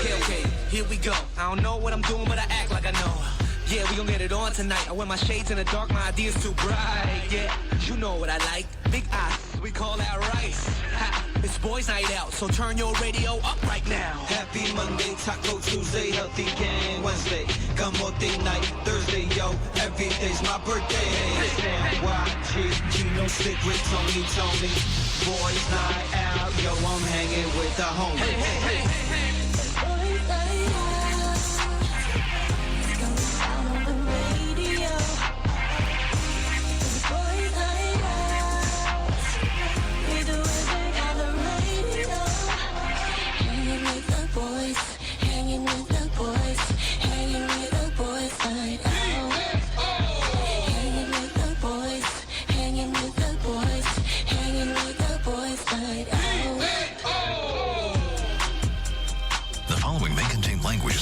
Okay, here we go. I don't know what I'm doing, but I act like I know. Yeah, we gon' get it on tonight. I wear my shades in the dark, my ideas too bright. Yeah, you know what I like. Big eyes, we call that rice. Ha, it's boys night out, so turn your radio up right now. Happy Monday, Taco Tuesday, healthy gang Wednesday, Kamote night, Thursday, yo, every day's my birthday. YG, Gino stick with Tony. Boys night out, yo, I'm hanging with the homies. Hey.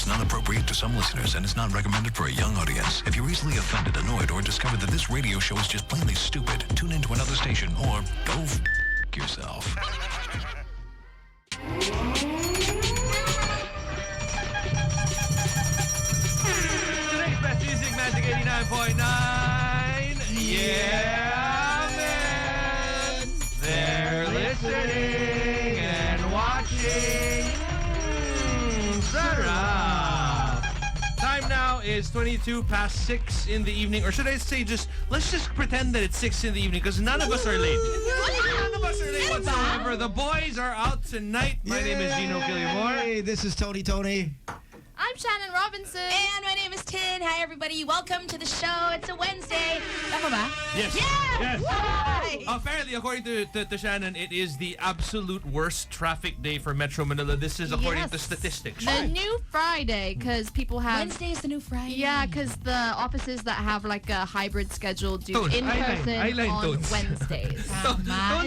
Not appropriate to some listeners and is not recommended for a young audience. If you're easily offended, annoyed, or discover that this radio show is just plainly stupid, tune into another station or go yourself. Today's best music, Magic 89.9. Yeah, man. They're listening and watching. Sarah. Time now is 22 past 6 in the evening. Or should I say let's just pretend that it's 6 in the evening because none of us are late. None of us are late whatsoever. The boys are out tonight. My name is Gino Killiamore. Hey, this is Tony. I'm Shannon Robinson. And my name is Tin. Hi, everybody. Welcome to the show. It's a Wednesday. Tama ba? Yes. Yes. Yes. Apparently, according to Shannon, it is the absolute worst traffic day for Metro Manila. This is according to statistics. The new Friday, because people have... Wednesday is the new Friday. Yeah, because the offices that have like a hybrid schedule do Tones, in-person eyeliner on tones. Wednesdays. Tones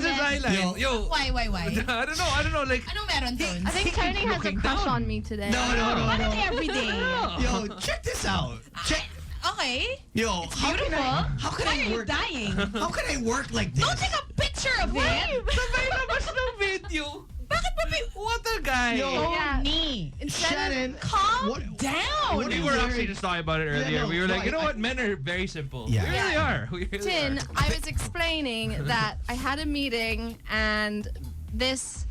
is eyeline. Yo. Why? I don't know. Like, Ano meron, Tones? I think Tony has a crush on me today. No. Bakit every day? Yo, check this out. Check. Okay. Yo, how can I Why are you work? dying? How can I work like this? Don't take a picture of it. sabay labas ng video. Bakit ba What a guy. Yo, Yeah. Ni? Shannon, Calm down. what We is were there- actually just talking about it earlier. no, we were like, you know I- what? Men are very simple. Yeah. We really are. We really Tin, are. I was explaining that I had a meeting and this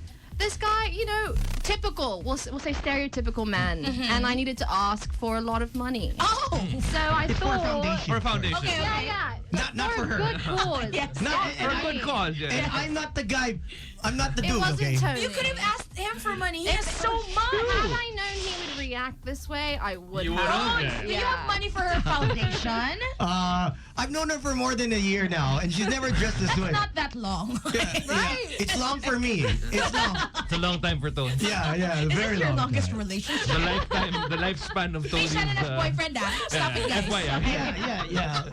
guy, you know, typical, we'll say stereotypical man, and I needed to ask for a lot of money. Oh. So I It's for a thought... foundation. For a foundation. Okay. Yeah. Not for her. a good cause. Yes. Not, For a good cause, And yeah. I'm not the guy. I'm not the It dude, wasn't okay? Tony. You could have asked him for money. He It's has so much. Had I known he would react this way, I would You have. would've? Do you have money for her foundation? I've known her for more than a year now, and she's never dressed this way. Not that long. Right? It's long for me. It's long. It's a long time for Tones. Yeah, Is very this your long. longest relationship? The lifespan of Hey, Tony's... Shannon has boyfriend, Stop it, guys. FYI. Yeah.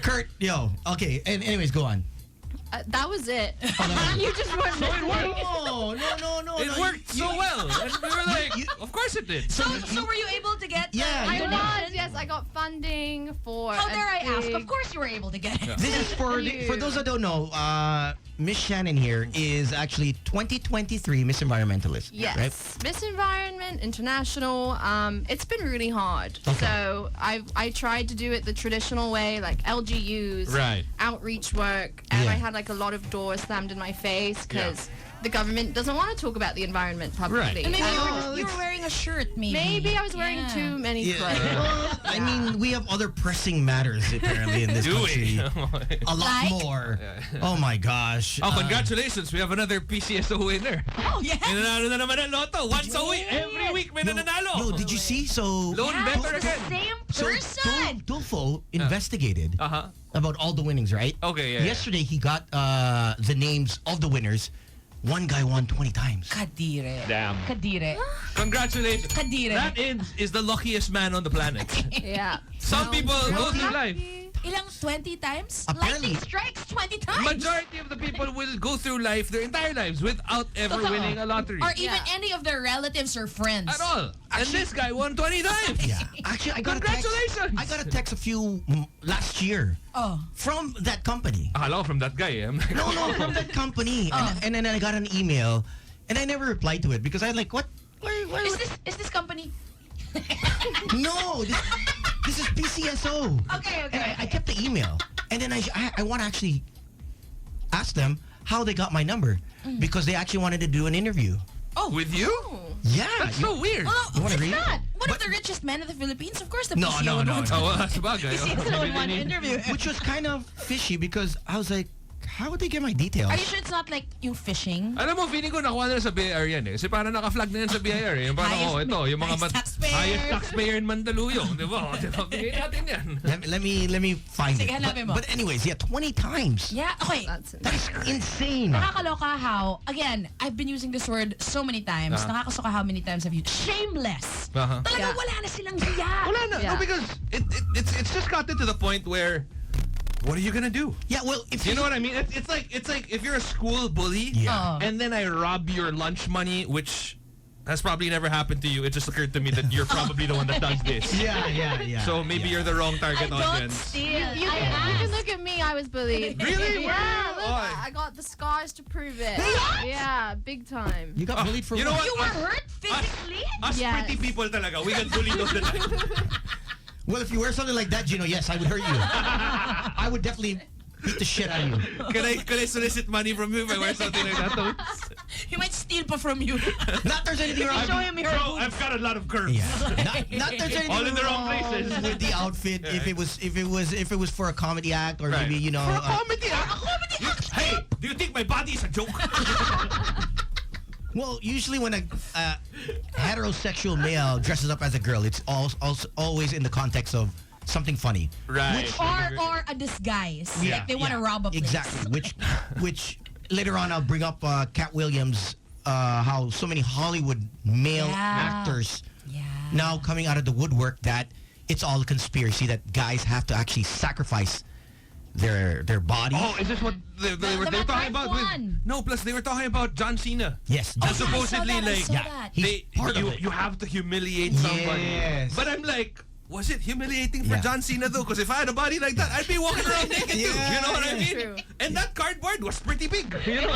Kurt, yo, okay. And anyways, go on. That was it. You just weren't So it worked. No. It worked so well. And we were like, of course it did. So were you able to get Yeah, I you know- was, yes. I got funding for... How a dare I ask? big- Of course you were able to get it. This is for those that don't know, Miss Shannon here is actually 2023 Miss Environmentalist. Yes. Right? Miss Environment, International. It's been really hard. Okay. So I tried to do it the traditional way, like LGUs, Right. outreach work, and Yeah. I had like a lot of doors slammed in my face because the government doesn't want to talk about the environment publicly. And maybe Oh, you were wearing a shirt, maybe. Maybe I was wearing Yeah. too many Yeah. clothes. Well, I mean, we have other pressing matters apparently in this Do country. we? A lot Like? more. Oh my gosh. Oh, congratulations. We have another PCSO winner. Oh, yes. Nanalo na naman ang loto. Once a week. Every week may nananalo. Yo, did you see? So Loan better It's the again. same So person. Tulfo investigated Uh-huh. about all the winnings, right? Okay, yeah. Yesterday he got the names of the winners. One guy won 20 times. Kadire. Damn. Kadire. Congratulations. Kadire. That is the luckiest man on the planet. Yeah. Some people go through life. Ilang 20 times? Apparently- Lightning strikes 20 majority of the people will go through life their entire lives without ever Totoo. winning a lottery. Or even any of their relatives or friends. At all. And this guy won 20 times. Yeah. Actually, I got a text. Congratulations! I got a text a few last year Oh. from that company. Hello from that guy. I'm like, No, from that company. And then I got an email, and I never replied to it because I like, what? Why Is this company? no, this is PCSO. Okay. And I kept the email, and then I want to actually ask them how they got my number because they actually wanted to do an interview. Oh. with you? Yeah, That's so weird. Well, You wanna it's read it? not. One of the richest men in the Philippines. Of course, the No, PCO no, would no, want to- Oh, well, that's bagay. PCSO would want to interview him. which was kind of fishy because I was like, how would they get my details? Are you sure it's not like yung fishing? Alam mo, feeling ko nakuha na sa BIR yan eh. Kasi parang naka-flag na yan sa BIR eh. Yung parang, Highest- ito, yung mga highest taxpayer. highest taxpayer in Mandaluyong. Di ba? Di ba? Bigay natin yan. Let me find Sige, it. hanapin mo. But anyways, yeah, 20 times. Yeah, okay. That's That's insane. Nakakaloka how, again, I've been using this word so many times. Nakakasuka how many times I've used shameless. Uh-huh. Talaga Yeah. wala na silang hiya. Wala na. Yeah. No, because it's just gotten to the point where, what are you gonna do? Yeah, well, if You know what I mean? It's like if you're a school bully, Yeah. Oh. and then I rob your lunch money, which has probably never happened to you. It just occurred to me that you're probably the one that does this. Yeah. So maybe you're the wrong target Don't audience. steal. You can look at me. I was bullied. Really? Yeah, look, Why? I got the scars to prove it. Yeah, big time. You got bullied for You know what? what? You were hurt physically? Us Yes. pretty people talaga. We get bullied all the time. Well, if you wear something like that, Gino, yes, I would hurt you. I would definitely beat the shit out of you. Can I solicit money from you if I wear something like that? Though? He might steal pa from you. Not there's anything wrong. Show him your Bro, boobs. I've got a lot of curves. Yeah. Not there's anything All in the wrong wrong places. with the outfit. If it was for a comedy act or Right. maybe you know. For a comedy act. Hey, do you think my body is a joke? Well, usually when a heterosexual male dresses up as a girl, it's always in the context of something funny. Right. Or a disguise. Yeah, Like they want to yeah, rob a place. Exactly. Which later on I'll bring up Cat Williams, how so many Hollywood male Yeah. actors Yeah. now coming out of the woodwork that it's all a conspiracy that guys have to actually sacrifice their bodies. Oh, is this what they were the talking Matt about? With, one. no, plus they were talking about John Cena. Yes. Oh, just- yeah, supposedly, I like, saw yeah, that. he's part of it. You have to humiliate somebody. Yes. But I'm like, was it humiliating for Yeah. John Cena though? Because if I had a body like that, I'd be walking around naked too. Yeah, You know what I yeah. mean? True. And that cardboard was pretty big. You know?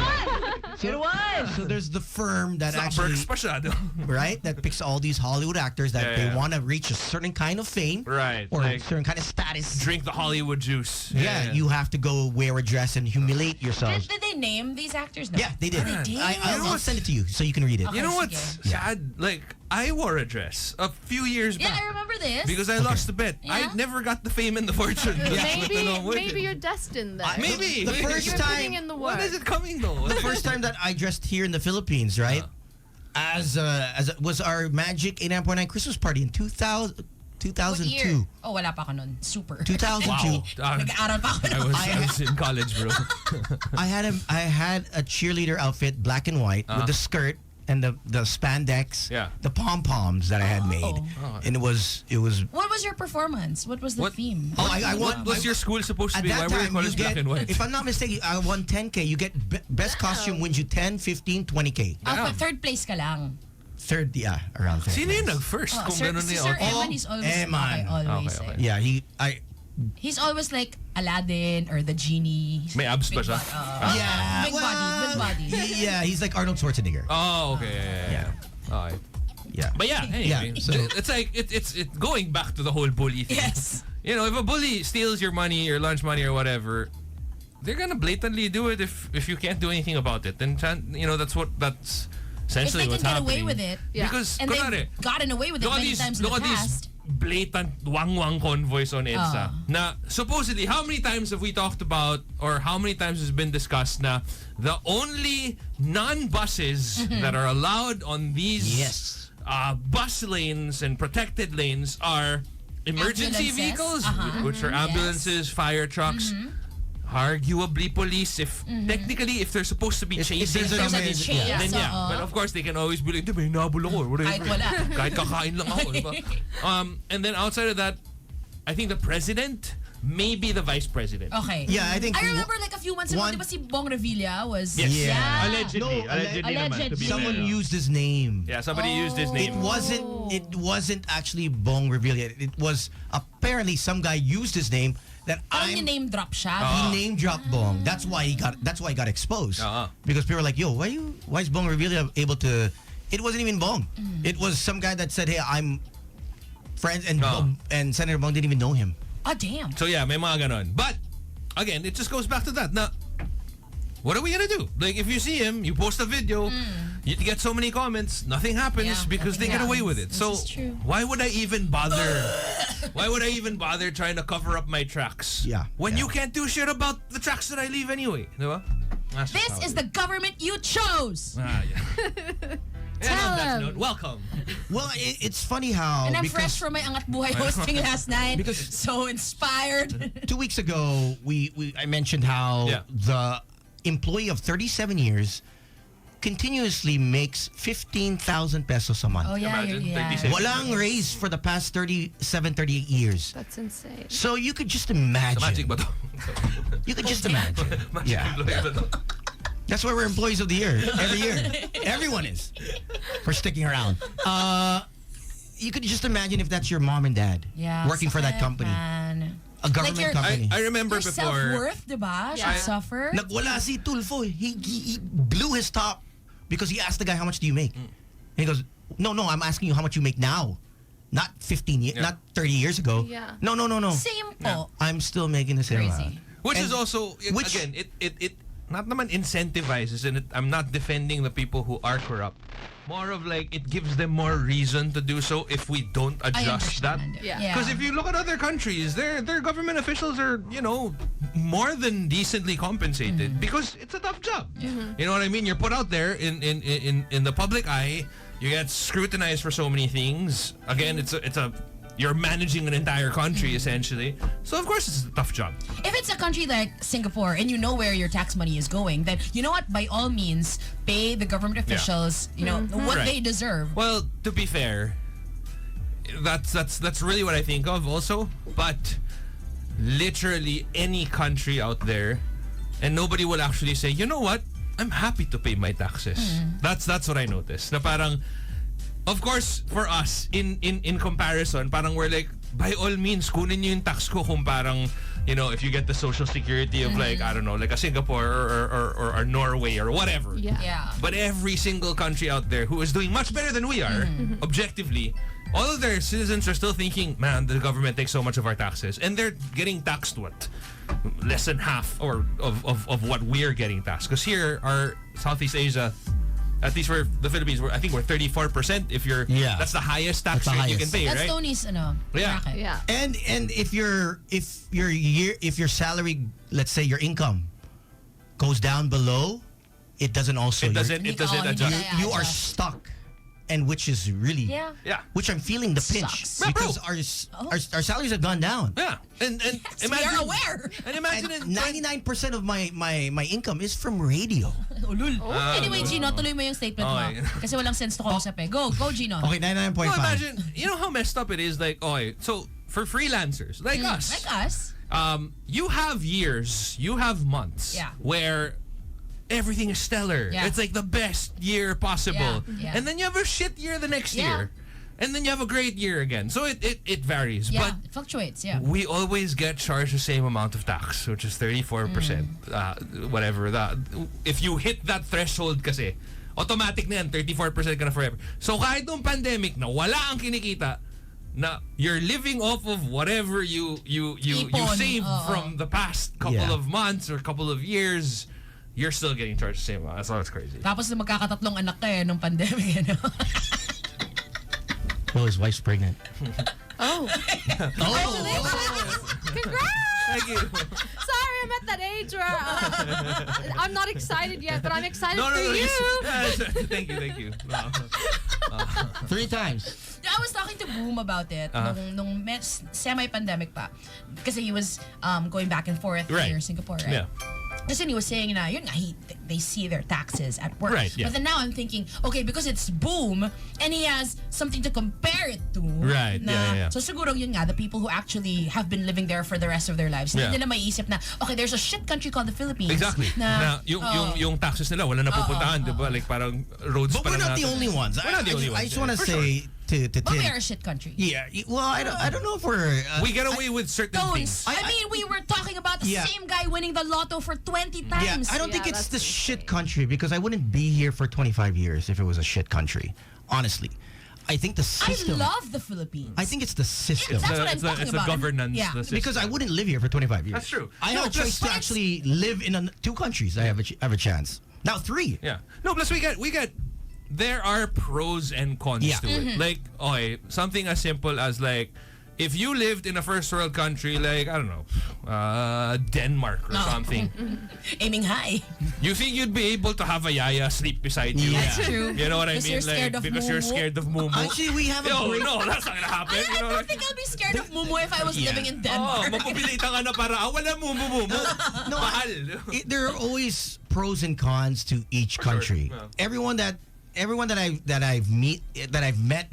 It was. So there's the firm that Not actually, perks masyado. right, that picks all these Hollywood actors that Yeah, they yeah. want to reach a certain kind of fame Right, or a like- certain kind of status. Drink the Hollywood juice. Yeah, you have to go wear a dress and humiliate yourselves. Did they name these actors? No. Yeah, they did. Oh, they did? I'll send it to you so you can read it. Okay. You know sige. what's sad? Like, I wore a dress a few years Yeah, back. I remember this. Because I lost the bet. Yeah? I never got the fame and the fortune. Maybe you're destined then. Maybe. The first You're time- putting in the work. When is it coming though? The first time that I dressed here in the Philippines, right? As was our Magic 89.9 Christmas party in 2000, What 2002. year? Oh, wala pa ako nun. Super. 2002. Wow. Nag-aaral pa ako I nun. was in college, bro. I had a cheerleader outfit, black and white, with the skirt and the spandex, Yeah. the pom poms that I had made, and it was. What was your performance? What was the What- theme? Oh, I won. What was your school supposed to At be? Why that were you time, calling you black get, and white? if I'm not mistaken, I won 10K. You get best costume wins you 10, 15, 20K. Oh, but third place ka lang. Third, yeah, around third. Sino yung place. nag-first? Oh, Kung Sir, ganun si yung Sir outfit? Eman is always Eman. always Okay. Yeah, He's always like Aladdin or the genie. May abs ba siya? yeah, Big body. Yeah, he's like Arnold Schwarzenegger. Oh, okay. Yeah. Okay. Yeah. But yeah, anyway, Yeah, so- it's like it's going back to the whole bully thing. Yes. You know, if a bully steals your money, your lunch money or whatever, they're gonna blatantly do it if you can't do anything about it. Then you know that's If essentially they can what's get happening. away with it. Yeah. Because And kunwari, they've gotten away with it look at many these times in the look at these past. blatant wang convoys on EDSA. Na supposedly, how many times have we talked about or how many times has been discussed na the only non-buses that are allowed on these Yes. bus lanes and protected lanes are emergency Ambulances. vehicles, Uh-huh. which are ambulances, fire trucks, arguably police. If technically, if they're supposed to be If chasing there's an somebody, emergency, yeah. then yeah. So, But of course, they can always be like, may nabul ako, or whatever. Kahit wala. Kahit kakain lang ako, diba? And then outside of that, I think the president maybe the vice president. Okay. Yeah, I think I remember like a few months ago, one- di ba si Bong Revilla was... Yes. Yeah. Allegedly. No, allegedly naman, to be allegedly. someone fair. used his name. Yeah, somebody used his name. It wasn't actually Bong Revilla. It was apparently some guy used his name that Parang I'm name drop siya. he name dropped Bong. That's why he got exposed. Uh-huh. Because people were like, "Yo, why is Bong Revilla able to?" It wasn't even Bong. It was some guy that said, "Hey, I'm friends," and and Senator Bong didn't even know him. Oh, damn. So yeah, may mga ganon. But again, it just goes back to that. Now, what are we gonna do? Like, if you see him, you post a video, you get so many comments, nothing happens Yeah, because they nothing get away with happens. it. So This is true. why would I even bother? Why would I even bother trying to cover up my tracks? Yeah, When yeah. you can't do shit about the tracks that I leave anyway, diba? That's just how This is it the government you chose. Ah, yeah. And Tell on that him. note, welcome. Well, it's funny how And I'm because fresh from my Angat Buhay hosting last night. Because- so inspired. 2 weeks ago I mentioned how Yeah. the employee of 37 years continuously makes 15,000 pesos a month. Oh, yeah. Imagine, yeah. 36. Walang raise for the past 38 years. That's insane. So you could just Sa magic imagine. ba to? You could just imagine. Yeah. Employee ba to? That's why we're employees of the year every year. Everyone is for sticking around. You could just imagine if that's your mom and dad Yeah, working for that sakit, company, man. a government your- company. I remember Your before. self-worth, diba? Should suffer. Nagwala si Tulfo. He blew his top because he asked the guy, "How much do you make?" And he goes, "No, I'm asking you how much you make now, not 15 years, Yeah. not 30 years ago." Yeah. No. Same po. I'm still making the same Crazy. amount. Which And- is also, which- again, it not naman incentivizes, and I'm not defending the people who are corrupt. More of like, it gives them more reason to do so if we don't I adjust that. understand. Yeah. Because if you look at other countries, their government officials are, more than decently compensated because it's a tough job. You know what I mean? You're put out there in the public eye. You get scrutinized for so many things. Again, you're managing an entire country essentially. So of course it's a tough job. If it's a country like Singapore and you know where your tax money is going, then you know what? By all means, pay the government officials, what Right. they deserve. Well, to be fair, that's really what I think of also. But literally any country out there, and nobody will actually say, you know what? I'm happy to pay my taxes. That's what I noticed. Na parang, of course, for us, in comparison, parang we're like, by all means, kunin nyo yung tax ko kung parang, if you get the social security of like, I don't know, like a Singapore or Norway or whatever. Yeah. But every single country out there who is doing much better than we are, objectively, all of their citizens are still thinking, man, the government takes so much of our taxes. And they're getting taxed, what? Less than half of what we're getting taxed. Because here, our Southeast Asia, at least for the Philippines, I think we're 34%. That's the highest tax That's the rate you can highest. pay, That's right? Tony's Yeah. bracket. Yeah. And if your salary, let's say your income goes down below, it doesn't also It doesn't adjust. Yeah, you are adjust. stuck, and which is really Yeah. Yeah. which I'm feeling the pinch Sucks. because Oh. our salaries have gone down. Yeah. And We imagine, are aware. and imagine And in 99% of my income is from radio. Anyway, Gino, tuloy mo yung statement Okay. mo. Kasi walang sense to kausap eh. Go, Gino. Okay, 99.5. Well, imagine, you know how messed up it is? Like, so for freelancers like us, Like us. you have years, you have months Yeah. where everything is stellar. Yeah. It's like the best year possible. Yeah, yeah. And then you have a shit year the next Yeah. year. And then you have a great year again. So it varies. Yeah, But it fluctuates, yeah. we always get charged the same amount of tax, which is 34%. Whatever. If you hit that threshold kasi, automatic na yan, 34% ka na forever. So kahit nung pandemic na wala ang kinikita, na you're living off of whatever you Ipon. saved Oo. from the past couple Yeah. of months or couple of years, you're still getting charged the same amount. That's always crazy. Tapos na magkakatatlong anak ka nung pandemic. Well, his wife's pregnant. Oh. Congrats! Thank you. Sorry, I'm at that age where I'm not excited yet, but I'm excited No, for you. Thank you. No. 3 times. I was talking to Boom about it nung semi-pandemic pa. Kasi he was going back and forth Right. here in Singapore, right? Yeah. Kasi he was saying na, yun nga, they see their taxes at work. Right, yeah. But then now I'm thinking, okay, because it's boom, and he has something to compare it to. Right, na, yeah. So siguro yun nga, the people who actually have been living there for the rest of their lives, Yeah. hindi nila maiisip na, okay, there's a shit country called the Philippines. Exactly. Na, yung taxes nila, wala napupuntahan, di ba? Like parang roads But pa we're lang not the natin. only ones. We're not the only ones. I just want to For say to But Tim. we are a shit country. Yeah. Well, I don't know if we're. We get away with certain things. I mean, we were talking about the Yeah. same guy winning the lotto for 20 Yeah, times. I don't think Yeah, it's the that's shit country because I wouldn't be here for 25 years if it was a shit country. Honestly, I think the I system. love the Philippines. I think it's the system. That's what I'm It's talking the about. governance. Yeah. the system. Because I wouldn't live here for 25 years. That's true. I No, have a plus- choice to actually live in two countries. I have a chance. Now 3. Yeah. No, plus we get there are pros and cons Yeah. to it. Like, okay, something as simple as like if you lived in a first world country like, I don't know, Denmark or something, Aiming high. you think you'd be able to have a yaya sleep beside you? Yeah. That's true. You know what I Because mean? you're scared Like, of because you're Mumu. scared of Mumu. Actually, we have a Yo, great. no, that's not gonna happen. I You know, don't like, think I'll be scared of Mumu if I was Yeah. living in oh, Denmark. mapubilitan ka na para, wala Mumu. No, Mahal. there are always pros and cons to each country. Yeah. Everyone that I've met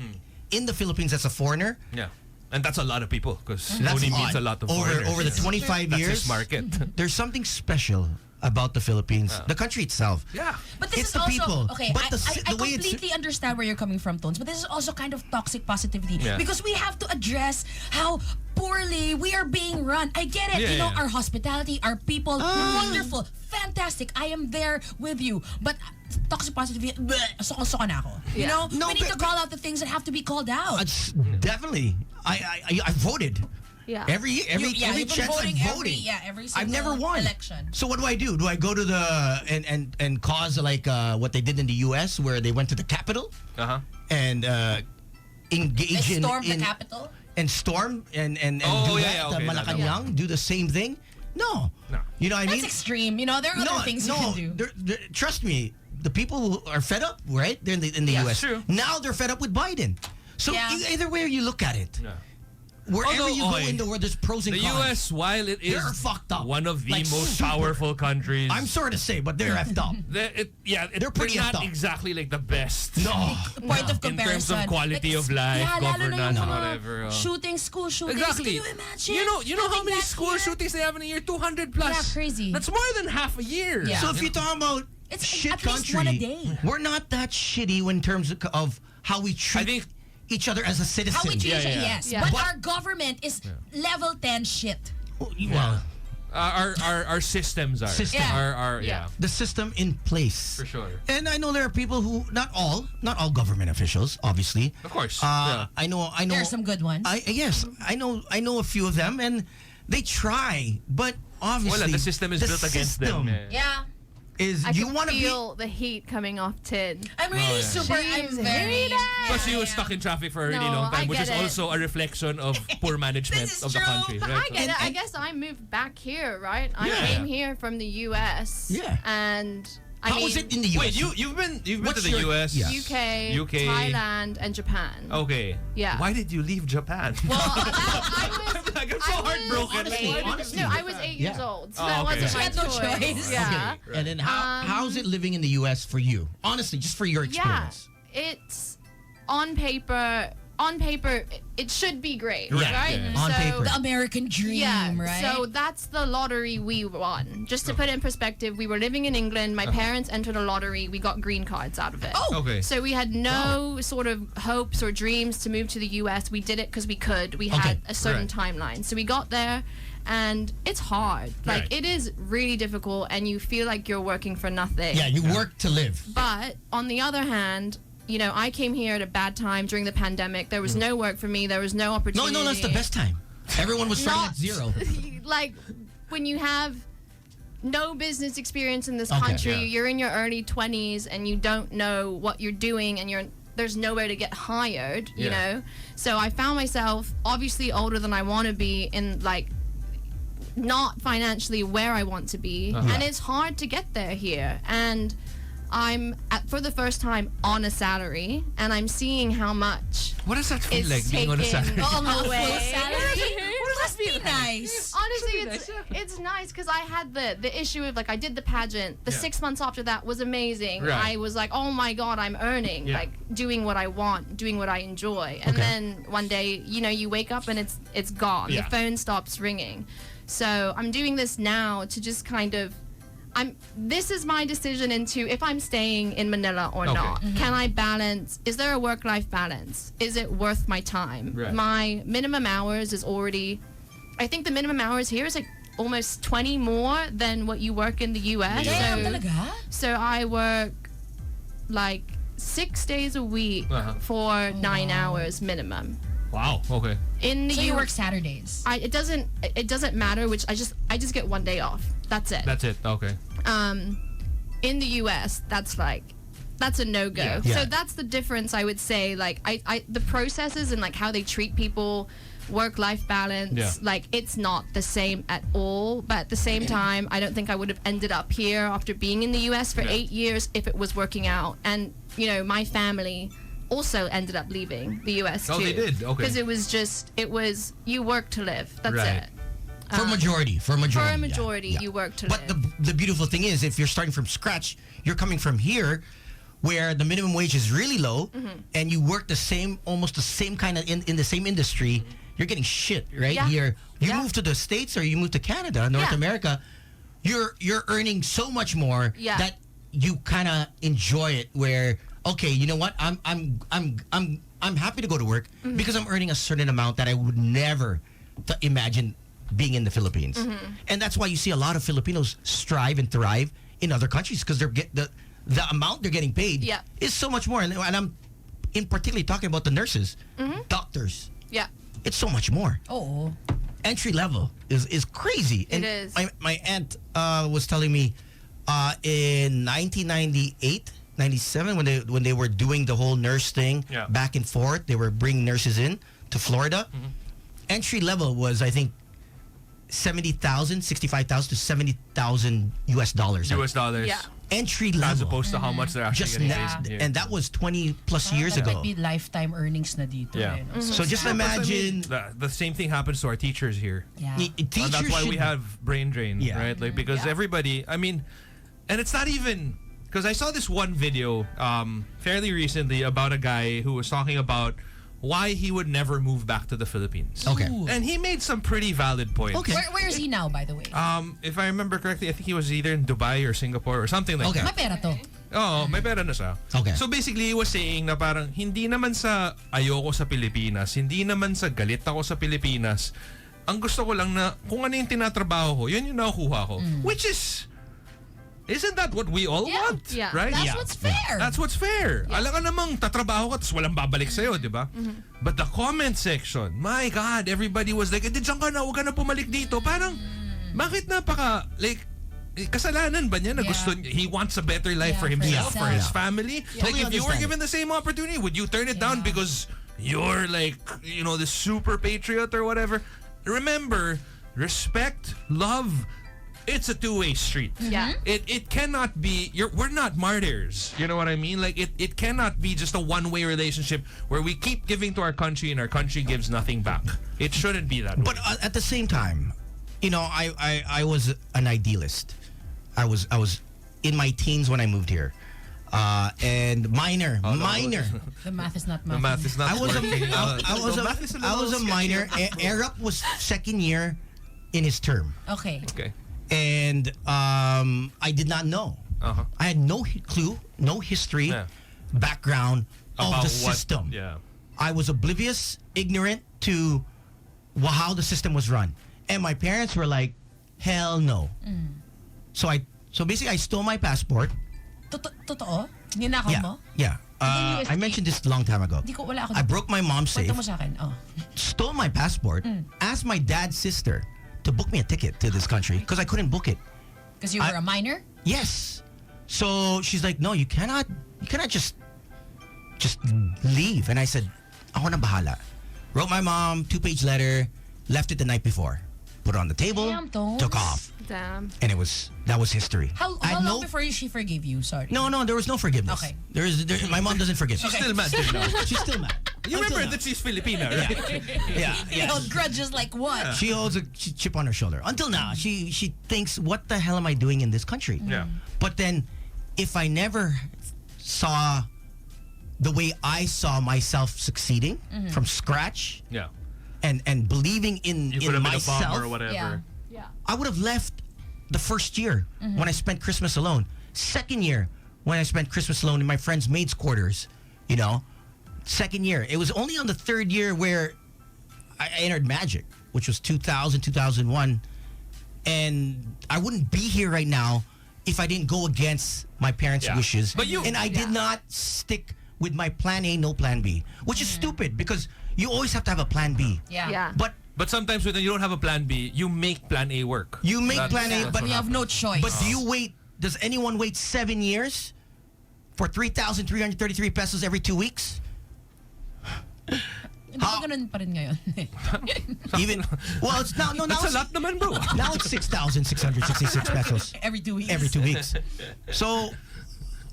in the Philippines as a foreigner, Yeah. And that's a lot of people because that's Tony odd. meets a lot of over foreigners. the 25 That's years. his market. There's something special about the Philippines, the country itself. Yeah. But this It's is the also people. okay. But I the way it's- completely understand where you're coming from, Tones. But this is also kind of toxic positivity Yeah. because we have to address how poorly we are being run. I get it. Yeah, you know, yeah. our hospitality, our people, wonderful, fantastic. I am there with you. But toxic positivity, bleh, soko-soko na ako. You Yeah. know, No, we need but- to call out the things that have to be called out. Definitely. I voted. Yeah. Every you've been chance voting I'm every- voting. yeah, every I've never single won. election. So what do? Do I go to the and cause like what they did in the US where they went to the Capitol Uh-huh. and engage They in stormed the in- Capitol. and storm and Oh, do yeah, that, yeah, the okay, Malacanang, do the same thing? No. No. You know what I That's mean? extreme. You know, there are other things you can do. Trust me, the people who are fed up, right? They're in the Yeah, US. true. Now they're fed up with Biden. So Yeah. either way you look at it, Yeah. wherever Although, you go okay, in the world, there's pros and The cons. U.S., while it is They're fucked up. one of the Like, most super. powerful countries, I'm sorry to say, but they're effed up. they're pretty not effed up. exactly like the best. No. Point of In comparison. terms of quality Like, of life, yeah, lalo na governance, yung mga whatever. School shootings. Exactly. Can you imagine? You know how having many that school here? shootings they have in a year? 200 plus. Yeah, crazy. That's more than half a year. Yeah. So if you're talking about It's shit at least country, one a day. we're not that shitty in terms of how we treat think- each other as a citizen. How we treat Yeah, each other, yeah. yes. Yeah. But But- our government is level 10 shit. Well, Our systems are. System. Are Yeah. the system in place. For sure. And I know there are people who, not all government officials, obviously. Of course. I know. There are some good ones. Yes, I know a few of them, and they try, but obviously Wala, the system is built against them. system Yeah. Is I you can want to be? feel the heat coming off Tin. I'm really super, I'm She's very... hated. Plus, he was stuck in traffic for a really No, long time, I which get is it. also a reflection of poor management This is of the true. country. But Right? I get it. I and- guess I moved back here, right? I Yeah. came here from the US. Yeah. And I How mean, was it in the US? Wait, you've been to What's the your- US, yeah. UK, Thailand, and Japan. Okay. Yeah. Why did you leave Japan? Well, I was Like, I'm so I was heartbroken. Like, honestly. No, I was 8 years Yeah. old, so Oh, that okay. wasn't She my had no choice. Yeah. And then how's it living in the US for you? Honestly, just for your Yeah, experience. it's on paper. On paper, it should be great, Right, right? yeah. On So- paper. The American dream, Yeah, right? so that's the lottery we won. Just to put it in perspective, we were living in England. My parents entered a lottery. We got green cards out of it. Oh. Okay. So we had no sort of hopes or dreams to move to the US. We did it because we could. We had Okay. a certain Right. timeline. So we got there, and it's hard. Like, Right. it is really difficult, and you feel like you're working for nothing. Yeah, you work to live. But on the other hand, you know, I came here at a bad time during the pandemic. There was no work for me. There was no opportunity. No, that's the best time. Everyone was starting Not at zero. like when you have no business experience in this Okay. country, Yeah. you're in your early 20s and you don't know what you're doing, and there's nowhere to get hired, you Yeah. know. So I found myself obviously older than I want to be, in like not financially where I want to be, and it's hard to get there here. And I'm for the first time on a salary, and I'm seeing how much What does that feel is like being taken on a salary? Oo nga, away. full salary. What does that feel? nice. Honestly, it's nice because I had the issue of like I did the pageant. The 6 months after that was amazing. Right. I was like, oh my god, I'm earning, like doing what I want, doing what I enjoy. And then one day, you know, you wake up and it's gone. Yeah. The phone stops ringing. So I'm doing this now to just kind of. This is my decision into if I'm staying in Manila or not. Can I balance? Is there a work-life balance? Is it worth my time? Right. My minimum hours is already, I think the minimum hours here is like almost 20 more than what you work in the US. Damn, talaga? So I work like 6 days a week for 9 hours minimum. Wow. Okay. In the So you U- work Saturdays. it doesn't matter which I just get 1 day off. That's it. That's it. Okay. In the US, that's a no-go. Yeah. Yeah. So that's the difference, I would say. Like, the processes and like how they treat people, work-life balance, like it's not the same at all. But at the same time, I don't think I would have ended up here after being in the US for 8 years if it was working out. And you know, my family also ended up leaving the US too. Oh, they did? Okay. Because it was you work to live. That's Right. it. For majority. For a yeah, majority, yeah. you work to But live. the beautiful thing is, if you're starting from scratch, you're coming from here, where the minimum wage is really low, Mm-hmm. and you work almost the same kind of in the same industry. You're getting shit right Yeah. here. You Yeah. move to the States or you move to Canada, North Yeah. America. You're earning so much more Yeah. that you kind of enjoy it. Where okay, you know what? I'm happy to go to work Mm-hmm. because I'm earning a certain amount that I would never imagine being in the Philippines. Mm-hmm. And that's why you see a lot of Filipinos strive and thrive in other countries because the amount they're getting paid Yeah. is so much more. And I'm in particularly talking about the nurses, Mm-hmm. doctors. Yeah. It's so much more. Oh. Entry level is crazy. And is. My aunt was telling me in 1998, 97 when they were doing the whole nurse thing back and forth, they were bringing nurses in to Florida. Entry level was, I think, 65,000 to 70,000 US dollars. US dollars. Yeah. Entry As level. opposed to how much they're actually Just getting now, paid. and that was 20 plus years That ago. might be lifetime earnings na dito. Yeah. Eh, no? So just But I mean, imagine the same thing happens to our teachers here. Yeah. teachers And that's why we should- have brain drain, Yeah. right? Like because everybody, I mean, and it's not even because I saw this one video fairly recently about a guy who was talking about why he would never move back to the Philippines. Okay. Ooh. And he made some pretty valid points. Okay. Where is he now, by the way? If I remember correctly, I think he was either in Dubai or Singapore or something like Okay. that. May pera to. Oo, may pera na siya. Okay. So basically, he was saying na parang hindi naman sa ayoko sa Pilipinas, hindi naman sa galit ako sa Pilipinas. Ang gusto ko lang na kung ano yung tinatrabaho ko, yun yung nakukuha ko. Which is, isn't that what we all want? Yeah. Right? That's what's fair. That's what's fair. Alam ka namang tatrabaho ka tapos walang babalik sa'yo, di ba? But the comment section, my God, everybody was like, diyan ka na, huwag ka na pumalik dito. Parang, bakit napaka, like, kasalanan ba niya na gusto niya, he wants a better life Yeah, for for himself, for his himself. family? Like, Totally if you were understand. given the same opportunity, would you turn it down because you're like, you know, the super patriot or whatever? Remember, respect, love, it's a two-way street. Yeah. It cannot be, we're not martyrs. You know what I mean? Like, it cannot be just a one-way relationship where we keep giving to our country and our country gives nothing back. It shouldn't be that way. But at the same time, you know, I was an idealist. I was in my teens when I moved here. And minor. The math is not the math. math is not I was a, working. I was a, I was a minor. Arab was second year in his term. Okay. Okay. And I did not know. Uh-huh. I had no clue, no history, Yeah. background of About the what- system. Yeah. I was oblivious, ignorant to how the system was run. And my parents were like, hell no. So basically I stole my passport. Totoo? Ninakaw Yeah. mo? Yeah. then you I mentioned this a long time ago. Di ko, wala ako. I broke my mom's safe, Kwento mo sa akin. Oh. stole my passport, asked my dad's sister to book me a ticket to this country because I couldn't book it. Because you were a minor? Yes. So she's like, no, you cannot just leave. And I said, ako na bahala. Wrote my mom 2-page letter, left it the night before, put it on the table, Damn, Tones. took off, Damn. and that was history. How I had long before she forgave you? Sorry. No, there was no forgiveness. Okay. My mom doesn't forgive. She's still mad. She's still mad. You remember that she's Filipina, right? Yeah, You know, grudges like what? She holds a chip on her shoulder. Until now, she thinks, what the hell am I doing in this country? Yeah. But then, if I never saw the way I saw myself succeeding from scratch Yeah. and believing in You could have been a myself, bomber or whatever. Yeah. Yeah. I would have left the first year when I spent Christmas alone. Second year when I spent Christmas alone in my friend's maid's quarters, you know. Second year. It was only on the third year where I entered Magic, which was 2000, 2001. And I wouldn't be here right now if I didn't go against my parents' Yeah. wishes. But you- and I did not stick with my plan A, no plan B, which is stupid because you always have to have a plan B. Yeah. Yeah. But sometimes when you don't have a plan B, you make plan A work. You make plan A, that's but what We have no choice. But do you wait? Does anyone wait 7 years for 3,333 pesos every 2 weeks? Hindi ba ganun pa rin ngayon? Even well, it's now That's a lot naman, bro. now it's 6,666 pesos Every 2 weeks. every 2 weeks. So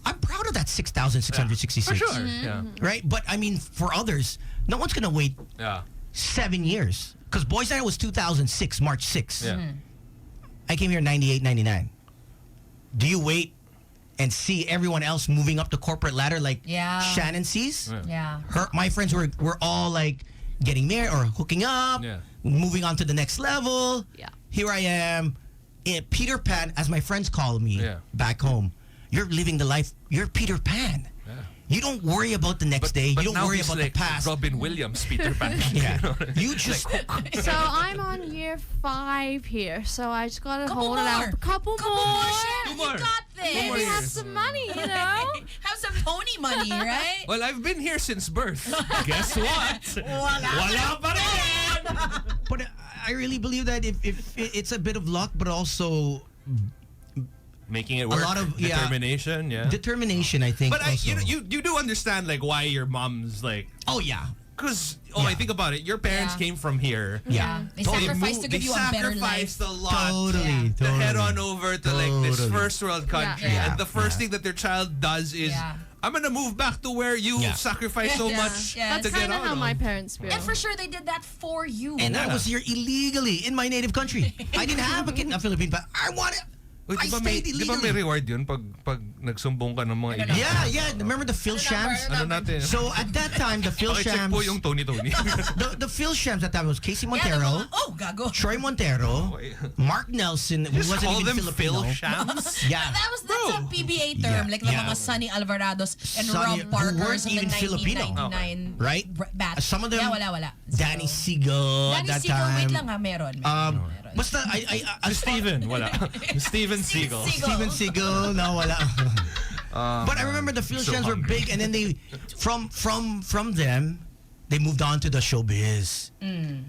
I'm proud of that 6,666. For sure. Yeah. Right? But I mean, for others, no one's gonna wait Yeah. 7 years because Boys Night was 2006, March 6th. Yeah. I came here 98, 99. Do you wait and see everyone else moving up the corporate ladder like Yeah. Shannon sees? Yeah. My friends were all like getting married or hooking up, Yeah. moving on to the next level. Yeah. Here I am, Peter Pan, as my friends call me Yeah. back home. You're living the life. You're Peter Pan. You don't worry about the next day. But You don't now worry he's about like the past. Robin Williams, Peter Pan. Yeah. You know? You just So I'm on year 5 here, so I just gotta Couple hold it more. out. Couple Couple more. more, Shan. Two more. You got this. Two more Maybe have years. some money, you know? Have some pony money, right? Well, I've been here since birth. Guess what? Wala pa rin! But I really believe that if it's a bit of luck, but also Making it work. lot of- yeah. Determination, yeah. determination, I think. But also. you do understand like why your mom's like, Oh yeah. because I think about it, your parents Yeah. came from here. Yeah. They sacrificed to They give you a better life. sacrificed a lot Totally. to head on over to like this Totally. first world country, Yeah. and the first Yeah. thing that their child does is, Yeah. I'm gonna move back to where you Yeah. sacrificed so Yeah. much Yeah. to That's get kind of out how of. my parents feel. And for sure, they did that for you. And I Yeah. was here illegally in my native country. I didn't have a kid in the Philippines, but I wanted. Wait, I di ba may, stayed di ba may illegally. reward yun pag nagsumbong ka ng mga illegal? Yeah. Remember the Phil Shams? Ano natin? So at that time, the Phil Okay, check Shams, po yung Tony. the Phil Shams at that time was Casey Yeah, the Montero, mga- oh, gago. Troy Montero, Okay. Mark Nelson, who Just wasn't call even them Filipino. Phil Shams? Yeah. That's a PBA term, Yeah, like the yeah. mga Sonny Alvarados and Sonny, Rob who Parkers weren't of the even Filipino. 1999 Right? batch. Some of them, Yeah, wala. Danny Zero. Seagull Danny at that Seagull, time. wait lang ha, meron. Basta, as far- Steven, wala. Steven Seagal. Steven Seagal, no, wala. But I remember the Phil so Shams were hungry. big, and then they, from them, they moved on to the showbiz.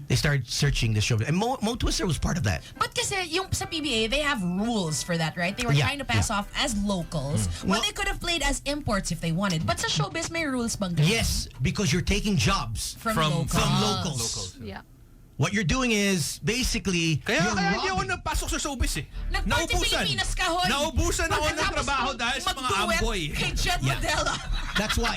They started searching the showbiz, and Mo Twister was part of that. But kasi yung sa PBA, they have rules for that, right? They were Yeah, trying to pass yeah. off as locals when Well- they could have played as imports if they wanted. But sa showbiz, may rules bang ganun? Yes, because you're taking jobs From From locals. Yeah. What you're doing is basically Kaya you're hindi ako robbing. napasok sa showbiz eh. Nagparty Pilipinas ka, hoy! Naubusan ako ng Pagkatapos trabaho dahil sa mga mag-duet amboy. Kay Jet Yeah. Modella. That's why.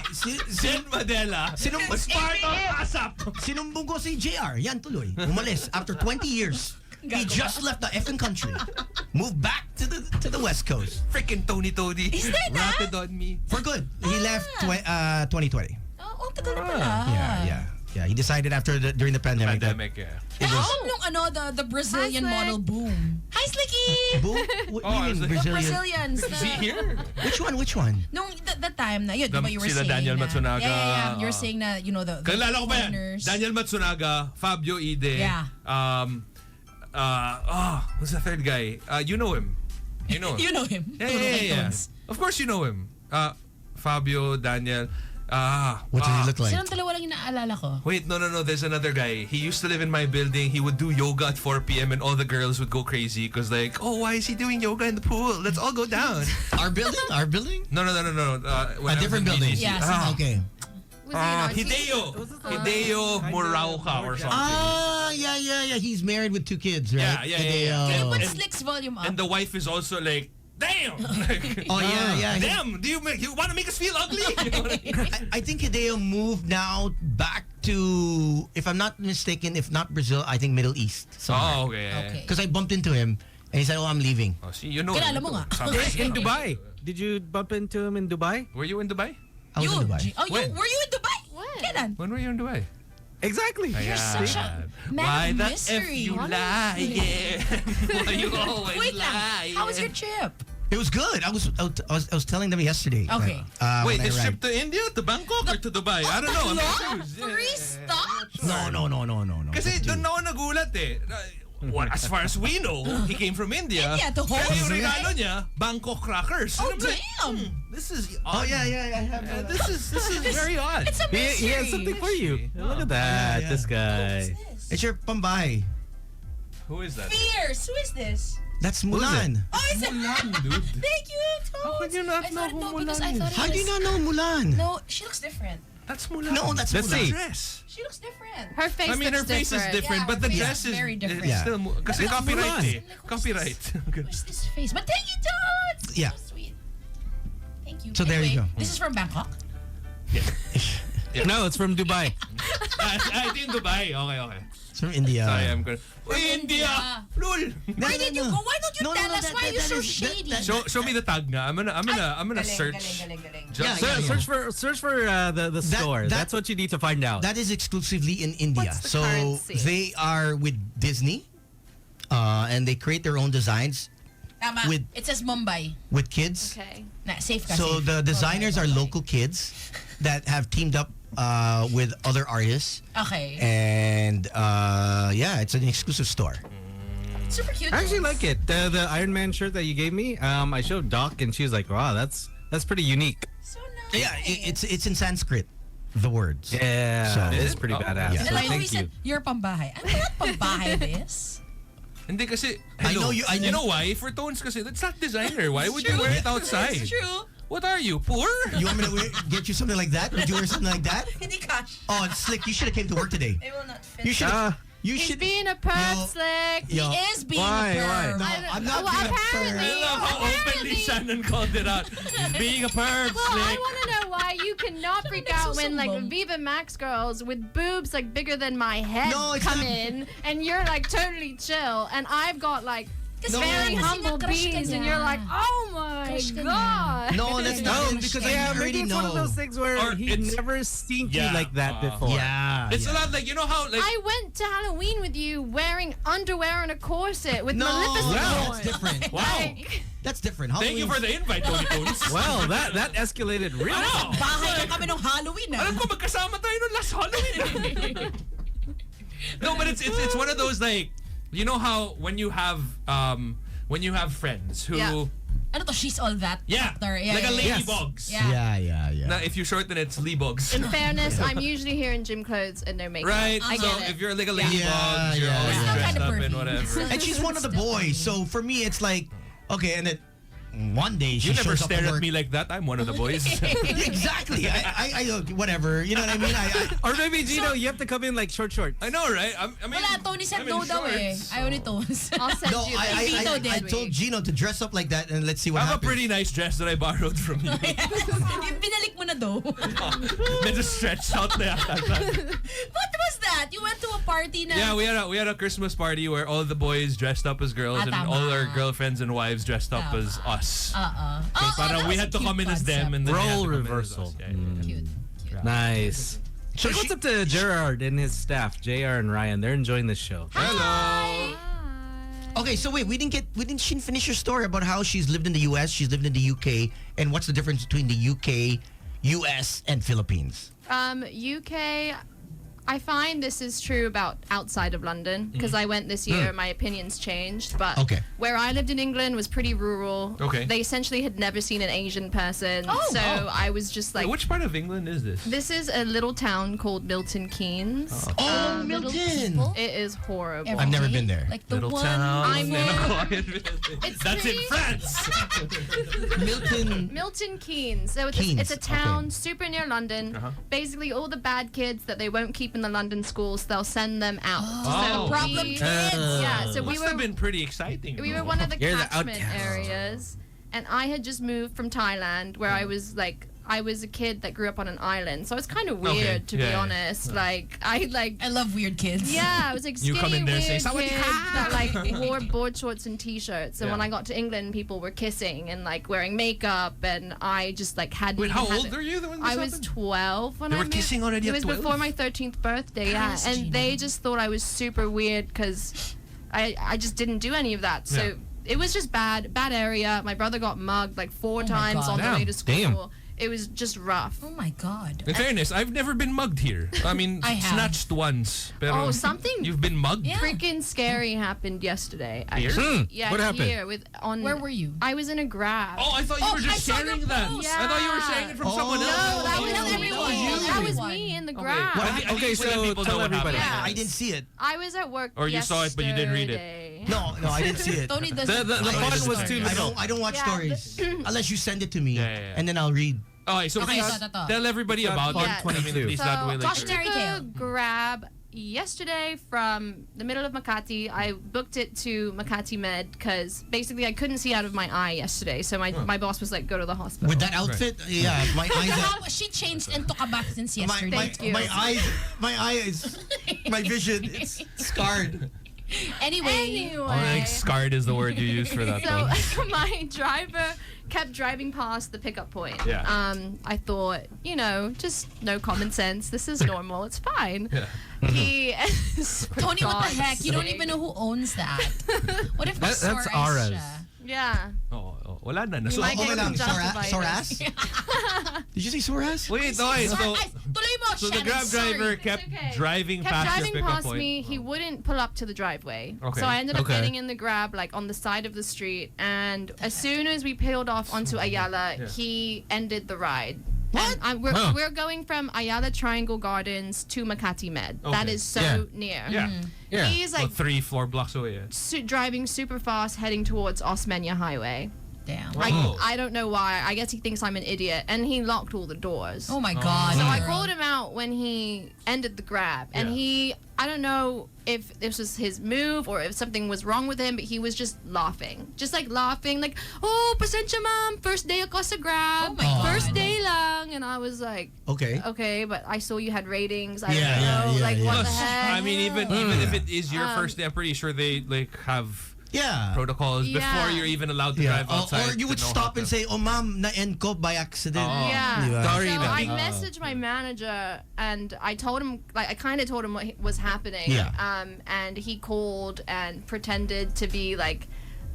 Jen Madela was part of ASAP. Sinumbong ko si JR. Yan tuloy. Umalis after 20 years. He just left the effing country. Moved back to the West Coast. Freaking Tony. Is that na? Ratted on me. For good. He left 2020. Oh, tagal na pala. Yeah. He decided during the pandemic. Pandemic, yeah. Nung the Brazilian Hi, Slick. model boom. Hi, Slicky! Boom? What Oh, I do you was mean like- Brazilian? Brazilians. Is he here? Which one? Nung the time na, yun, The- diba you were sila saying Daniel na, Matsunaga, Yeah. You were saying na, you know, the Kalala ko pa yan. foreigners. Daniel Matsunaga, Fabio Ide. Yeah. Who's the third guy? You know him. You know him. You know him. Yeah. Of course you know him. Fabio, Daniel. What does he look like? Silang dalawa lang yung naaalala ko. Wait, no. There's another guy. He used to live in my building. He would do yoga at 4 p.m. and all the girls would go crazy because like, oh, why is he doing yoga in the pool? Let's all go down. Our building? No. When I was different in building. BGC. Yeah, Okay. Was he not- Hideo Murauka or something. Yeah. He's married with 2 kids, right? Yeah. Hideo. Can you put And- Slick's volume up? And the wife is also like damn. Oh yeah. Damn, do you want to make us feel ugly? You know what I mean? I think Hideo moved now back to, if I'm not mistaken, if not Brazil, I think Middle East. Oh, okay. Okay. Because I bumped into him and he said, "Oh, I'm leaving." Oh, see, you know. Kilala mo nga. In Dubai. Did you bump into him in Dubai? Were you in Dubai? I was in Dubai. Were you in Dubai? When? Kailan? When were you in Dubai? Exactly. You're such a man Why of the mystery. F you lie? Yeah. Why you always Wait lang. lie? How was your trip? It was good. I was telling them yesterday. Okay. when Wait, I this arrived. trip to India, to Bangkok, or to Dubai? I don't know. I'm confused. Yeah. 3 stops? No. Kasi Just two. doon ako nagulat eh. As far as we know, he came from India. India to Pero yung host, regalo right? niya, Bangkok crackers. Oh, And I'm like, damn. this is Oh odd. yeah. I have. This is very odd. It's a mystery. He has something for you. Look at that. Yeah. This guy. It's your pambahay. Who is that? Fierce. Who is this? That's Mulan. Oh, it's Mulan, dude. Thank you, Toads. How could you not I know thought, who no, because Mulan I thought is? it How do you was- not know Mulan? No, she looks different. That's Mulan. No, that's Let's Mulan. see. dress. She looks different. Her face I mean, her looks face is different, Yeah, but her the face dress is is very different. it's still kasi That's copyright Mulan. eh. Like, who's Copyright. Good. Where's this face? But thank you, Toads. Yeah. So sweet. Thank you. So there you Anyway, go. This is from Bangkok. No, it's from Dubai. I think Dubai. Okay. It's from India. Sorry, I'm gonna. India. Lul. Where did you go? Why don't you No, tell us? that- Why are you that so is- shady? Show me the tag nga. I'm gonna Galing, search. galing. Just Yeah. Search for the store. That's what you need to find out. That is exclusively in India. What's the So currency? they are with Disney, and they create their own designs Tama. With- It says Mumbai. with kids. Okay. Na, safe ka, So safe. the designers are Mumbai. local kids that have teamed up with other artists, Okay. and yeah, it's an exclusive store. Super cute. I actually Toads. like it. The Iron Man shirt that you gave me. I showed Doc and she was like, "Wow, that's pretty unique." So nice. Yeah, it's in Sanskrit, the words. Yeah, So- it is pretty badass. Yeah. So And like how he thank you. said, you're pambahay. Ano ba pambahay this? Hindi kasi. I know hello. you- I know- You know why? For tones kasi that's not designer. Why would you True. wear it outside? It's true. What are you, poor? You want me to get you something like that? Would you wear something like that? Hindi cash. Oh, it's slick. You should have came to work today. It will not fit. You should. You He's should. being a perv Yo. slick. Yo. He is being Why? a perv. No, I don't- I'm not well, being a apparently- I love how openly Apparently- Shannon called it out. Being a perv, Well, I slick. want to know why you cannot freak out when like Viva Max girls with boobs like bigger than my head No, it's come not- in, and you're like totally chill, and I've got like Kasi very kasi humble na-crush ka bees, and niya. you're like, oh my Crush ka god. No, that's No, not it, because I already maybe it's one of those know. things where Or he it's- never seen you Yeah, like that before. Yeah. It's yeah. a lot like, you know how like I went to Halloween with you wearing underwear and a corset with No, Maleficent that's on. different. wow. Like, That's different. Thank you for the invite, Tony Tones. Well, that escalated real. Wow. Bahay ka kami nung Halloween Alam ko magkasama tayo nung last Halloween. No, but it's one of those like, you know how when you have friends who Yeah. Ano to? She's all that. Yeah, Actor. Yeah, like a yeah, Lady Bugs. Yeah. Yeah. Now, if you shorten it, it's Lee Bugs. in fairness, I'm usually here in gym clothes and no makeup. Right? I So get it. if you're like a Lady Yeah, Bugs, you're yeah, always yeah. Still dressed kinda up and pervy. whatever. And she's one of the boys, so for me, it's like, okay, and then one day she You never shows up stare to at work. me like that. I'm one of the boys. Exactly. I whatever. You know what I mean? Or maybe Gino, you have to come in like shorts. I know, right? I mean, Wala, Tony said I'm no in daw eh. shorts. Ayaw ni Tones. I'll send No, you I the Gino did. told Gino to dress up like that and let's see what I have a happens. pretty nice dress that I borrowed from you. Yung binalik mo na daw. Medyo stretched out na yata. What was that? You went to a party na... Yeah, we had a Christmas party where all the boys dressed up as girls and tama. all our girlfriends and wives dressed up Tama. as us. Oh, Parang that we was had a to cute come in as them concept. and then they had to Role come in as reversal. us. Yeah. Cute. Nice. So Hey, what's up to Gerard and his staff, JR and Ryan? They're enjoying this show. Hello. Okay, so wait, she didn't finish her story about how she's lived in the US, she's lived in the UK, and what's the difference between the UK, US, and Philippines? UK, I find this is true about outside of London because I went this year. My opinions changed, but Okay. where I lived in England was pretty rural. Okay. They essentially had never seen an Asian person, so I was just like, Which part of England is this? this is a little town called Milton Keynes. Oh, Little Milton! people. It is horrible. Every I've never day. been there. Like the Little one... town I'm in a in- quiet village. It's That's in pretty- France. Milton. Milton Keynes. So it's a town super near London. Basically, all the bad kids that they won't keep in the London schools, they'll send them out. Oh. So Problem we, kids. yeah, so we Must have were been pretty exciting. we were one of the You're the catchment outcast. areas. and I had just moved from Thailand, where I was like, I was a kid that grew up on an island, so it's kind of weird to be honest. Like I love weird kids. Yeah, I was like You skinny come in there weird saying, kid "Sawadee that like wore board shorts and t-shirts. And when I got to England, people were kissing and like wearing makeup, and I just like hadn't. Wait, how even old had it. are you when this I was happened? 12 when They I were moved. kissing already It at was 12? before my 13th birthday, yeah. Christ, And Gina. they just thought I was super weird because I just didn't do any of that. So it was just bad area. My brother got mugged like 4 times God. on the way to school. Damn. It was just rough. Oh my God. In fairness, I've never been mugged here. I mean, I have. snatched once. Pero Oh, something You've been mugged? Yeah. freaking scary happened yesterday. Here? Actually. Yeah, What happened? here Where were you? I was in a Grab. Oh, I thought you were I just saw sharing your that. post. I thought you were sharing it from someone No, else. No, that Oh, was no, everyone. you. That was Everyone. me in the Okay. Grab. Well, I think Okay, we let so people tell know what everybody. happened. I didn't see it. I was at work. Or you saw it, but you didn't read it. yesterday. No, I didn't see it. Tony does The fun was too I little. don't watch Yeah, stories unless you send it to me, Yeah. and then I'll read. Okay, so Okay, please ito. tell everybody about it. Yeah. I mean, at least So, that way, like, Cautionary I took a tale. Grab yesterday from the middle of Makati. I booked it to Makati Med because basically I couldn't see out of my eye yesterday. So my boss was like, go to the hospital. With that outfit, yeah, my eyes. How she changed and took a bath since yesterday. Thank you. My eyes, my vision, it's scarred. Anyway. I think scarred is the word you use for that. though. So my driver kept driving past the pickup point. Yeah. I thought, just no common sense. This is normal. It's fine. Yeah. He Tony, what the heck? You don't even know who owns that. What if That's Sora's ours. siya? Yeah. Oh, wala na. You might Okay get lang, conjunctivitis. Soras? Did you say Soras? Wait, okay, so Tuloy mo, the Shannon, Grab sorry. driver kept okay. driving Kept past driving your pickup past point. me. He wouldn't pull up to the driveway. Okay. So I ended up Okay. getting in the Grab like on the side of the street, and as soon as we peeled off onto Ayala, he ended the ride. What? And we're going from Ayala Triangle Gardens to Makati Med. That Okay. is so Yeah. near. Yeah. Yeah. He's like So 3-4 blocks away. Yeah. driving super fast, heading towards Osmeña Highway. Damn. Oh. I don't know why. I guess he thinks I'm an idiot, and he locked all the doors. Oh my God. So I girl. called him out when he ended the Grab, and Yeah. I don't know if this was his move or if something was wrong with him, but he was just laughing. Just like laughing, like, oh, pasensya ma'am, first day ako sa Grab. Oh my God. First day lang. And I was like, Okay. okay, but I saw you had ratings. I Yeah, don't know. yeah, like, yeah. what the Plus, heck? I mean, even if it is your first day, I'm pretty sure they like have Yeah. protocols Yeah. before you're even allowed to Yeah. drive outside. Or you would to know stop how and to- say, "Oh, ma'am, na-end ko by accident." Oh. Yeah. Diba? Sorry So na. I messaged my manager and I told him, like, I kind of told him what was happening. Yeah. And he called and pretended to be like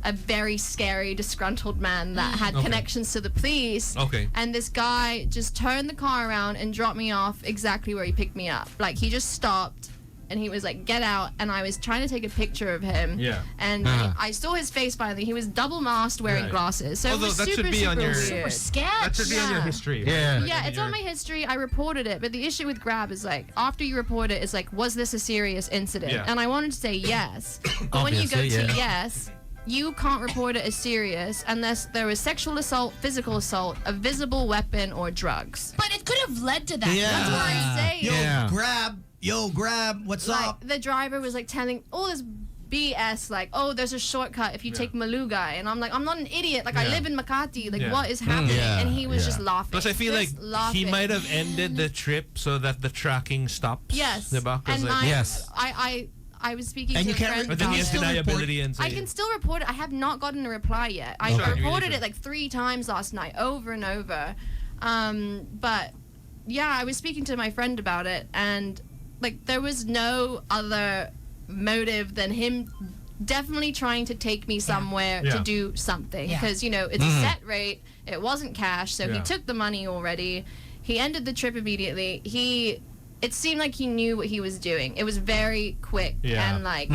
a very scary, disgruntled man that had connections to the police. Okay. And this guy just turned the car around and dropped me off exactly where he picked me up. Like, he just stopped. And he was like, get out. And I was trying to take a picture of him. Yeah. And I saw his face finally. He was double masked wearing Right. glasses. So Although it was that should super, be on super your- weird. Super sketch. That should be on your Yeah. history. Yeah. Yeah, it's on my history. I reported it, but the issue with Grab is like after you report it, it's like, was this a serious incident? Yeah. And I wanted to say yes, but when you go Obviously, to yeah. yes, you can't report it as serious unless there is sexual assault, physical assault, a visible weapon, or drugs. But it could have led to that. Yeah. That's what I'm saying. Yo, grab, what's Like up? the driver was like telling all this BS, like, oh, there's a shortcut if you take Malugay, and I'm like, I'm not an idiot. Like, I Yeah. live in Makati. Like, Yeah. what is happening? Yeah, And he was yeah. just laughing. Plus, I feel like Just he laughing. might have ended the trip so that the tracking stops. Yes. Diba? 'Cause, And like, Yes. I was speaking And to you a can't friend but then he has about it. deniability and say, I can still report it. I have not gotten a reply yet. I Okay. reported You it like 3 times last night, over and over. But yeah, I was speaking to my friend about it, and like there was no other motive than him definitely trying to take me somewhere Yeah. to do something, Yeah. because it's a set rate. It wasn't cash, so he Yeah. took the money already. He ended the trip immediately. It seemed like he knew what he was doing. It was very quick Yeah. and like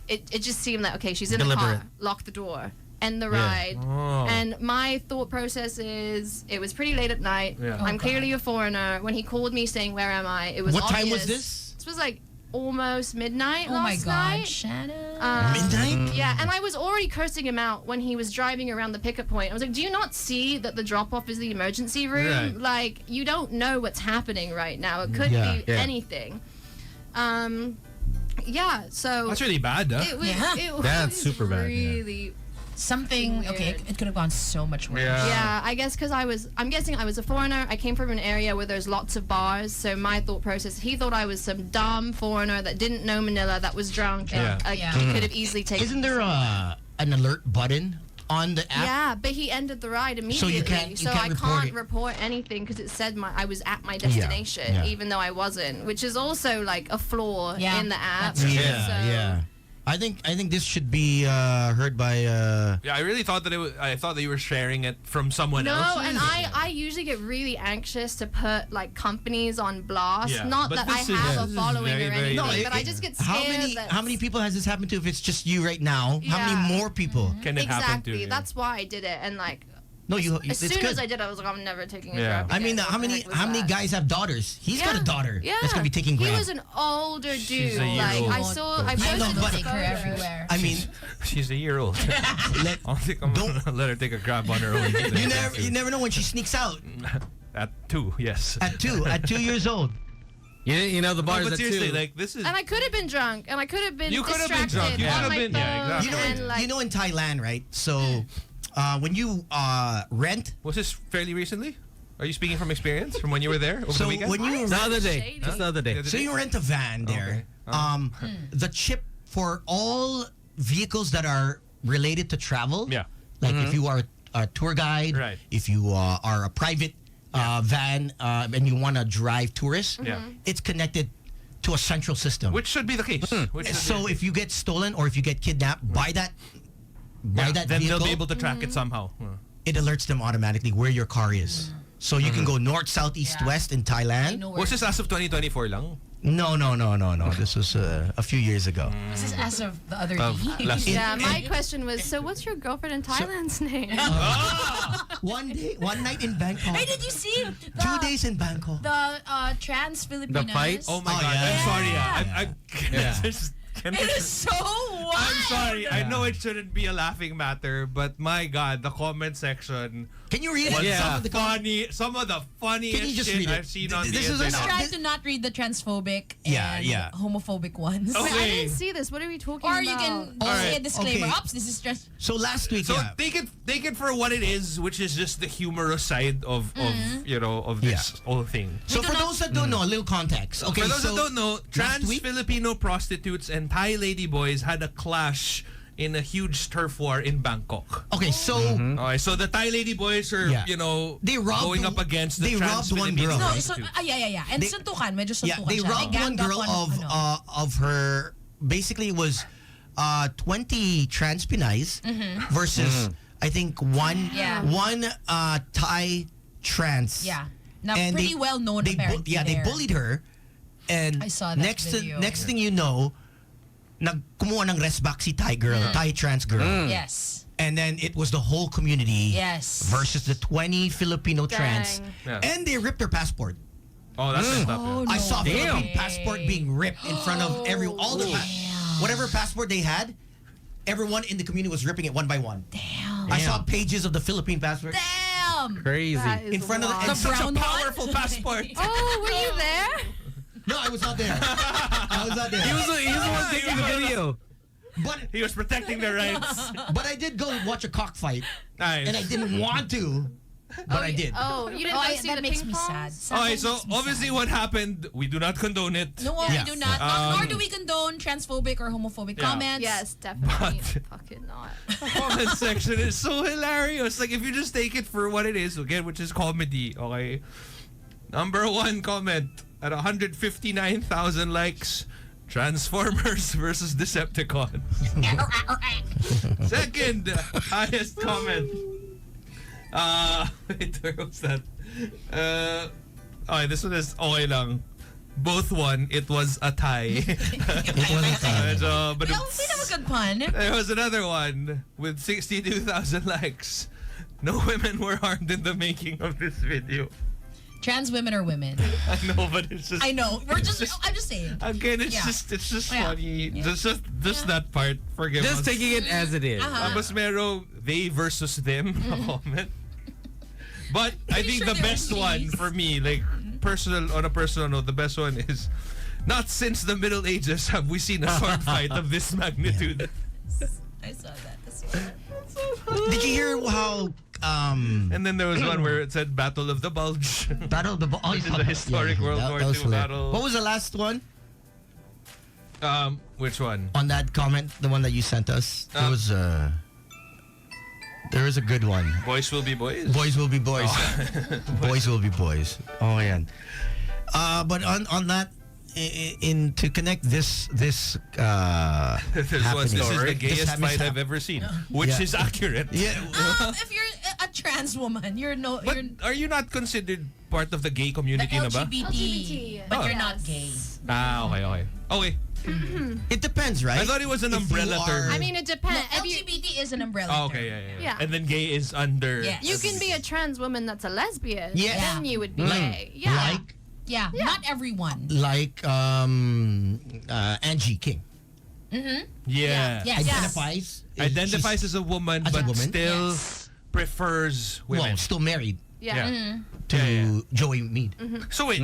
it just seemed like, okay, she's in Deliberate. the car, lock the door, end the ride. Oh. And my thought process is, it was pretty late at night. Yeah. I'm Oh, clearly a foreigner. When he called me saying, where am I? It was What time was obvious. this? This was like almost midnight Oh my last God, night. Shannon. Midnight? Yeah, and I was already cursing him out when he was driving around the pickup point. I was like, do you not see that the drop-off is the emergency room? Right. Like, you don't know what's happening right now. It could Yeah, be yeah. anything. Yeah, so... That's really bad, huh? It was, Yeah. it That's was super bad, yeah. really Something, okay, it could have gone so much worse. Yeah, I guess because I'm guessing I was a foreigner. I came from an area where there's lots of bars. So my thought process, he thought I was some dumb foreigner that didn't know Manila, that was drunk. And, he could have easily taken Isn't there an alert button on the app? Yeah, but he ended the ride immediately. you can't I report can't it. report anything because it said I was at my destination, yeah. even though I wasn't, which is also like a flaw Yeah, in the app. that's true. Yeah. I think this should be heard by. Yeah, I really thought that I thought that you were sharing it from someone else. No, and I usually get really anxious to put like companies on blast. Yeah, Not but that I this is- have this a is following very, or very anything, like- but I just get scared. How many people has this happened to? If it's just you right now, how Yeah. many more people? Can it happen to? Exactly. Yeah. That's why I did it, and like No, as it's soon good. as I did, I was like, I'm never taking a Yeah. drug. I mean, again. how What the many heck was how many that? guys have daughters? He's got a daughter Yeah. that's gonna be taking Grab. He was an older dude. She's a year Like old. I saw, I I posted know, the but take her photos. everywhere. I mean, She's a year old. let, I don't think I'm Don't- gonna let her take a grab on her own. you never know when she sneaks out At 2, yes. at 2 years old. You know the No, bars but at seriously, 2. like this is. And I could have been drunk, and I could have been You could have been distracted drunk, you on could have my been- yeah, phone, exactly. and like You know in Thailand, right? So when you rent, Was this fairly recently? Are you speaking from experience from when you were there over so the weekend? when you the other day. Shady. Just the other day. so you rent a van there, Okay. the chip for all vehicles that are related to travel. Yeah. Like if you are a tour guide, Right. if you are a private van and you want to drive tourists, Yeah. it's connected to a central system. Which should be the case. Which should So be, if you get stolen or if you get kidnapped by that then vehicle, they'll be able to track it somehow. it alerts them automatically where your car is. So you can go north, south, east, Yeah. west in I Thailand. know where. Was this as of 2024 lang? No. This was a few years ago. This is as of the other Of day. last yeah. My question was, so what's your girlfriend in Thailand's name? One night in Bangkok. Hey, did you see 2 days in Bangkok. the trans Filipinas? The fight? Oh my Oh, god. yeah. I'm sorry. Yeah. It is so wild. I'm sorry. I know it shouldn't be a laughing matter, but my god, the comment section Can you read was it? Yeah. some of the funniest Can you just shit read it? I've seen on This the is an- internet. Try to not read the transphobic Yeah, and yeah. homophobic ones. Oh, Wait, I Okay. didn't see this. What are we talking Or about? you can Alright. say a disclaimer. Okay. Oops, this is just So last week, So yeah. take it for what it is, which is just the humorous side of this whole thing. So for those that don't know, a little context. Okay, For those so that don't know, trans week- Filipino prostitutes and Thai lady boys had a clash in a huge turf war in Bangkok. Okay, so Okay, so the Thai lady boys are, Yeah. They going up against the they trans robbed one Filipino girl. no. prostitutes. So yeah. And They- suntukan, medyo suntukan they siya. robbed one ganged up girl on, of her. Basically, it was 20 trans Pinays versus I think one Yeah. Thai trans. Yeah. Now, And pretty well known apparently they there. bullied her, and I saw that video. next thing you know, kumuha ng resback si Thai girl, Thai trans girl, Yes. and then it was the whole community Yes. versus the 20 Filipino trans, Yeah. and they ripped her passport. Oh, that's messed up. Oh, yeah. I saw a Damn. Philippine passport being ripped in front of all the whatever passport they had. Everyone in the community was ripping it one by one. Damn. I saw pages of the Philippine passport Damn. Crazy. That is in front of wild. the. The Such a brown one? powerful passport. Oh, were you there? No, I was not there. I was not there. He was the one taking the video. But He was protecting their rights. I did go watch a cockfight, Nice. and I didn't want to, but I did. Oh, you didn't Oh, go see that the makes ping me pong? sad. Okay, so Makes me obviously sad. what happened, we do not condone it. No, Yeah. we do not. Nor do we condone transphobic or homophobic Yeah. comments. Yes, definitely. But- Fucking not. The comment section is so hilarious. Like, if you just take it for what it is, again, which is comedy, okay? Number one comment at 159,000 likes. Transformers versus Decepticons. Second highest comment. Wait, where was that? Okay, this one is okay lang. Both won. It was a tie. It wasn't Thai. But We have a good pun. there was another one with 62,000 likes. No women were harmed in the making of this video. Trans women are women. I know, but it's just. I know. I'm just saying. Again, it's Yeah. just Yeah. funny. Just that part. Forgive Just us. taking it as it is. Tapos mero they versus them comment. But I Pretty think sure the they were best one pleased. for me, like on a personal note, the best one is not since the Middle Ages have we seen a sword fight of this magnitude. I saw that. Did you hear how And then there was one where it said Battle of the Bulge. Battle of the Bulge? This is a historic World War was II hilarious. battle. What was the last one? Which one? On that comment, the one that you sent us, there was a good one. Boys will be boys. Boys will be boys. Boys will be boys. Oh man. But on that, to connect this This is the gayest fight I've ever seen, which is accurate. Yeah. If you're a trans woman, you're no. But You're are you not considered part of the gay the community na ba? LGBT, but you're not gay. Okay. It depends, right? I thought it was an If you umbrella term. I mean, it depends. No, LGBT is an umbrella. Oh, okay, term. yeah. Yeah. And then gay is under. Yes. You can be a trans woman that's a lesbian. Yeah. Then you would be gay. Yeah. Yeah, not everyone. Like Angie King Yeah. Yes. identifies Identifies as a woman, As a but woman? still Yes. prefers women. well, still married Yeah. to Yeah. Joey Mead. So wait,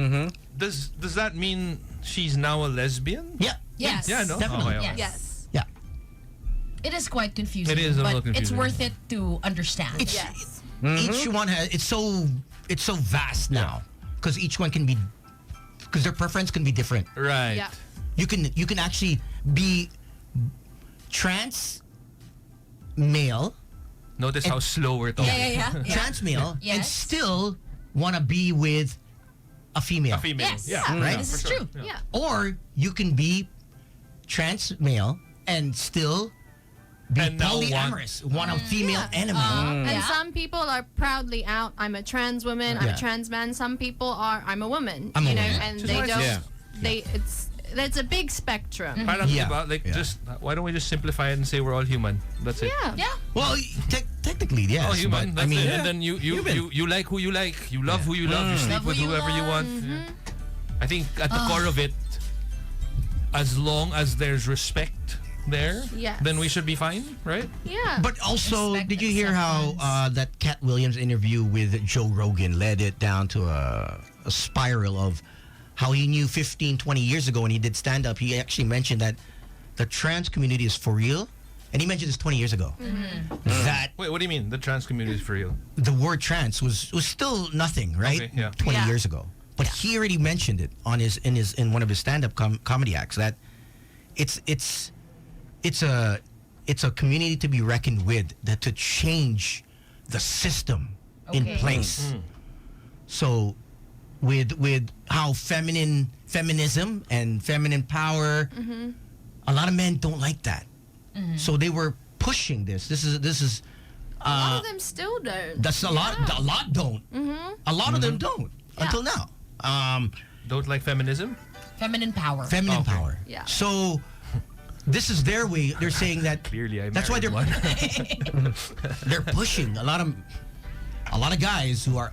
does that mean she's now a lesbian? Yeah. Yes. Yeah, no? Definitely. Okay. Yes. Yeah. It is quite confusing. It is a but little confusing. it's worth it to understand. It's Yes. each one has it's so vast now because each one can be because their preference can be different. Right. Yeah. You can actually be trans male, Notice how slow we're talking. yeah. trans male, and Yes. still want to be with a female. A female. Yes. Yeah. Right. This is for sure. true. Yeah. Or you can be trans male and still be And now polyamorous, want a female enemy. And Yeah. some people are proudly out. I'm a trans woman. I'm Yeah. a trans man. Some people are. I'm a woman. I'm a you know, woman. and Just they nice. don't. Yeah. They. It's a big spectrum. Parang Yeah. diba, like Yeah. just why don't we just simplify it and say we're all human? That's it. Yeah. Yeah. Well, technically, yes. All human. But, That's I mean, it. And then you like who you like. You love who you love. You sleep Love with who you whoever you love. want. Yeah. I think at the core of it, as long as there's respect there, Yes. then we should be fine, right? Yeah. but also, Respect, did you hear how that Cat Williams interview with Joe Rogan led it down to a spiral of how he knew 15, 20 years ago when he did stand-up, he actually mentioned that the trans community is for real. And he mentioned this 20 years ago. That Wait, what do you mean? The trans community is for real? the word trans was still nothing, right? Okay, yeah. 20 Yeah. years ago. But he already mentioned it on in one of his stand-up comedy acts that it's a community to be reckoned with, that to change the system in Okay. place. So with how feminism and feminine power, a lot of men don't like that. So they were pushing this. This is a lot of them still don't. that's a lot. A lot don't. A lot of them don't until now. Don't like feminism? Feminine power. Feminine Okay. power. Yeah. So this is their way. They're saying that. Clearly, I That's why married they're one. they're pushing a lot of guys who are,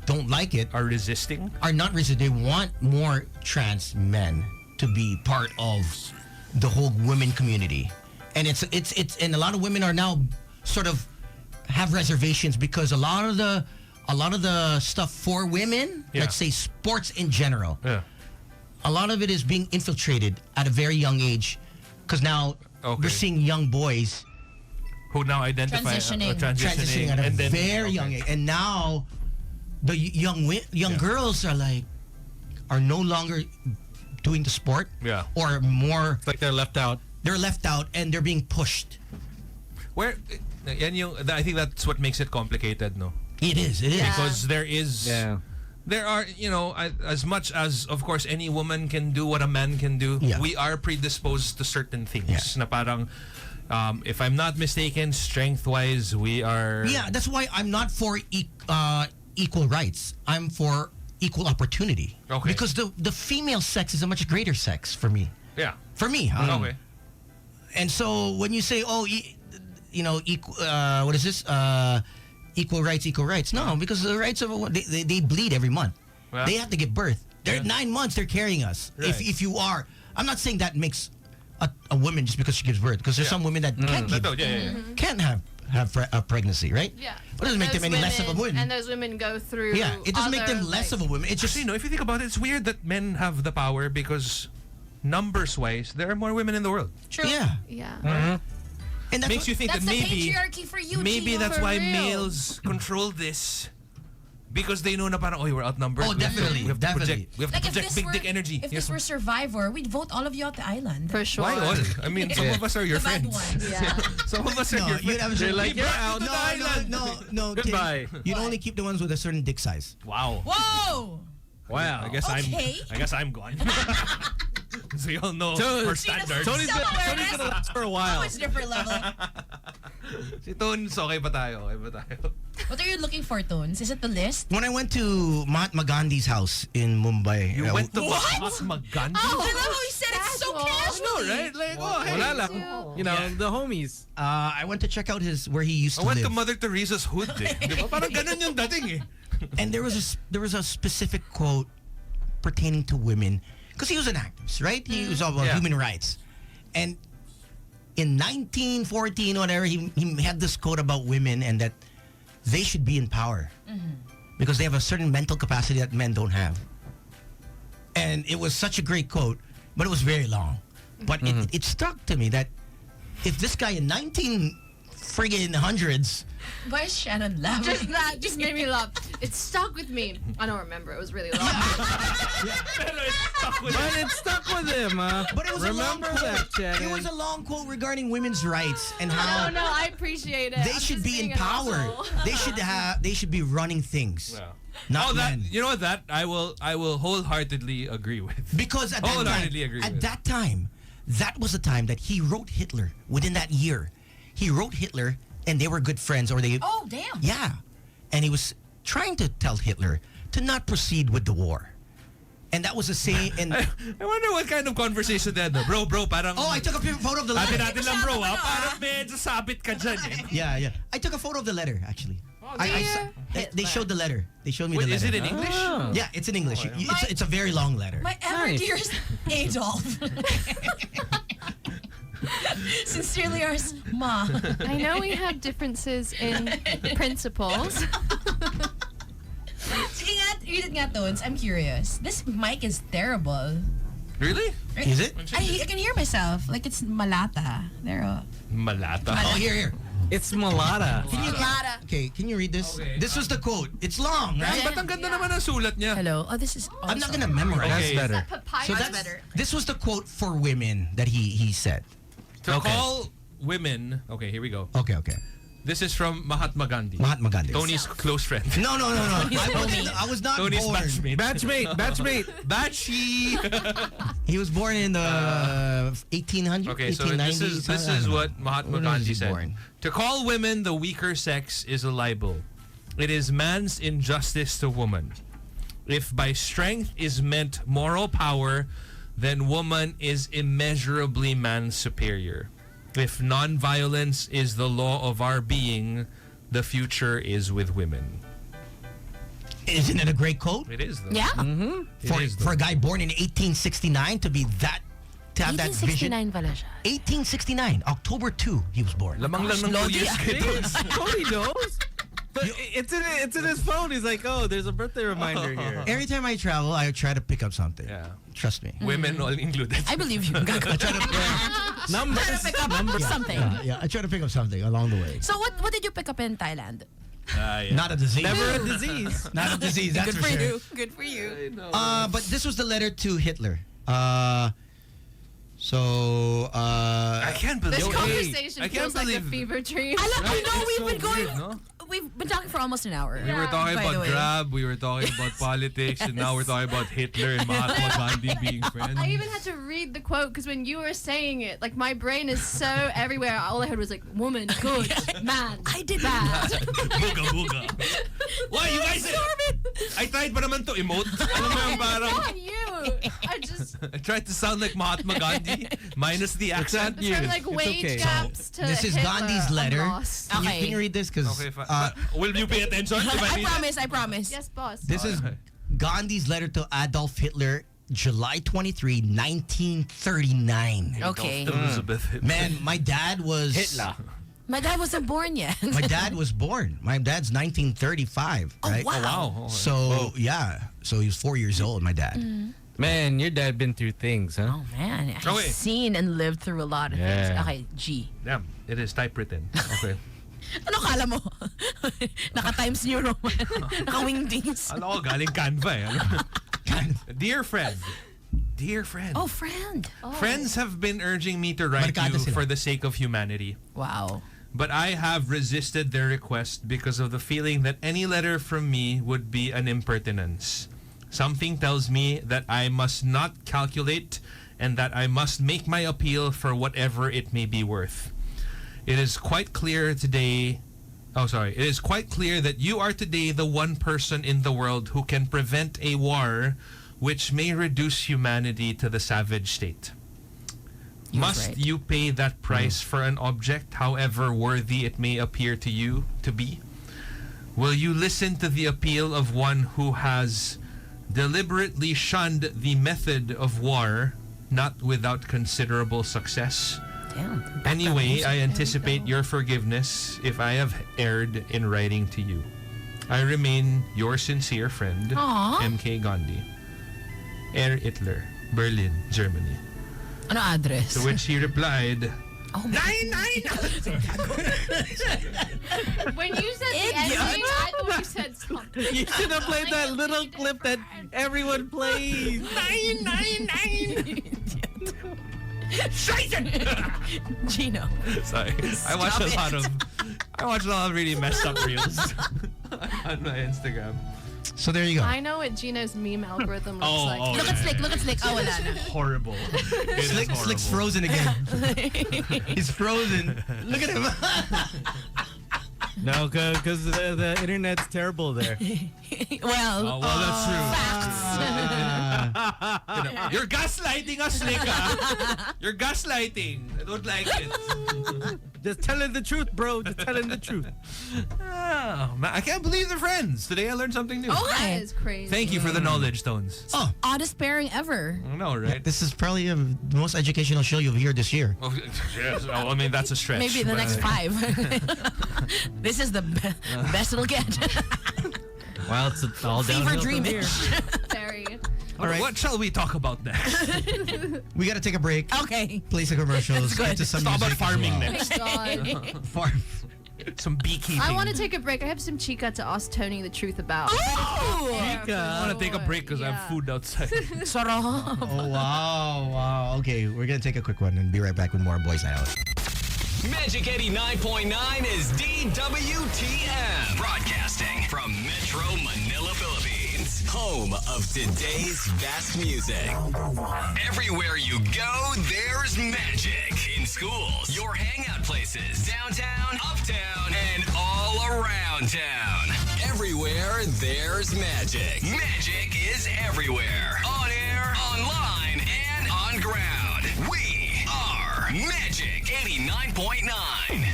don't like it, Are resisting? are not resistant. They want more trans men to be part of the whole women community, and it's and a lot of women are now sort of have reservations because a lot of the stuff for women, Yeah. let's say sports in general, Yeah. a lot of it is being infiltrated at a very young age, because now Okay. we're seeing young boys Who now identify Transitioning. transitioning at a and then, very young age, and now the young girls are no longer doing the sport, Yeah. or more It's like they're left out. they're left out and they're being pushed. Where yan yung, I think that's what makes it complicated, no? It is. Because there is Yeah. there are, as much as of course any woman can do what a man can do, Yeah. we are predisposed to certain things. Yeah. Na parang if I'm not mistaken, strength-wise, we are Yeah, that's why I'm not for equal rights. I'm for equal opportunity. Okay. Because the female sex is a much greater sex for me. Yeah. For me, huh? Okay. And so when you say, equal, what is this? Equal rights. No, because the rights of a woman, they bleed every month. Well, They have to give birth. They're Yeah. 9 months. They're carrying us. Right. If you are, I'm not saying that makes a woman just because she gives birth. Because there's Yeah. some women that can't have a pregnancy, right? Yeah. But it doesn't make them any less of a woman. And those women go through. Yeah, it doesn't make them less of a woman. It's just Actually, no, if you think about it, it's weird that men have the power because numbers-wise, there are more women in the world. True. yeah. Yeah. And makes you think That's that the maybe patriarchy for you, maybe Gino. that's For why real. males control this. Because they know na parang, we're outnumbered. Oh, definitely, We have to definitely. project, we have Like to if project this big were, dick energy. if Yes. this were Survivor, we'd vote all of you out the island. For sure. Why all? I mean, some of us are your The bad friends. ones. Yeah. Some of us are No, your you'd friends. have a certain like, We you're brought you out. to the island. No, Goodbye. You'd only keep the ones with a certain dick size. Wow. Whoa! Wow. I guess Okay. I'm gone. So you all know So- our standards. Tony's Self-awareness. gonna last for a while. It's a different level. Si Tones, okay ba tayo? Okay ba tayo? What are you looking for, Tones? Is it the list? When I went to Mahatma Gandhi's house in Mumbai, You went to What? Mahatma Gandhi? I love how he said it so Casual. casually. Right? Like, oh, hey. Wala lang. You know, the homies. I went to check out where he used I to went live. to Mother Teresa's hood eh. Di ba? Parang ganun yung dating eh. And there was a specific quote pertaining to women because he was an activist, right? He was all about Yeah. human rights. And in 1914, whatever, he had this quote about women and that they should be in power because they have a certain mental capacity that men don't have. And it was such a great quote, but it was very long. But it stuck to me that if this guy in 1900s Why is Shannon laughing? Just that just made me laugh. It stuck with me. I don't remember. It was really long. But it stuck with him, huh? But it was Remember a long that, quote. It Shannon. was a long quote regarding women's rights and how No, I appreciate it. they I'm should just be in being an power. asshole. They should be running things. Yeah. Not that men. you know what that I will wholeheartedly agree with. Because at that Wholeheartedly time, agree at with. that time, that was the time that he wrote Hitler. Within that year, he wrote Hitler, and they were good friends. Or they, Oh, damn. yeah, and he was trying to tell Hitler to not proceed with the war, and that was the same. And I wonder what kind of conversation that no? Bro, parang oh, I took a photo of the letter. natin lang bro parang medyo sabit ka dyan eh. Yeah. I took a photo of the letter actually. Dear They showed the letter. They showed me Wait, the is letter. it in English? Oh. Yeah, it's in English. It's a very long letter. My ever Nice. dearest Adolf. Sincerely ours, Ma. I know we have differences in principles. Sige nga, read it nga, Tones. I'm curious. This mic is terrible. Really? Is it? I can hear myself. Like it's malata. There. Malata. Oh, here. It's Malata. Malata. Okay, can you read this? Okay. This was the quote. It's long, right? Ba't ang ganda naman ang sulat niya? Hello. Oh, this is. I'm not gonna memorize. Okay. That's better. Papaya. So That's better. This was the quote for women that he said. To Okay. call women. Okay, here we go. Okay. This is from Mahatma Gandhi. Mahatma Gandhi. Tony's close friend. No. I was not Tony's born. batchmate. Batchmate. Batchy. He was born in the 1800s. Okay, so 1890s. this is what Mahatma When was Gandhi he said. born? To call women the weaker sex is a libel. It is man's injustice to woman. If by strength is meant moral power, then woman is immeasurably man's superior. If non-violence is the law of our being, the future is with women. Isn't it a great quote? It is though. Yeah. For a guy born in 1869 to be that, to have that vision. 1869 pala siya. 1869, October 2, he was born. Lamang lang ng 2 years kay Tones. Tony knows. But it's in his phone. He's like, oh, there's a birthday reminder here. Every time I travel, I try to pick up something. Yeah. Trust me. Women all included. I believe you. I try to Numbers. Pick up something. I try to pick up something along the way. So what did you pick up in Thailand? Yeah. Not a disease. Never a disease. Not a disease, that's for sure. Good for you. But this was the letter to Hitler. I can't believe This it. conversation I can't feels like a believe fever dream. I know It's we've so been going. weird, no? We've been talking for almost an hour. We were talking by the about way. Grab, we were talking about politics, and now we're talking about Hitler and Mahatma Gandhi being friends. I even had to read the quote because when you were saying it, like my brain is so everywhere. All I heard was like, woman, good, man, I did bad. Booga booga. Why you guys? I tried pa naman to emote. Alam mo yung parang Not you. I tried to sound like Mahatma Gandhi minus the accent. From like wage okay. gaps to This is Hitler, Gandhi's I'm letter. lost. Can Okay. you read this? Because Okay, fine. Will you pay attention? If I need it? promise. Yes, boss. this is Gandhi's letter to Adolf Hitler, July 23, 1939. Okay. Elizabeth Hitler. Man, my dad was My dad wasn't born yet. My dad was born. My dad's 1935, right? wow. Wow. Okay. So yeah, so he was 4 years old. My dad. Man, your dad been through things, huh? Oh man, he's Okay. seen and lived through a lot of Yeah. things. Okay, G. Damn, it is typewritten. Okay. Ano kala mo? Naka-Times New Roman. Naka-wingdings. Alam ko, galing Canva eh. Dear friend. Dear friend. Oh, friend. Oh. Friends have been urging me to write Barkada you sila. for the sake of humanity. Wow. But I have resisted their request because of the feeling that any letter from me would be an impertinence. Something tells me that I must not calculate and that I must make my appeal for whatever it may be worth. It is quite clear today. It is quite clear that you are today the one person in the world who can prevent a war which may reduce humanity to the savage state. Must right. you pay that price for an object, however worthy it may appear to you to be? Will you listen to the appeal of one who has deliberately shunned the method of war, not without considerable success? Damn. Anyway, I anticipate your forgiveness if I have erred in writing to you. I remain your sincere friend, Aw. MK Gandhi. Air Hitler, Berlin, Germany. Ano address? To which he replied, Oh, When you said the ending, I thought you said something. You should have played that little clip that everyone plays. 999. Gino. sorry, I watched a lot of really messed up reels on my Instagram. So there you go. I know what Gino's meme algorithm looks like. Look at Slick. Look at Slick. Oh, wala na. Horrible. It is Slick's horrible. frozen again. He's frozen. Look at him. No, because the internet's terrible there. Well, That's true. Ah. You're gaslighting us, Slick. ah. You're gaslighting. I don't like it. Just telling the truth, bro. Just telling the truth. Oh, man, I can't believe they're friends. Today I learned something new. Oh, That hi. is crazy. Thank you for the knowledge, Stones. Oh, Oddest pairing ever. I know, right? this is probably the most educational show you'll hear this year. Oh, yes. Oh, I mean, that's a stretch. Maybe the but- next 5. This is the best it'll get. Well, it's all Fever downhill from here. dreamish. Very. All right. What shall we talk about next? We got to take a break. Okay. Play some commercials. Good. Get to some Let's talk about music as farming well. next. Thank God. Farm. Some beekeeping. I want to take a break. I have some chica to ask Tony the truth about. Oh! I want to take a break because I have Yeah. food outside. Sarap. Oh, wow. Okay, we're going to take a quick one and be right back with more Boys Night Out. Magic 89.9 is DWTM. Broadcasting from Metro Manila, Philippines. Home of today's best music. Everywhere you go, there's magic. In schools, your hangout places, downtown, uptown, and all around town. Everywhere, there's magic. Magic is everywhere. On air, online, and on ground. We are Magic 89.9.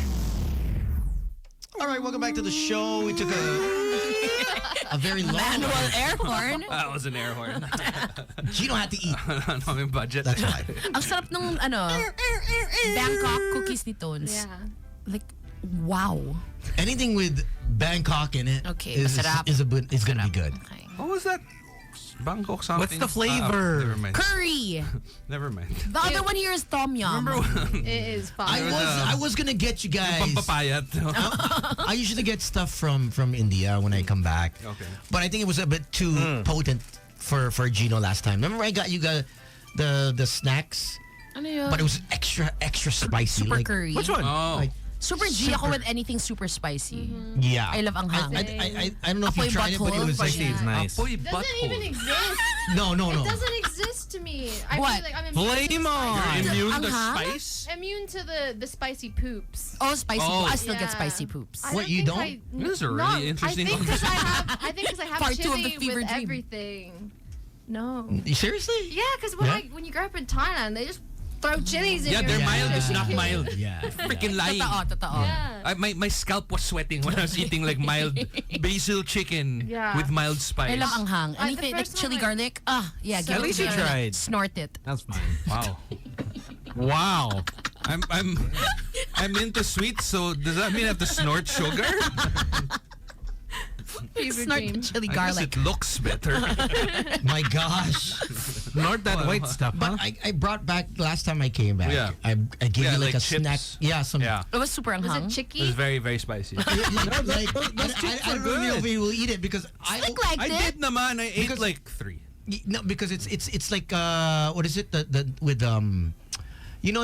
All right, welcome back to the show. We took a very long Manual one. air horn. That was an air horn. Gino had to eat. Naming budget. That's why. Ang sarap nung Bangkok cookies ni Tones. Yeah. Like, wow. Anything with Bangkok in it Okay, is masarap. going to be good. Okay. What was that? Bangkok something. What's the flavor? never mind. Curry. Never mind. The other one here is tom yum. Remember when It is fun. I was gonna get you guys. pampapayat? I usually get stuff from India when I come back. Okay. But I think it was a bit too potent for Gino last time. Remember I got you the snacks, Ano yun? but it was extra spicy. Super like, curry. Which one? Oh. Like, Super G ako with anything super spicy. yeah. I love anghang. I don't know if you Apoy tried it, but it butthole. was like Spicy is nice. Apoy It doesn't even butthole. exist. no. It doesn't exist to me. I What? feel like I'm Flame on! You're immune to Anghang? spice? immune to the spicy poops. Oh, spicy Oh. poops. I still get Yeah. spicy poops. I What, you think don't? This is a really interesting I think because I have Part two of the chili fever with dream. everything. No. Seriously? Yeah, because when you grow up in Thailand, they just throw chilies in Yeah, your they're Yeah. mild. It's not Yeah. mild. Yeah. Freaking lying. Totoo. Yeah. My scalp was sweating when I was eating like mild basil chicken Yeah. with mild spice. I love anghang. The Anything like first chili one, garlic. Yeah. So Give At it least to you me. tried. Snort it. That's fine. Wow. Wow. I'm into sweets, so does that mean I have to snort sugar? Fever Snort dream. the chili I guess garlic. it looks better. My gosh. snort that white stuff, But huh? I brought back last time I came back. Yeah. I gave Yeah, you like like a chips. snack. Yeah, some. Yeah. It was super Was it anghang. It was chicky? very, very spicy. Like, I don't know if we will eat it because Slick like I that. did naman. I ate Because- like 3. No, because it's like what is it the with you know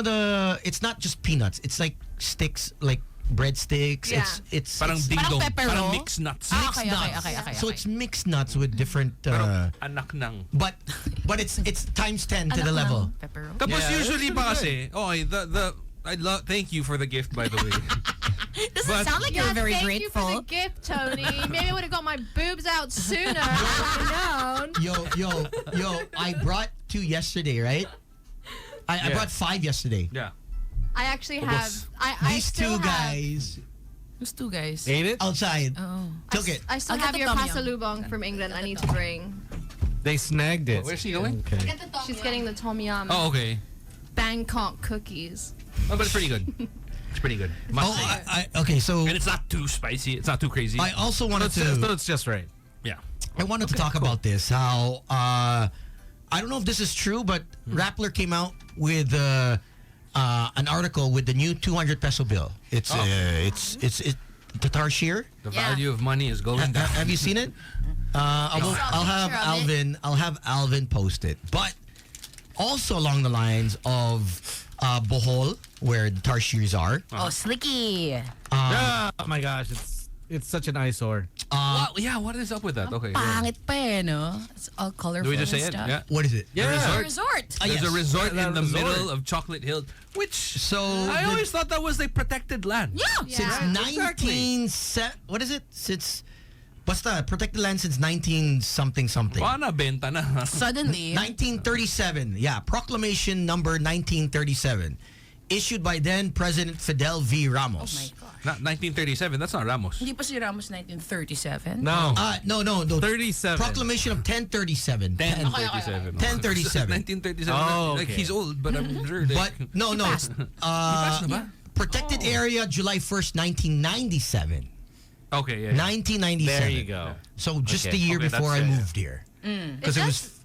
it's not just peanuts. It's like sticks like breadsticks. Yeah. It's Parang it's- ding Parang dong. pepper Parang roll? mixed nuts. Ah, okay, nuts. okay. So it's mixed nuts with different Anak ng. but it's times 10 to the Anak level. ng pepper roll. Tapos Yeah, usually it's pa pretty kasi, I love, thank you for the gift, by the way. Doesn't But- sound like you're very thank grateful. you for the gift, Tony. Maybe I would have got my boobs out sooner. I would have known. Yo, I brought 2 yesterday, right? I Yeah. brought 5 yesterday. Yeah. I actually Ubos. have. I These still 2 have, guys Who's two guys? Ate it? outside Oh. took it. I still I'll get have the your tom yum. pasalubong from England. I need to bring. They snagged it. Where's she going? Okay. She's getting the tom yum Oh, okay. Bangkok cookies. Oh, but it's pretty good. It's pretty good. Must Oh, say. okay. So And it's not too spicy. It's not too crazy. I also wanted So to it's just right. yeah. I wanted to talk about this. How I don't know if this is true, but Rappler came out with an article with the new 200 peso bill. It's the Tarshir. The Yeah. value of money is going down. Have you seen it? I'll have picture of it. Alvin post it. But also along the lines of Bohol, where the Tarshirs are. Oh, Slicky. Oh my gosh, it's such an eyesore. What is up with that? Okay. yeah. Pangit pa eh, no? It's all colorful Do we just and say it? stuff. Yeah. What is it? Yeah. resort? Resort. There's yes. a resort That in the resort. middle of Chocolate Hill, which So I always thought that was like protected land. Yeah. since Yeah. what is it? Since basta protected land since 19 something. Baka nabenta na. Suddenly. 1937. Yeah, proclamation number 1937. Issued by then President Fidel V. Oh my Ramos. gosh. Not 1937. That's not Ramos. Hindi pa si Ramos 1937? No. No. 37. Proclamation of 1037. 1037. 1037. 1937. Oh, Like okay. he's old, but I'm sure. Like, But no. passed na ba? Protected area July 1st, 1997. Okay, yeah. 1997. There you go. So just Okay. the year Okay, before I that's fair. moved here. Because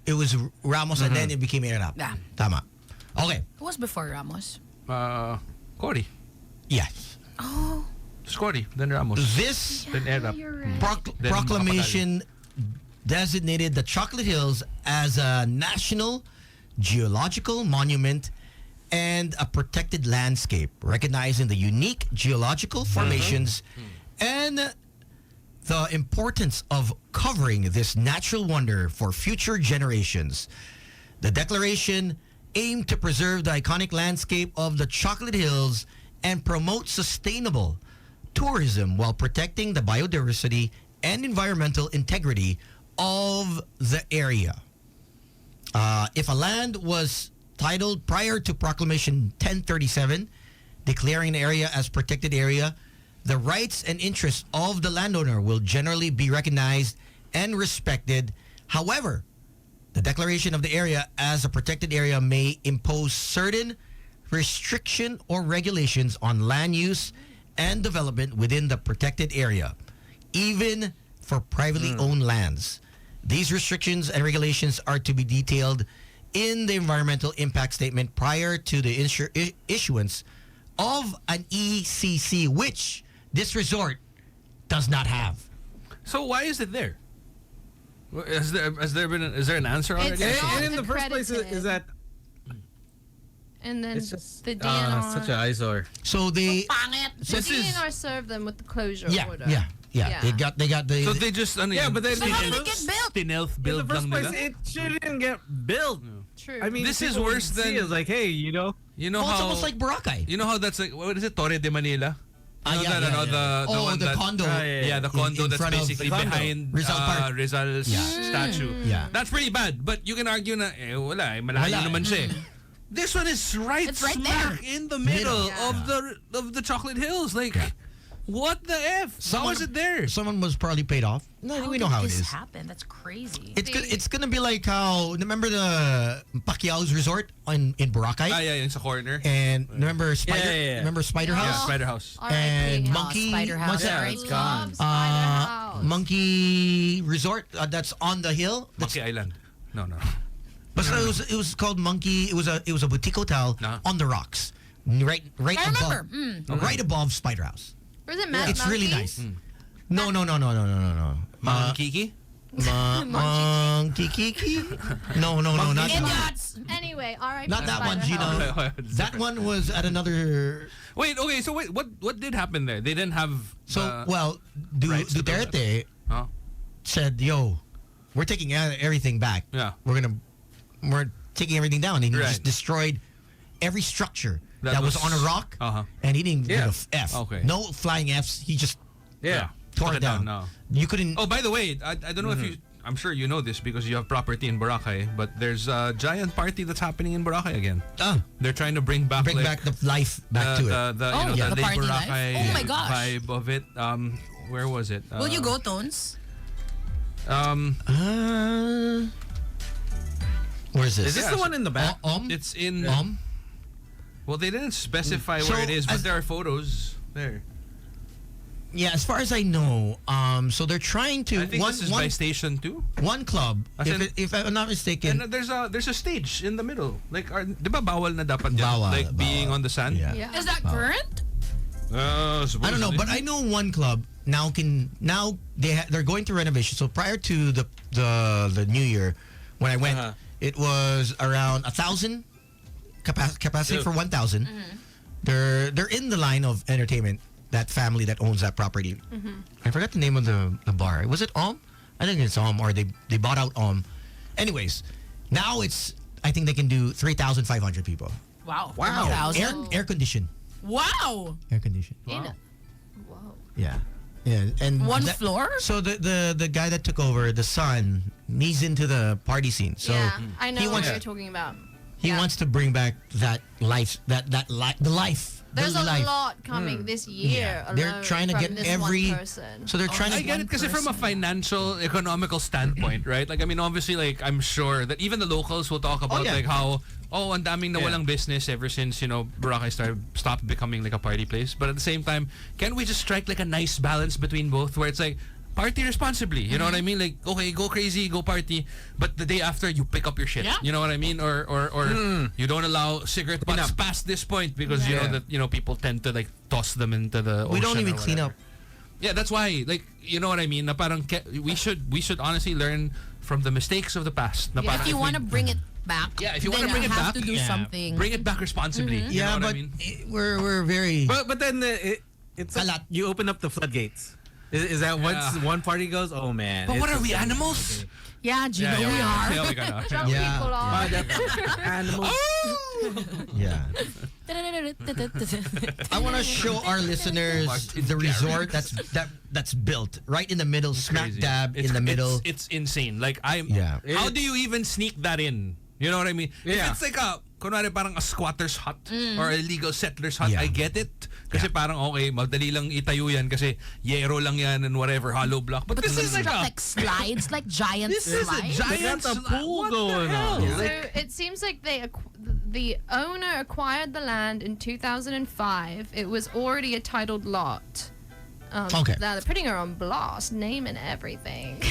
it was Ramos and then it became Irap. Yeah. Tama. Okay. Who was before Ramos? Cory. Yes. Oh. It's Cory, then Ramos, This then Erap. You're right. Then proclamation designated the Chocolate Hills as a national geological monument and a protected landscape, recognizing the unique geological formations and the importance of covering this natural wonder for future generations. The declaration aimed to preserve the iconic landscape of the Chocolate Hills and promote sustainable tourism while protecting the biodiversity and environmental integrity of the area. If a land was titled prior to Proclamation 1037, declaring an area as protected area, the rights and interests of the landowner will generally be recognized and respected. However, the declaration of the area as a protected area may impose certain restriction or regulations on land use and development within the protected area, even for privately owned lands. These restrictions and regulations are to be detailed in the environmental impact statement prior to the issuance of an ECC, which this resort does not have. So why is it there? Is there an answer already? It's And not in the first place, accredited. is that And then it's just the DNR. such an eyesore. So they, Pangit. The This is- DNR served them with the closure order. yeah. Yeah. They got the. So they just Yeah, but then So how did it get built? Tinelf In the build first lang place, nila. it shouldn't get built. True. I mean, This is people worse would see than- it like, hey, you know, You know well, it's how almost like Boracay. you know how that's like, what is it, Torre de Manila? Ah, You know yeah, that, yeah, ano, yeah. the one the that- condo. Yeah, the condo in that's front of basically the condo. behind Rizal Park. Rizal's statue. Yeah. That's pretty bad. But you can argue na, wala, malayo Wala. naman siya. This one is right, It's right smack in the middle Yeah. of the Chocolate Hills. Like, what the F? How is it there? Someone was probably paid off. No, we know how it this is. happen? That's crazy. It's gonna be like how remember the Pacquiao's resort in Boracay, Ah, yeah, sa corner. and remember Spider, Yeah, yeah, yeah. remember Spider Yeah, House, Spider House. and R.I.P. Monkey Spider House. what's that? Yeah, I it's love gone. Spider House. Monkey Resort that's on the hill. Monkey Island. No. But so it was called Monkey. It was a boutique hotel on the rocks, right I above, remember. right above Spider House. Or is it Mad It's really Monkey? nice. No. Kiki? Monkey Kiki? No, not that. Idiots! Anyway, alright. Not that one, Gino. That one was at another. Wait, okay, so wait, what did happen there? They didn't have... So, rights to the- Duterte Huh? said, "Yo, we're taking everything back. Yeah. We're taking everything down." And he Right. just destroyed every structure That that was was- on a rock, Uh-huh. and he didn't give Yeah. a F. Okay. No flying Fs. He just Yeah. tore Took it down. No. You couldn't. Oh, by the way, I don't know if you... I'm sure you know this because you have property in Boracay, but there's a giant party that's happening in Boracay again. They're trying to bring back back the life back to it. The the Lake party life? Boracay Oh my gosh. vibe of it. Where was it? Will you go, Tones? Where's this? Is this the one in the back? It's in... Well, they didn't specify So, where it is, but as- there are photos there. Yeah, as far as I know, so they're trying to I think this is by Station 2. one club. As in- If I'm not mistaken, And there's a stage in the middle. Like, di ba bawal na dapat yan? Bawal, Like being bawal. on the sand? Yeah. Yeah. Is that current? I don't know, but I know one club now they're going through renovation. So prior to the New Year, when I went, it was around 1,000 capacity for 1,000. They're in the line of entertainment. That family that owns that property. I forgot the name of the bar. Was it Om? I think it's Om, or they bought out Om. Anyways, now I think they can do 3,500 people. Wow. Wow. Air conditioned. Wow. Air conditioned. Whoa. Yeah. And One that- floor? So the guy that took over, the son, he's into the party scene. So yeah, I know he what wants you're talking about. he Yeah. wants to bring back that life, the life. There's the a life. lot coming this year. Yeah. They're alone trying to from get this every. one person. So they're trying I to get it because from a financial, economical standpoint, right? Like, I mean, obviously, like, I'm sure that even the locals will talk about yeah. like how, ang daming nawalang business ever since, Boracay stopped becoming like a party place. But at the same time, can we just strike like a nice balance between both where it's like, party responsibly, you know what I mean? Like, okay, go crazy, go party, but the day after you pick up your shit. Yeah. You know what I mean? Or you don't allow cigarette butts past this point because you know that people tend to like toss them into the ocean. we don't even or clean whatever. up. Yeah, that's why, like, you know what I mean? Na parang we should honestly learn from the mistakes of the past. Na parang If you want to bring it back, Yeah, if you then wanna bring you it have back, to do something. bring it back responsibly. You know what but I mean? we're very. But then it's A like lot. you open up the floodgates. Is that once one party goes? Oh man! But what it's are we, just- animals? Yeah, Gino, we are. Yeah, we gotta. Some Yeah. people are. Animals. Yeah. I want to show our listeners Martin the Garrix. resort that's built right in the middle, smack Crazy. dab It's- in the middle. It's insane. Like, Yeah. How do you even sneak that in? You know what I mean? If Yeah. it's like kunwari parang a squatter's hut or a legal settler's hut, Yeah. I get it. Kasi parang okay, madali lang itayo yan kasi yero lang yan and whatever, hollow block. But this is like like slides, like giant this is a slides. giant They got the pool what going the hell? on. So it seems like the owner acquired the land in 2005. It was already a titled lot. Okay. Now they're putting her on blast, name and everything.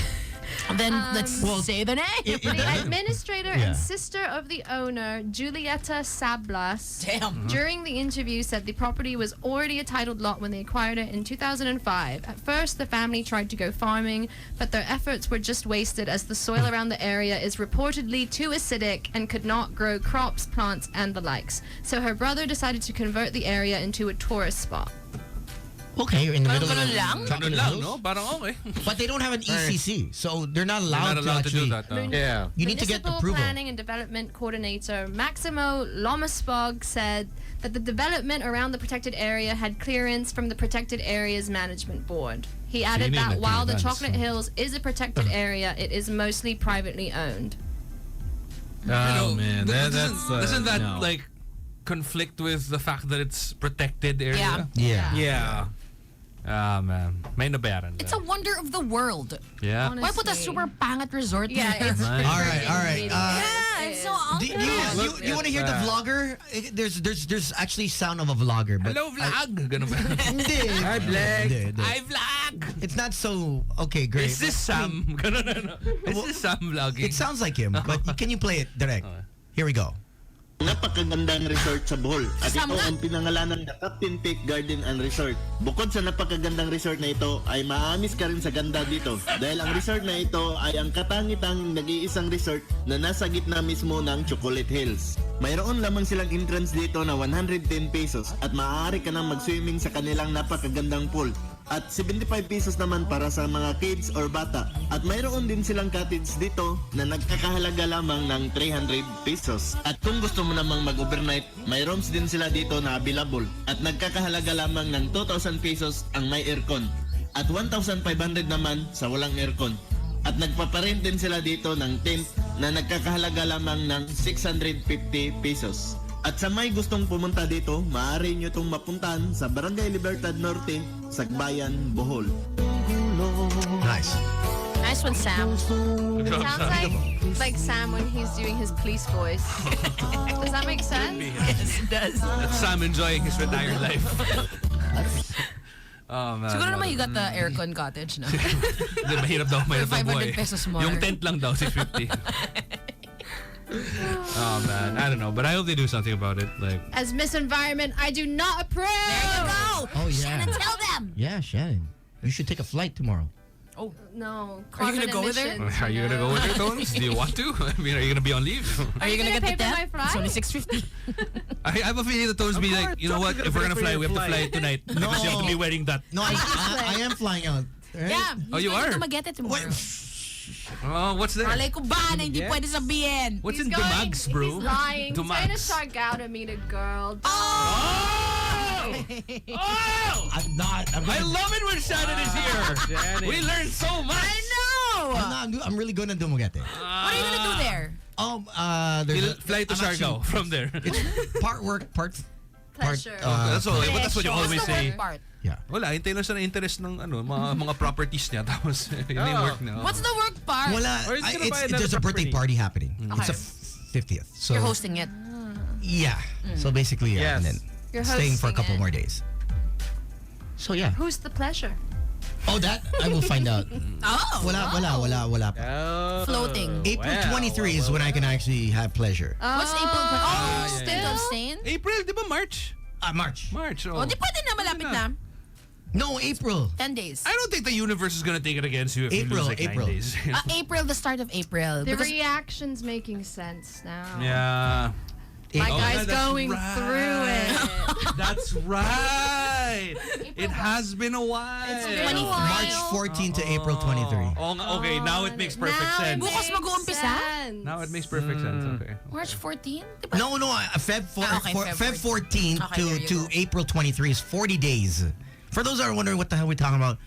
Then let's say the name. The administrator Yeah. and sister of the owner, Julieta Sablas, Damn. during the interview said the property was already a titled lot when they acquired it in 2005. At first, the family tried to go farming, but their efforts were just wasted as the soil around the area is reportedly too acidic and could not grow crops, plants, and the likes. So her brother decided to convert the area into a tourist spot. Okay, you're in the middle of ganun the lang? top of Ganun the lang, hills. no? Parang okay. But they don't have an ECC, so they're not allowed, Not allowed to do actually. that. Yeah. You need to get Municipal approval. Planning and Development Coordinator Maximo Lomaspog said that the development around the protected area had clearance from the Protected Areas Management Board. He added you need that like while the advance, Chocolate Hills is a protected area, it is mostly privately owned. Oh man, doesn't that no. like conflict with the fact that it's protected area? Yeah. Yeah. Ah, man. May nabayaran. It's a wonder of the world. Yeah. Why put a Honestly. super pangat resort Yeah, there? it's All right. Yeah, it's so Do you want to hear the vlogger? There's actually sound of a vlogger. But Hello, vlog! Ganun ba? Hindi. Hi, Black. Hindi. Hi, vlog! back. It's not so okay. Great. Is this Sam? Ganun, ano? Is this Sam vlogging? It sounds like him, but can you play it direct? Here we go. Napakagandang resort sa Bohol at ito Sama. ang pinangalanan na Captain Peak Garden and Resort. Bukod sa napakagandang resort na ito ay maamis ka rin sa ganda dito dahil ang resort na ito ay ang katangitang nag-iisang resort na nasa gitna mismo ng Chocolate Hills. Mayroon lamang silang entrance dito na 110 pesos at maaari ka nang mag-swimming sa kanilang napakagandang pool. At 75 pesos naman para sa mga kids or bata. At mayroon din silang cottage dito na nagkakahalaga lamang ng 300 pesos. At kung gusto mo namang mag-overnight, may rooms din sila dito na available. At nagkakahalaga lamang ng 2,000 pesos ang may aircon. At 1,500 naman sa walang aircon. At nagpaparent din sila dito ng tent na nagkakahalaga lamang ng 650 pesos. At sa may gustong pumunta dito, maaari nyo itong mapuntahan sa Barangay Libertad Norte, Sagbayan, Bohol. Nice. Nice one, Sam. Sounds like Sam when he's doing his police voice. Does that make sense? Yes, it does. That's Sam enjoying his retired life. Oh, man. Siguro naman you got the aircon cottage, no? Hindi, mahirap daw 500 boy. pesos more. Yung tent lang daw, 650. Oh man, I don't know, but I hope they do something about it. Like, As Miss Environment, I do not approve. There you go. Oh, yeah. Shannon, tell them. Yeah, Shannon. You should take a flight tomorrow. Oh, No. Are you gonna carbon go with her? emissions, are you gonna go with your tones? Do you want to? I mean, are you gonna be on leave? are you gonna gonna get the pay for my tent? flight? It's only 650. I have a feeling the tones be like, you know what? If we're gonna fly, we have to fly tonight. No. Because you have to be wearing that. No, I am flying out. Right? Yeah. Oh, you he's going are? to Magete tomorrow. Oh, what's there? Malay ko ba na hindi pwede sabihin? What's He's in Dumags, bro? He's lying. He's going to Dumags. Siargao to meet a girl. Oh! I'm not. I love it when Shannon is here. We learn so much. I know. I'm really going to Dumaguete. What are you gonna do there? There's He'll fly to Siargao from there. It's part work, part Pleasure. That's all. That's what you What's always the say. work part? Yeah. Wala, hintayin lang siya ng interest ng mga properties niya. Tapos, yun yung work niya. What's the work part? Wala, Or he's gonna buy there's a another birthday property. party happening. It's a Okay. 50th. So You're hosting it. yeah. So basically, yeah, Yes. and then You're staying for a hosting couple it. more days. So yeah. Who's the pleasure? Oh, that I will find out. Oh. Wala pa. Oh, Floating. April 23 is when I can actually have pleasure. What's April? Oh, yeah, still yeah. abstain? April, di ba March? March. March, Oh, di pwede na malapit na. No, April. 10 days. I don't think the universe is gonna take it against you if you April, lose like April. 9 days. April, the start of April. The Because- reaction's making sense now. Yeah. My April. guy's that's going right. through it. That's right. It has been a while. It's been a 23. while. March 14 to April 23. Oh, okay, now it makes perfect Now sense. it Bukas makes mag-uumpisa? sense. Now it makes perfect sense. Okay. March 14? Di ba? No, Feb Okay, Feb 14 Okay, there you to go. April 23 is 40 days. For those that are wondering what the hell we're talking about,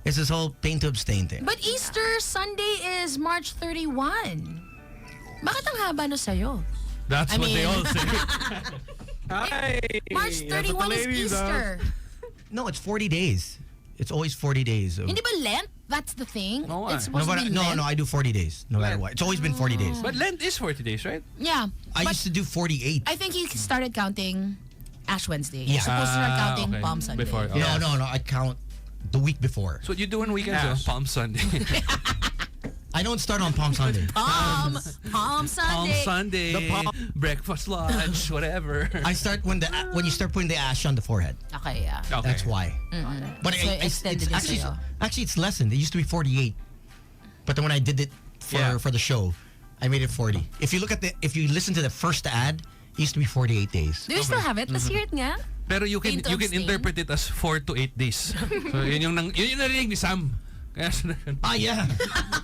it's this whole pain to abstain thing. But Easter Sunday is March 31. Bakit ang haba no sa'yo? That's I what they mean- all say. Hi. March That's what 31 the is ladies Easter. No, it's 40 days. It's always 40 days. Hindi ba Lent? That's the thing. No, It's No, supposed to be no, Lent. I do 40 days, no matter what. It's always been 40 days. But Lent is 40 days, right? Yeah. I but used to do 48. I think he started counting Ash Wednesday. Yeah. You're supposed to start counting okay. Palm Sunday. Before, No, I count the week before. So what you do on weekends, Ash. Palm Sunday. I don't start on Palm Sunday. Palm Palm Sunday. Sunday, breakfast, lunch, whatever. I start when you start putting the ash on the forehead. Okay, yeah. Okay. That's why. But So extended it's din sa'yo. actually it's lessened. It used to be 48, but then when I did it for the show, I made it 40. If you listen to the first ad, it used to be 48 days. Do you still have it? Let's hear it nga. Pero you can Pain to abstain. interpret it as 4 to 8 days. So yun yung narinig ni Sam. Kaya Yeah.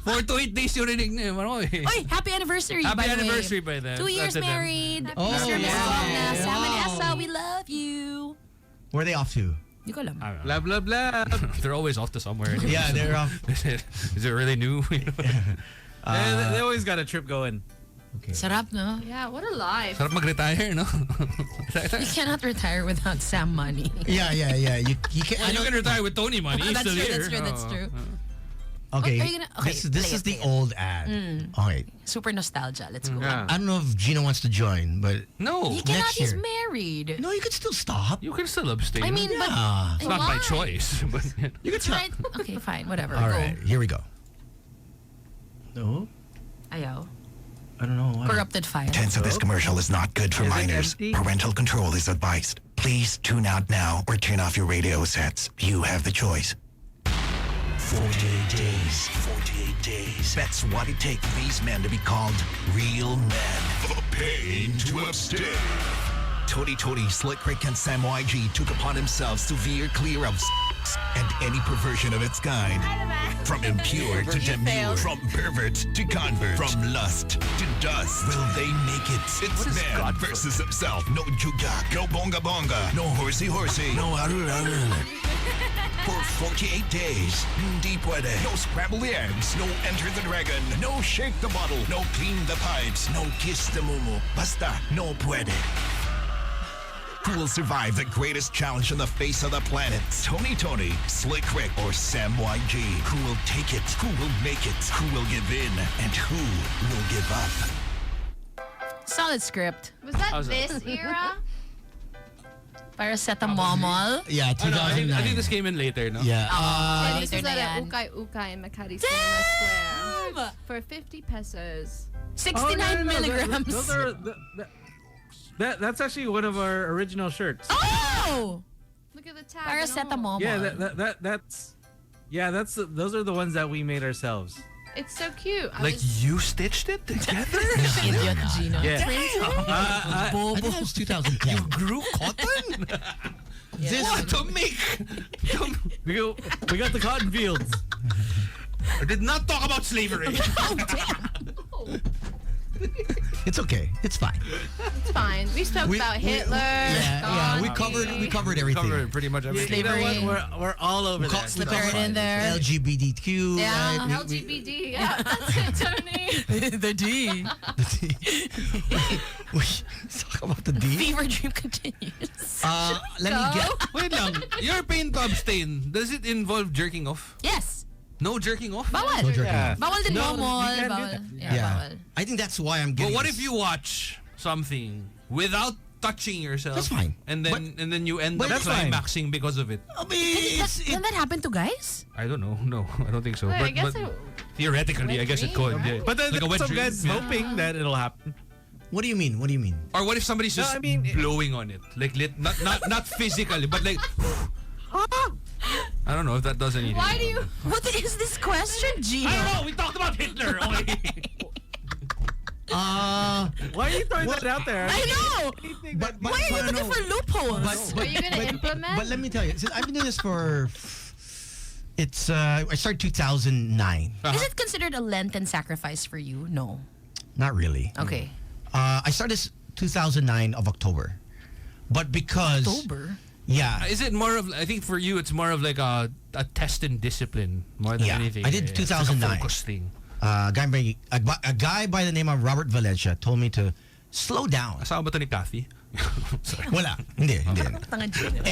4 to 8 days yung rinig niya. Oy, happy anniversary, Happy by the way. anniversary by then. 2 years That's it then. married. Oh, Mr. and Miss yeah. Love na. Yeah. Sam and Wow. Essa, we love you. Where are they off to? Hindi ko alam. Blah, blah, blah. They're always off to somewhere. Yeah, they're off. Is it really new? They always got a trip going. Sarap, no? Yeah, what a life. Sarap mag-retire, no? You cannot retire without Sam money. Yeah. You can. Well, you can retire with Tony money. He's That's still true, here. that's true, that's true. Okay, Are you gonna- okay, this play is it, the play it. old ad. Okay, Super nostalgia. Let's go. Yeah. I don't know if Gino wants to join, but No. He cannot. Next He's year. married. no, you can still stop. You can still abstain. I mean, Yeah. it's not by why? choice. But You can try. Right? Okay, fine. Whatever. All Go. right, here we go. No, Ayaw. I don't know. Corrupted file. Contents of this commercial is not good for Is it minors. empty? Parental control is advised. Please tune out now or turn off your radio sets. You have the choice. 48 days. 48 days. That's what it takes for these men to be called real men. The pain to abstain. Tony, Slick Rick, and Sam YG took upon themselves to veer clear of and any perversion of its kind. From impure to demure. From pervert to convert. From lust to dust. Will they make it? It's man versus himself. No jugak. No bonga bonga. No horsey. No aru. For 48 days, hindi pwede. No scramble the eggs. No enter the dragon. No shake the bottle. No clean the pipes. No kiss the mumu. Basta, no pwede. Who will survive the greatest challenge on the face of the planet? Tony, Slick Rick, or Sam YG? Who will take it? Who will make it? Who will give in? And who will give up? Solid script. Was that this era? Paracetamol. Yeah, Oh, no, 2009. I think this came in later, no? Yeah. Yeah, this later is na at yan. Ukay Ukay in Makati Cinema Square for 50 pesos. 69 no. milligrams. Those are that's actually one of our original shirts. Oh! Look at the tag. and all. Paracetamol. Yeah, those are the ones that we made ourselves. It's so cute. Like you stitched it together? Idiot Gino. Yeah. I think that was 2010. Grew cotton? This What to make? We got the cotton fields. I did not talk about slavery. It's okay. It's fine. It's fine. We spoke about Hitler. Yeah, we covered everything. Covered pretty much everything. You know Slavery. what? We're all over that. Slip it in there. LGBTQ. Yeah. right? LGBT. Yeah, that's it, Tony. The D. Let's talk about the D. Fever dream continues. Let me get. Wait lang. Your pain to abstain, does it involve jerking off? Yes. No jerking off? Bawal. No jerking Yeah. off. Bawal din No, momol. you can't do Bawal. that. Yeah, Yeah. bawal. I think that's why I'm But getting. what this. if you watch something without touching yourself? That's fine. And then you end up that's fine. climaxing because of it. I mean, Can that happen to guys? I don't know. No, I don't think so. Wait, I but guess but it- theoretically, I wet guess it dream, could. right? Yeah. But then like a wet some dream. guys Yeah. hoping that it'll happen. what do you mean? What do you mean? Or what if somebody's No, just I mean, blowing on it? Like not physically, but like I don't know if that does anything. Why do you? What is this question, Gino? I don't know. We talked about Hitler. Okay. Why are you throwing that out there? I know. But Why are you looking for loopholes? Are you gonna implement? But let me tell you, since I've been doing this for. It's I started 2009. Is it considered a Lenten sacrifice for you? No. Not really. Okay. I started this 2009 of October, but because October. yeah, Is it more of? I think for you, it's more of like a test in discipline more than Yeah, anything. I did It's like a 2009. focus thing. a guy by the name of Robert Valencia told me to slow down. Kasama ba ito ni Kathy? Sorry. Wala, hindi. Tanga Gino.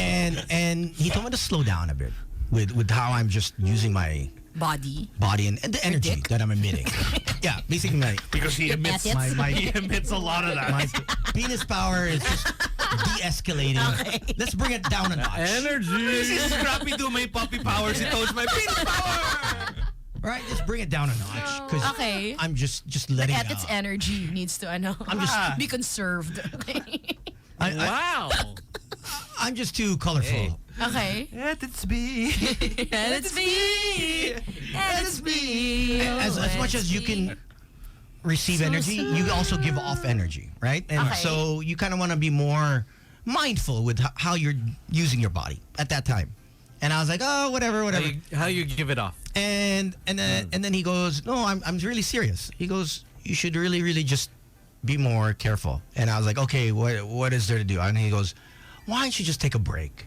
And he told me to slow down a bit with how I'm just using my Body. body and the energy dick? that I'm emitting. Yeah, basically Because he emits, Yes. he emits a lot of that. my penis power is just de-escalating. Okay. Let's bring it down a notch. Energy. Scrappy do may puppy powers. He told my penis power. Right, just bring it down a notch because Okay. I'm just letting At out. its energy needs to I'm just- be conserved. Okay. Wow. I'm just too colorful. Okay. Let it be. And it's me. And it's me. As much as you can receive energy, you also give off energy, right? And Okay. so you kind of want to be more mindful with how you're using your body at that time. And I was like, oh, whatever. How you give it off? And then he goes, no, I'm really serious. He goes, you should really just be more careful. And I was like, okay, what is there to do? And he goes, why don't you just take a break?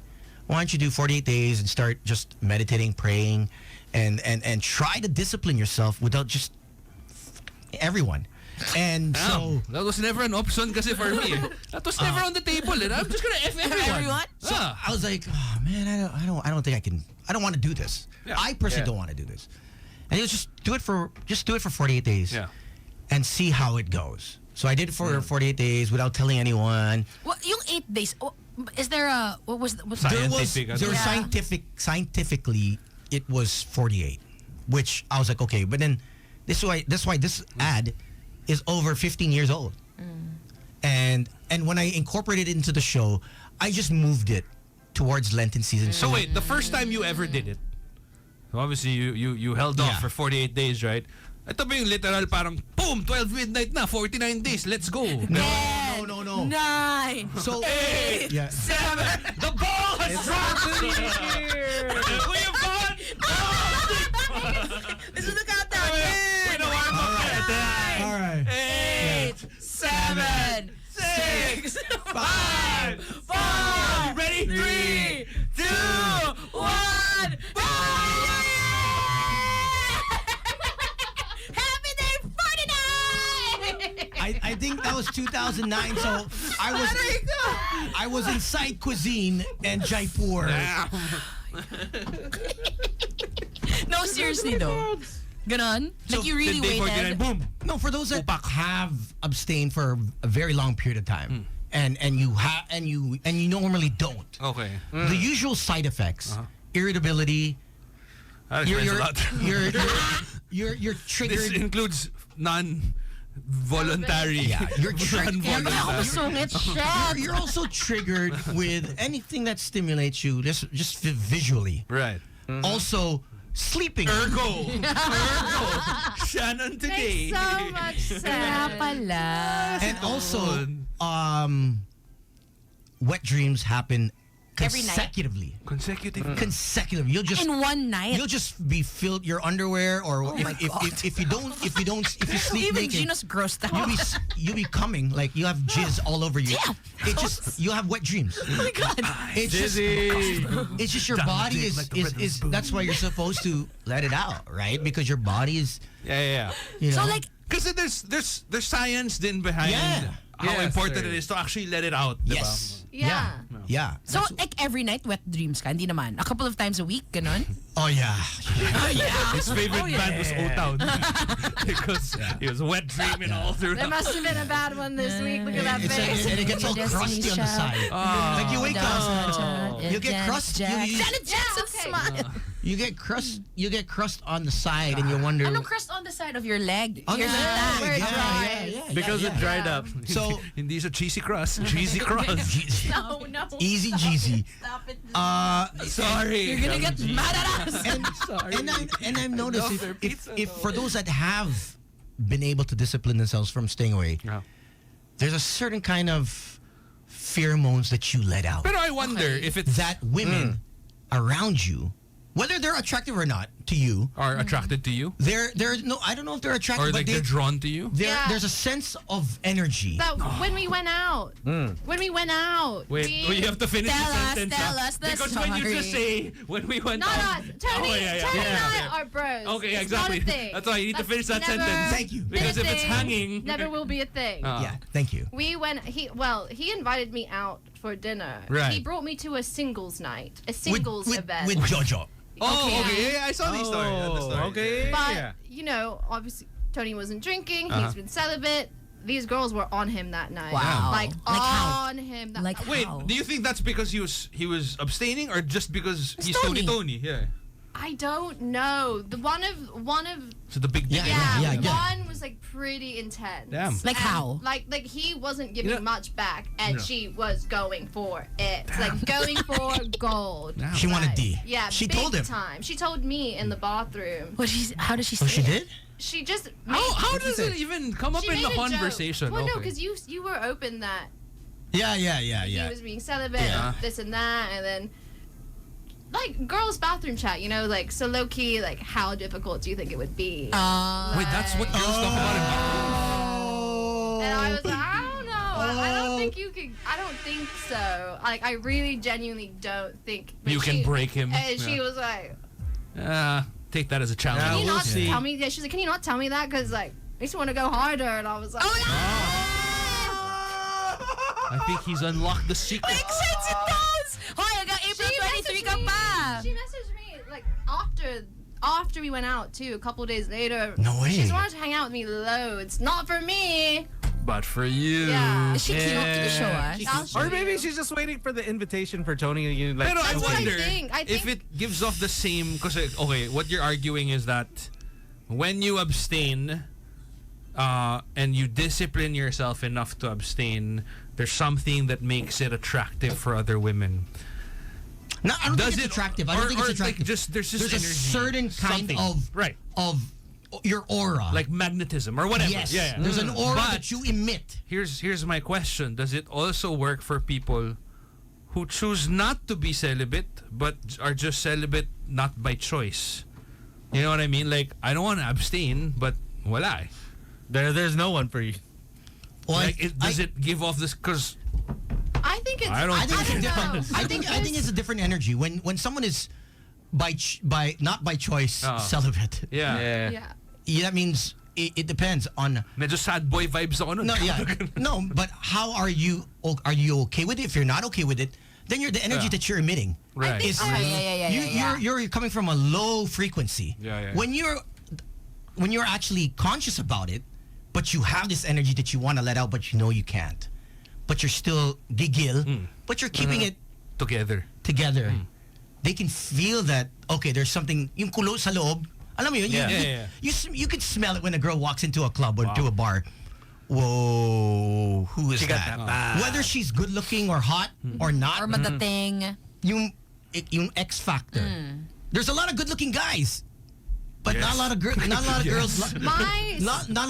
Why don't you do 48 days and start just meditating, praying, and try to discipline yourself without just everyone. And so That was never an option kasi for me. That was never on the table. And I'm just gonna F everyone. Everyone? So I was like, oh man, I don't think I can. I don't want to do this. Yeah. I personally Yeah. don't want to do this. And he was just do it for 48 days. Yeah. And see how it goes. So I did it for 48 days without telling anyone. Well, yung 8 days. Is there a what's Scientifically it was 48, which I was like, okay, but then that's why this ad is over 15 years old. And when I incorporated it into the show, I just moved it towards Lenten season. So wait, the first time you ever did it, obviously you held off for 48 days, right? Ito ba yung literal parang, boom, 12 midnight na, 49 days, let's go. No. 9. So, 8. yeah. 7. The ball has dropped in the air. We have gone. This is the countdown. Wait, no, I'm All right. 8, 7, 6, 5, 4. Ready? 3, 2, 1. Happy day 49! I think that was 2009. So I was in Side Cuisine and Jaipur. No, seriously though. Ganon? Like you really Day 49, waited. boom. No, for those that have abstained for a very long period of time, and you normally don't. Okay. The usual side effects: irritability. That explains a lot. You're triggered. This includes non-voluntary. Yeah, you're triggered. Non-voluntary. You're also triggered with anything that stimulates you, just visually. Right. Also, sleeping. Ergo. Shannon today. Makes so much sense. And also, wet dreams happen Every night? consecutively. Consecutively. You'll just In one night. You'll just be filled your underwear, or if you sleep Even naked, Gino's grossed out. you'll be coming like you have jizz all over you. Damn. You have wet dreams. Oh my god. It's just your body is that's why you're supposed to let it out, right? Because your body is Yeah. you know. So like Because there's science din behind how Yes, important sir. it is to actually let it out. diba? yes. Yeah. Yeah. so like every night wet dreams ka, hindi naman. A couple of times a week, ganon. Oh yeah. His favorite band was O-Town. Because he was wet dreaming all through. There must have been a bad one this week. Look at that face. And it gets all crusty on the side. Like you wake up, you get crust. Janet Jackson smile. You get crust on the side, and you wonder. Anong crust on the side of your leg? On the Here's side, where it yeah, dries. yeah. Because it dried up. So Hindi siya cheesy crust. Cheesy crust. No. easy Jeezy. Stop it. Sorry. You're gonna get mad at us. And I've noticed if for those that have been able to discipline themselves from staying away, there's a certain kind of pheromones that you let out Pero I wonder if it's that women around you, whether they're attractive or not to you, are attracted to you, they're no, I don't know if they're attractive, or but like they're drawn to you. Yeah. there's a sense of energy. But when we went out, Wait, you have to finish Tell the us, sentence. tell ah. us the Because when you just say when we went not out. us. Tony, Oh, yeah. Tony and I are bros. Okay, It's exactly. Not a thing. That's why you need to finish that never sentence. Thank you. been a Because if it's thing, hanging, never will be a thing. Yeah, thank you. We went. He invited me out for dinner. Right. He brought me to a singles night, a singles event. with Jojo. Oh, Okay. okay. Yeah, I saw the story. Okay. But Yeah. you know, obviously Tony wasn't drinking. He's been celibate. These girls were on him that night. Wow. Like Like how? on him. That Like Wait, how? do you think that's because he was abstaining, or just because It's he's Tony. Tony? Yeah. I don't know. The one of So the big Yeah. one was like pretty intense. Damn. Like And, how? Like he wasn't giving Yeah. much back, and she was going for it. Like going for gold. She wanted D. Yeah, She big told him. time. She told me in the bathroom. How does she say Oh, she it? did? She just How does it even come up she in the made a joke. conversation? Well, no, Okay. because you were open that Yeah. he was being celibate, Yeah. this and that, and then like girls' bathroom chat, you know, like so low key, like how difficult do you think it would be? Wait, that's what girls talk about in bathrooms? And I was like, I don't know. I don't think you can. I don't think so. Like, I really genuinely don't think but You can break him. And she Yeah. was like, Take that as a challenge. "Can you we'll not see. tell me?" Yeah, she's like, "Can you not tell me that? Because like, I just want to go harder." And I was like, "Oh I think he's unlocked the secret. Makes sense, it does! Hoy, hanggang April 23 ka pa! She messaged me like after after we went out too, a couple days later. No way. She's wanted to hang out with me loads. Not for me. But for you. Yeah. She came up to the show, I'll Or show maybe you. she's just waiting for the invitation for Tony. You like. Pero I That's what I wonder think. I if think- it gives off the same... Because, okay, what you're arguing is that when you abstain and you discipline yourself enough to abstain, there's something that makes it attractive for other women. No, I don't think it's attractive. I don't think it's attractive. Like there's There's a energy, certain kind something. of your aura. Like magnetism or whatever. Yes. Yeah. There's an aura But that you emit. Here's my question. Does it also work for people who choose not to be celibate but are just celibate not by choice? You know what I mean? Like, I don't want to abstain, but wala eh. There's no one for you. Well, Like, does it give off this? Because I think it's. I don't think it's it different. does. I think it's a different energy when someone is by not by choice celibate. Yeah. Yeah. That means it depends on. Medyo sad boy vibes ako nun. No, yeah, no. But how are you? Are you okay with it? If you're not okay with it, then the energy that you're emitting. Right. Is, Yeah. You're coming from a low frequency. Yeah. When you're actually conscious about it, but you have this energy that you want to let out, but you know you can't. But you're still gigil, but you're keeping it Together. They can feel that, okay, there's something, yung kulo sa loob, alam mo yun, you can smell it when a girl walks into a club or to a bar. Whoa, who is that? Whether she's good looking or hot or not. Or madating. Yung X factor. There's a lot of good looking guys. But not a lot of girls. Not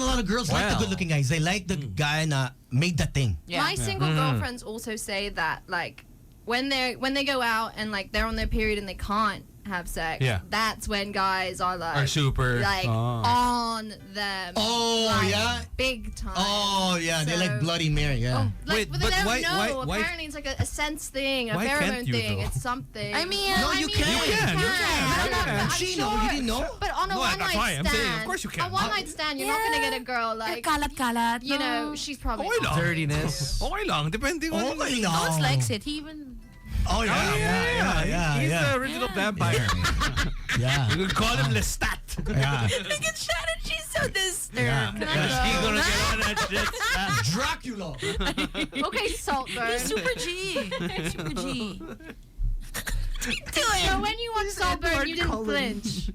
a lot of girls like the good-looking guys. They like the guy na made that thing. Yeah. My single girlfriends also say that, like, when they go out and like they're on their period and they can't have sex, that's when guys are like super on them. Oh, like, yeah? big time. Oh yeah, they like Bloody Mary. Yeah. Like, but they don't know. Apparently, it's like a sense thing, a why pheromone can't you, thing. though? It's something. I mean, No, you can. You can. I'm She sure. know. You didn't know. But on a No, one that's night why I'm stand, saying, of course you can. a one night stand, you're not gonna get a girl like kalat-kalat. you know. She's probably Okay lang. Dirtiness. Okay lang. Depending on... Okay lang. Ghost likes it. He even... Oh yeah. He's the original vampire. Yeah. You could call him Lestat. Yeah. Look at Shannon. She's so disturbed. Yeah. He's gonna get on that shit. Dracula. okay, Saltburn. He's super G. Super G. So when you watched Saltburn, you didn't flinch.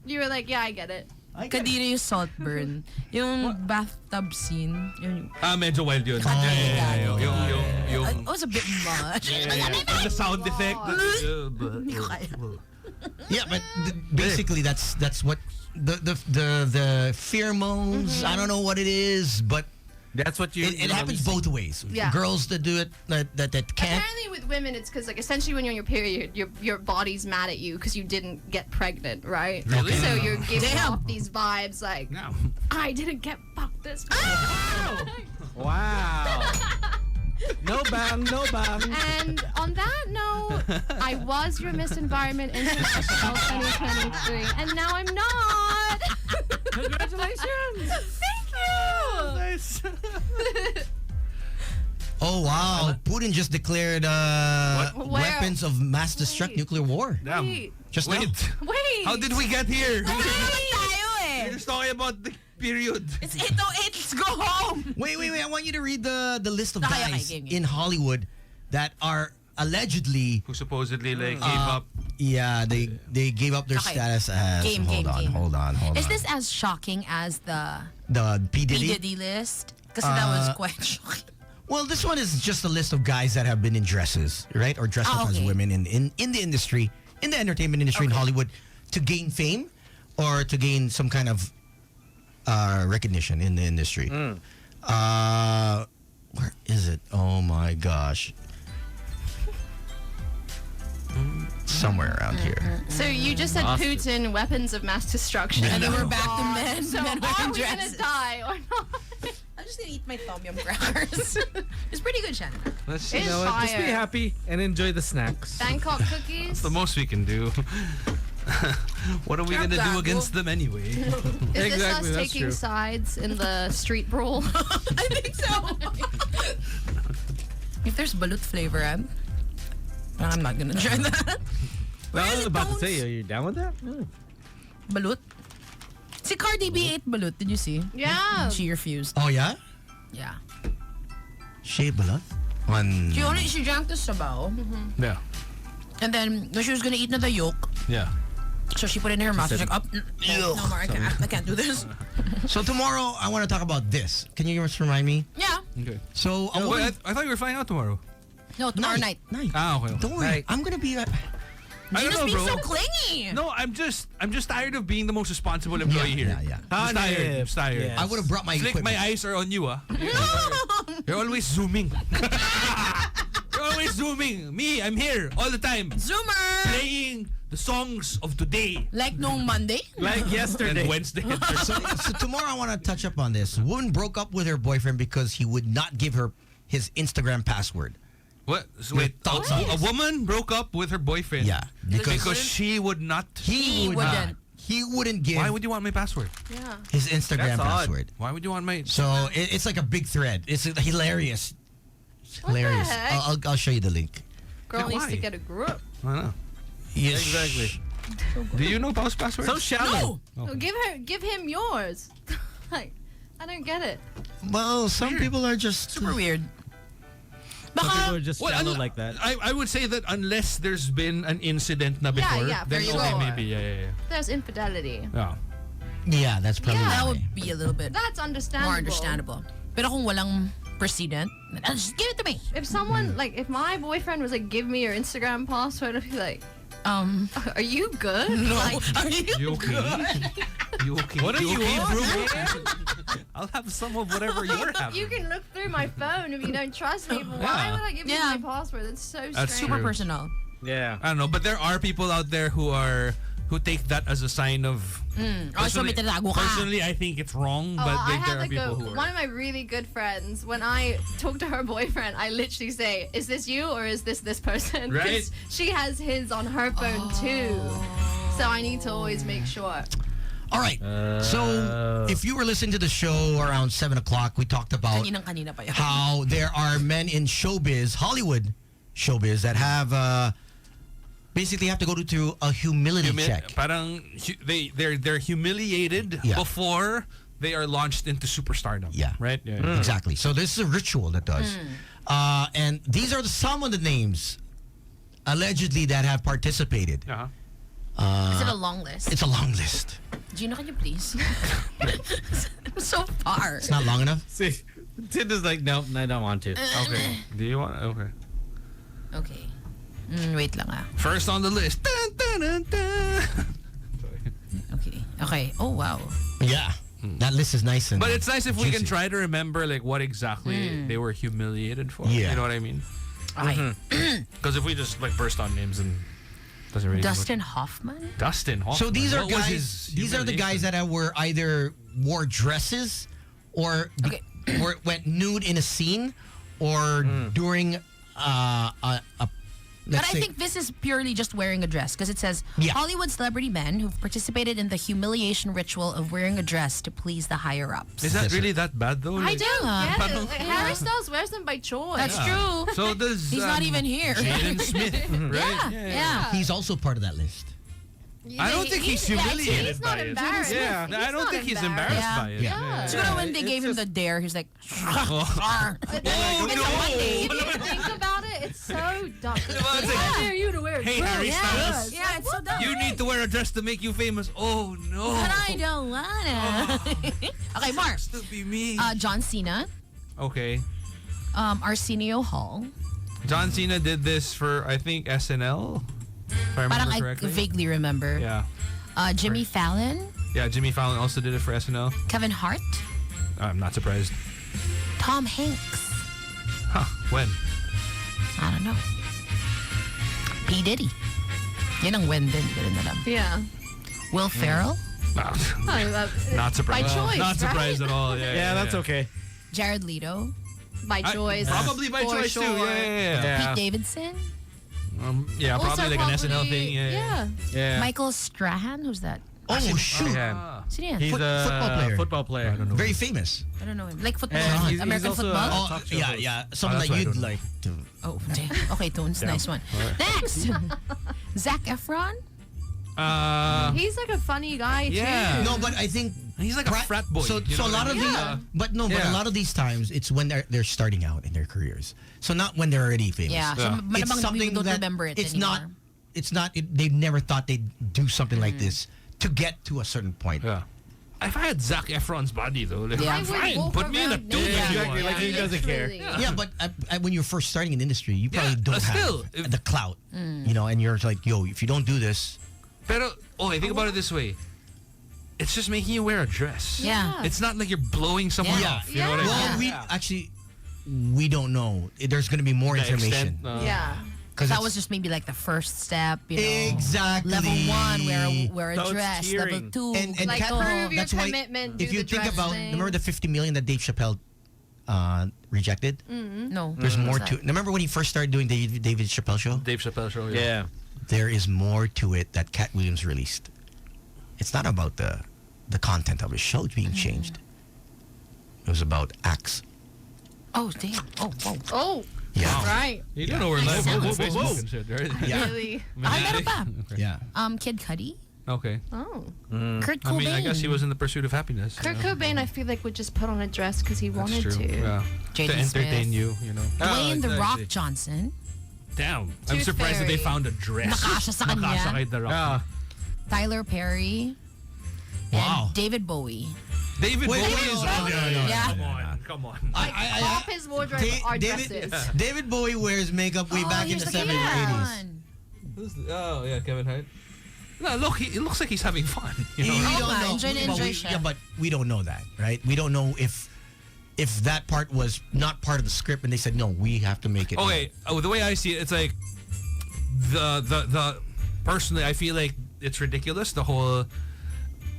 You were like, yeah, I get it. Kadiri yung Saltburn. Yung bathtub scene. Yun, Medyo wild yun. Yung it was a bit much. the sound effect. Yeah, but basically that's what the pheromones. I don't know what it is, but That's what you. it happens both ways. Yeah. Girls that do it that can't. Apparently, with women, it's because like essentially when you're on your period, your body's mad at you because you didn't get pregnant, right? Really? So you're giving off these vibes like, No. I didn't get fucked this way. Wow. No bang, no bang. And on that note, I was your Miss Environment International 2023, and now I'm not. Congratulations. Thank you. Nice. Oh wow! Putin just declared weapons of mass destruct nuclear war. Damn. Wait. Just now. Wait. How did we get here? tayo eh. We're just talking about the period. It's 8:08. Let's go home. Wait! I want you to read the list of Okay, guys game. in Hollywood that are allegedly. Who supposedly like gave up. Yeah, they gave up their Okay. status as. Game. Hold on. Is this as shocking as the the P P. Diddy? Diddy list? Because that was quite shocking. Well, this one is just a list of guys that have been in dresses, right, or dressed up as okay. women in the industry, in the entertainment industry in Hollywood, to gain fame or to gain some kind of recognition in the industry. Where is it? Oh my gosh. Somewhere around here. So you just said Putin, weapons of mass destruction. And then we're back to men. So men are wearing we gonna dresses. die or not? I'm just gonna eat my tom yum crackers. It's pretty good, Shannon. Let's It's see. Just be fire. happy and enjoy the snacks. Bangkok cookies. The most we can do. What are we gonna do against them anyway? Is this Exactly, us that's taking true. sides in the street brawl? I think so. If there's balut flavor, I'm not gonna try that. Well, I was is it, about to Bones? say, are you down with that? balut. Si Cardi B ate balut. Did you see? Yeah. She refused. Oh, yeah? Yeah. She balut? She drank the sabaw. Yeah. And then when she was gonna eat na the yolk, Yeah. so she put it in her mouth. She's said- like, no more, I can't do this. So tomorrow, I want to talk about this. Can you just remind me? Yeah. Okay. So, I Wait, want I thought you were flying out tomorrow. No, tomorrow night. Ah, okay. Don't worry. I'm going to be... I You're don't just know, being bro. so clingy. No, I'm just tired of being the most responsible employee here. Yeah. I'm tired. I'm tired. Yes. I would have brought my Flick, equipment. my eyes are on you, ah. You're always zooming. You're always zooming. Me, I'm here all the time. Zoomer! Playing the songs of today. Like nung Monday? Like yesterday. And Wednesday. and Thursday. So tomorrow, I want to touch up on this. Woman broke up with her boyfriend because he would not give her his Instagram password. What? So wait, thoughts a on this? woman broke up with her boyfriend. Yeah, Because she would not. he wouldn't. He wouldn't give Why would you want my password? Yeah. his Instagram That's odd. password. Why would you want my? So it's like a big thread. It's hilarious. It's hilarious. heck? I'll show you the link. Girl Yeah, needs to why? get a group. I don't know. Yes. Exactly. Do you know Paul's password? So shallow. No, give him yours. Like, I don't get it. Well, some people are just Super weird. Some people Baka, are just Well, shallow un- like that. I would say that unless there's been an incident na before, yeah, then for okay, sure. maybe, yeah. There's infidelity. Yeah. Yeah, that's probably Yeah. that why. would be a little bit That's understandable. more understandable. Pero kung walang precedent, just give it to me. If someone, like, if my boyfriend was like, give me your Instagram password, I'd be like, are you good? No. Like, Are you? You okay? You okay? What are you okay, on, bro? I'll have some of whatever you're having. you can look through my phone if you don't trust me, but why Yeah. would I give you Yeah. my password? That's so strange. That's Super True. personal. Yeah. I don't know, but there are people out there who take that as a sign of. Oh, so may tatago ka. Personally, I think it's wrong, but I there have are like people who one are. of my really good friends. When I talk to her boyfriend, I literally say, "Is this you or is this person?" 'Cause Right. She has his on her phone too, so I need to always make sure. All right. So if you were listening to the show around 7 o'clock, we talked about Kaninang-kanina pa yan. how there are men in showbiz, Hollywood showbiz, that have basically have to go through a humility check. Parang they're humiliated Yeah. before they are launched into superstardom. Yeah. Right. Yeah. Exactly. So this is a ritual that does. And these are some of the names allegedly that have participated. Uh-huh. Is it a long list? It's a long list. Gino, can you please? So far. It's not long enough. See, Tinder's like, nope, I don't want to. Okay. Do you want? Okay. Okay. Wait lang ah. First on the list. Dun, dun, dun, dun. Okay. Okay. Oh, wow. Yeah. That list is nice and But it's nice if we can juicy. try to remember like what exactly they were humiliated for. Yeah. You know what I mean? Okay. Because if we just like burst on names and doesn't really Dustin Hoffman? Dustin Hoffman. So these are What was guys. his These are the guys that were either wore dresses or Okay. went nude in a scene or during a But let's I say, think this is purely just wearing a dress because it says Yeah. Hollywood celebrity men who've participated in the humiliation ritual of wearing a dress to please the higher ups. Is that really that bad though? I Like- do. Yeah, Parang- like, Harry Styles wears them by choice. That's true. So does He's not even here. Jaden Smith, right? Yeah. he's also part of that list. I don't think he's humiliated He's not by it. embarrassed. Yeah, I don't think he's embarrassed Yeah. by it. Yeah. So when they gave him the dare, he was like, Oh, If you think about it, it's so dumb. It's like, How dare you to wear a Hey, dress? Harry Styles. yeah, it's so dumb. You need to wear a dress to make you famous. Oh no. But I don't wanna. Okay, Mark. To be me. John Cena, Okay. Arsenio Hall. John Cena did this for I think SNL. If I Parang remember I correctly. vaguely remember. Yeah. Jimmy Fallon, Yeah, Jimmy Fallon also did it for SNL. Kevin Hart, I'm not surprised. Tom Hanks. Huh. When? I don't know. P. Diddy. Yan ang when din. Hindi rin alam. Yeah. Will Ferrell, Not surprised. By choice, Not surprised at all. Yeah, Yeah, that's okay. Jared Leto, By choice. Probably by For choice too. sure. Yeah. Pete Davidson, Yeah, Also probably like an SNL thing. Yeah. Yeah. Michael Strahan. Who's that? Oh shoot! Yeah. Sino yan? He's football a player. football player. I don't know. Very famous. I don't know him. Like football. And he's American also football. Oh, talk show yeah, host. yeah. Someone that's that why I you'd don't know. like to. Oh, okay, Toons. Nice one. Next, Zac Efron. He's like a funny guy Yeah. too. No, but I think He's like a frat boy. So, you so know a lot what of I mean? Yeah. but a lot of these times it's when they're starting out in their careers. So not when they're already famous. Yeah. So Yeah. malamang It's something we don't that remember it it's anymore. not. It's not. They never thought they'd do something like this to get to a certain point. Yeah. If I had Zac Efron's body though, like, Yeah. I would fine, walk put me in a around tube. naked. if you Exactly, want. like he doesn't care. Literally. Yeah, but when you're first starting in the industry, you probably Yeah, don't still, have if- the clout, you know, and you're like, yo, if you don't do this, Pero, okay, think about it this way. It's just making you wear a dress. Yeah. It's not like you're blowing someone Yeah. off. You know what I mean? well, Yeah. we don't know. There's going to be more The information. extent, Yeah. Because That was just maybe like the first step, you know. exactly Level 1, wear a So it's dress. Level tiering. 2, and Like, Cat- prove your that's why commitment, if do you the think dress about thing. remember the 50 million that Dave Chappelle rejected. no. There's more What's to that? it. Remember when he first started doing the David Chappelle show? Dave Chappelle show. Yeah. There is more to it that Cat Williams released. It's not about the content of his show being changed. It was about acts. Oh, damn. Oh, whoa. Oh, Yeah. right. You don't know we're live on Facebook and shit, right? Yeah. Really? Ah, meron pa. Yeah. Kid Cudi. Okay. Oh. Kurt I Cobain. mean, I guess he was in the pursuit of happiness. Kurt you know? Cobain, I feel like, would just put on a dress because he That's wanted true. to. Yeah. J.D. To entertain Smith. you know. Dwayne The I Rock see. Johnson. Damn. I'm Tooth surprised that they Fairy. found a dress. Nakasya sa kanya. Nakasya kay The Rock. Ah. Tyler Perry. Wow. And David Bowie. David Wait, Bowie wait, is no, on no, there. no, no, Yeah. Come on. Half his wardrobe are dresses. David Bowie wears makeup way back in here's the the 70s or 80s. one. Oh, yeah, Kevin Hart. No, look, it looks like he's having fun. You know? We Oo don't nga, know. enjoy na but enjoy we- siya. yeah, but we don't know that, right? We don't know if that part was not part of the script and they said, no, we have to make it. Okay, the way I see it, it's like the personally, I feel like it's ridiculous. The whole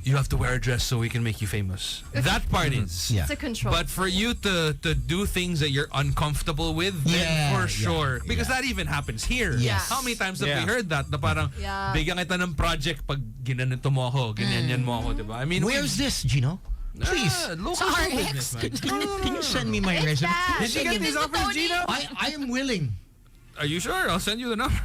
you have to wear a dress so we can make you famous. That part is. Yeah. It's a control. But for you to do things that you're uncomfortable with, Yeah, then for yeah, sure. Because yeah. that even happens here. Yes. How many times have Yeah. we heard that? Na parang, Yeah. bigyan kita ng project pag ginanito mo ako, ganyan mo ako, diba? I mean, Where's this, Gino? Please. local Sa show RX? business, man. Can you send me my resume? that. Did you get these offers, Gino? I am willing. Are you sure? I'll send you the number.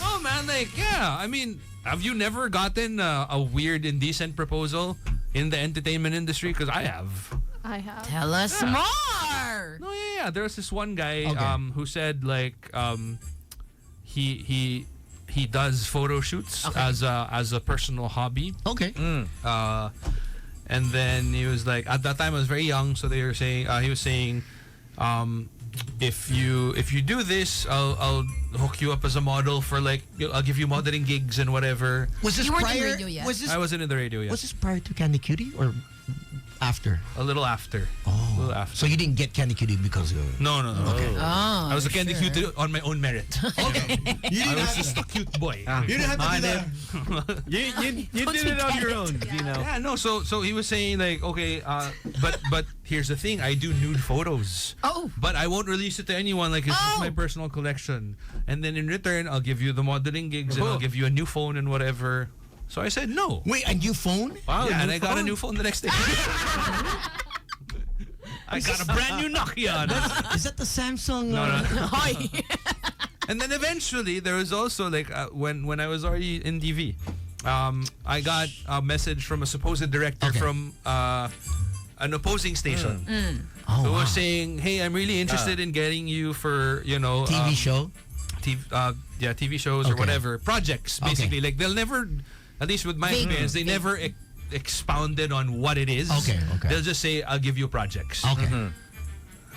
Oh man, like yeah. I mean, have you never gotten a weird indecent proposal in the entertainment industry? Because I have. I have. Tell us more. No, yeah. There was this one guy Okay. who said like he does photo shoots as a personal hobby. Okay. And then he was like, at that time I was very young, so they were saying he was saying, if you do this, I'll hook you up as a model for like I'll give you modeling gigs and whatever. Was this You weren't in prior? radio yet. Was this I wasn't in the radio yet. was this prior to Candy Cutie or after? A little after. Oh. A little after. So you didn't get Candy Cutie because of No. Oh, I was a Candy sure. Cute on my own merit. You I didn't was have just a cute boy. You didn't have to do that. You did it on your own, Gino. Yeah, no. So he was saying like, okay, but here's the thing: I do nude photos. Oh. But I won't release it to anyone. Like, it's just my personal collection. And then in return, I'll give you the modeling gigs and I'll give you a new phone and whatever. So I said no. Wait, a new phone? Wow, Yeah, and new I got a phone. new phone the next day. I got a brand new Nokia. Is that the Samsung? No. Hoy. And then eventually there was also like when I was already in TV, I got a message from a supposed director Okay. from an opposing station Oh, who wow. was saying, "Hey, I'm really interested in getting you for TV show? TV shows or Okay. whatever projects. Basically, like they'll never, at least with my Vague. experience, they never expounded on what it is. Okay. They'll just say, "I'll give you projects." Okay.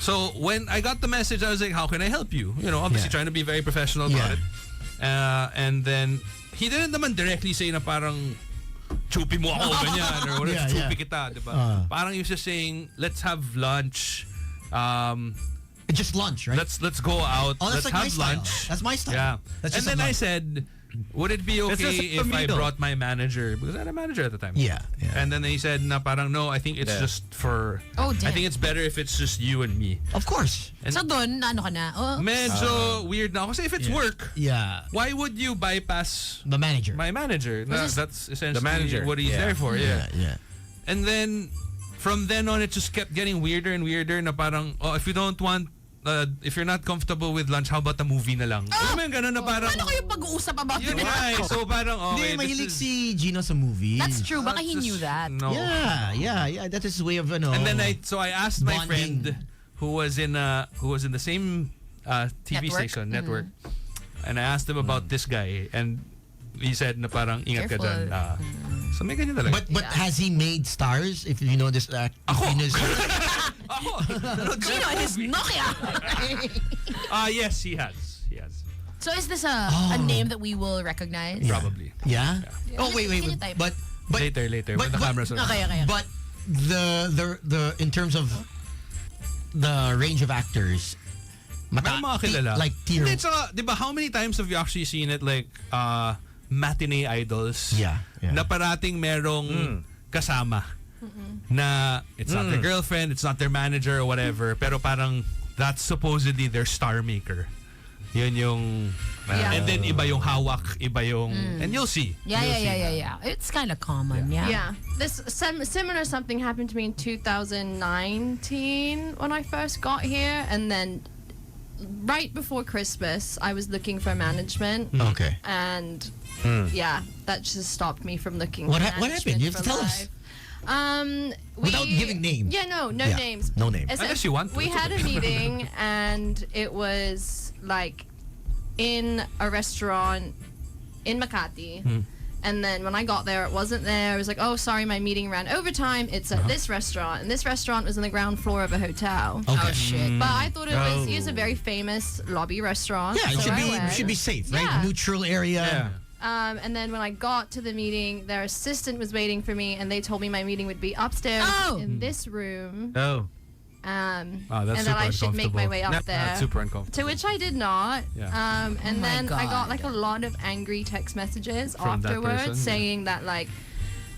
So when I got the message, I was like, how can I help you? Obviously Yeah. trying to be very professional about Yeah. it. And then he didn't naman directly say na parang chupi mo ako ganyan or whatever, Yeah, chupi yeah. kita, diba? Parang he was just saying, let's have lunch. Just lunch, right? Let's go out. Oh, let's that's like my have style. lunch. That's my style. Yeah. That's And just a then I lunch. said, would it be It's okay just if I tomato. brought my manager? Because I had a manager at the time. Yeah, yeah. And then he said, na parang no, I think it's Yeah. just for... Oh, I damn. think it's better if it's just you and me. Of course. And So doon, ano ka na? Oh, medyo weird na. Kasi if it's work, Yeah. why would you bypass The manager. my manager? That's essentially The manager, what he's yeah. there for. Yeah. yeah. And then from then on, it just kept getting weirder and weirder. Na parang, oh, if you don't want if you're not comfortable with lunch, how about a movie na lang? Alam mo yung ganun na parang... Paano kayo pag-uusap about Yun it? nga eh. So parang, okay, Hindi, mahilig this is... si Gino sa movie. That's true. Baka he knew that. No. Yeah. That is his way of, And then I asked my bonding. friend who was in the same TV Network? station network, and I asked him about this guy, and he said na parang ingat ka Careful. dyan. So may ganyan talaga. But has he made stars? If you know this, Ako? Gino and his Nokia. Yes, he has. So is this a name that we will recognize? Probably. Yeah. Oh wait. Can you type? But Later, when the cameras are on. Okay. But the in terms of the range of actors, May mga kilala. like tier. Hindi, tsaka, di ba, how many times have you actually seen it like matinee idols? Yeah. Na parating merong kasama. Na it's not their girlfriend, it's not their manager or whatever, pero parang that's supposedly their star maker. Yun yung... Yeah. And then iba yung hawak, iba yung... And you'll see. Yeah. It's kind of common. Yeah. This similar something happened to me in 2019 when I first got here, and then right before Christmas, I was looking for management. Okay. And that just stopped me from looking. What for happened? You have to tell us. Without giving names. Yeah, no names. No names. Unless you want to. We had a meeting, and it was like in a restaurant in Makati. And then when I got there, it wasn't there. I was like, oh, sorry, my meeting ran overtime. It's at this restaurant. And this restaurant was on the ground floor of a hotel. Okay. Oh shit. But I thought it's a very famous lobby restaurant. Yeah, so I it went. should be safe, right? Yeah. Neutral area. And then when I got to the meeting, their assistant was waiting for me, and they told me my meeting would be upstairs in this room. Oh. And that's that I super should make my way up uncomfortable. there. That's super uncomfortable. To which I did not. Yeah. And my then I got God. like a lot of angry text messages From that afterwards person? saying that like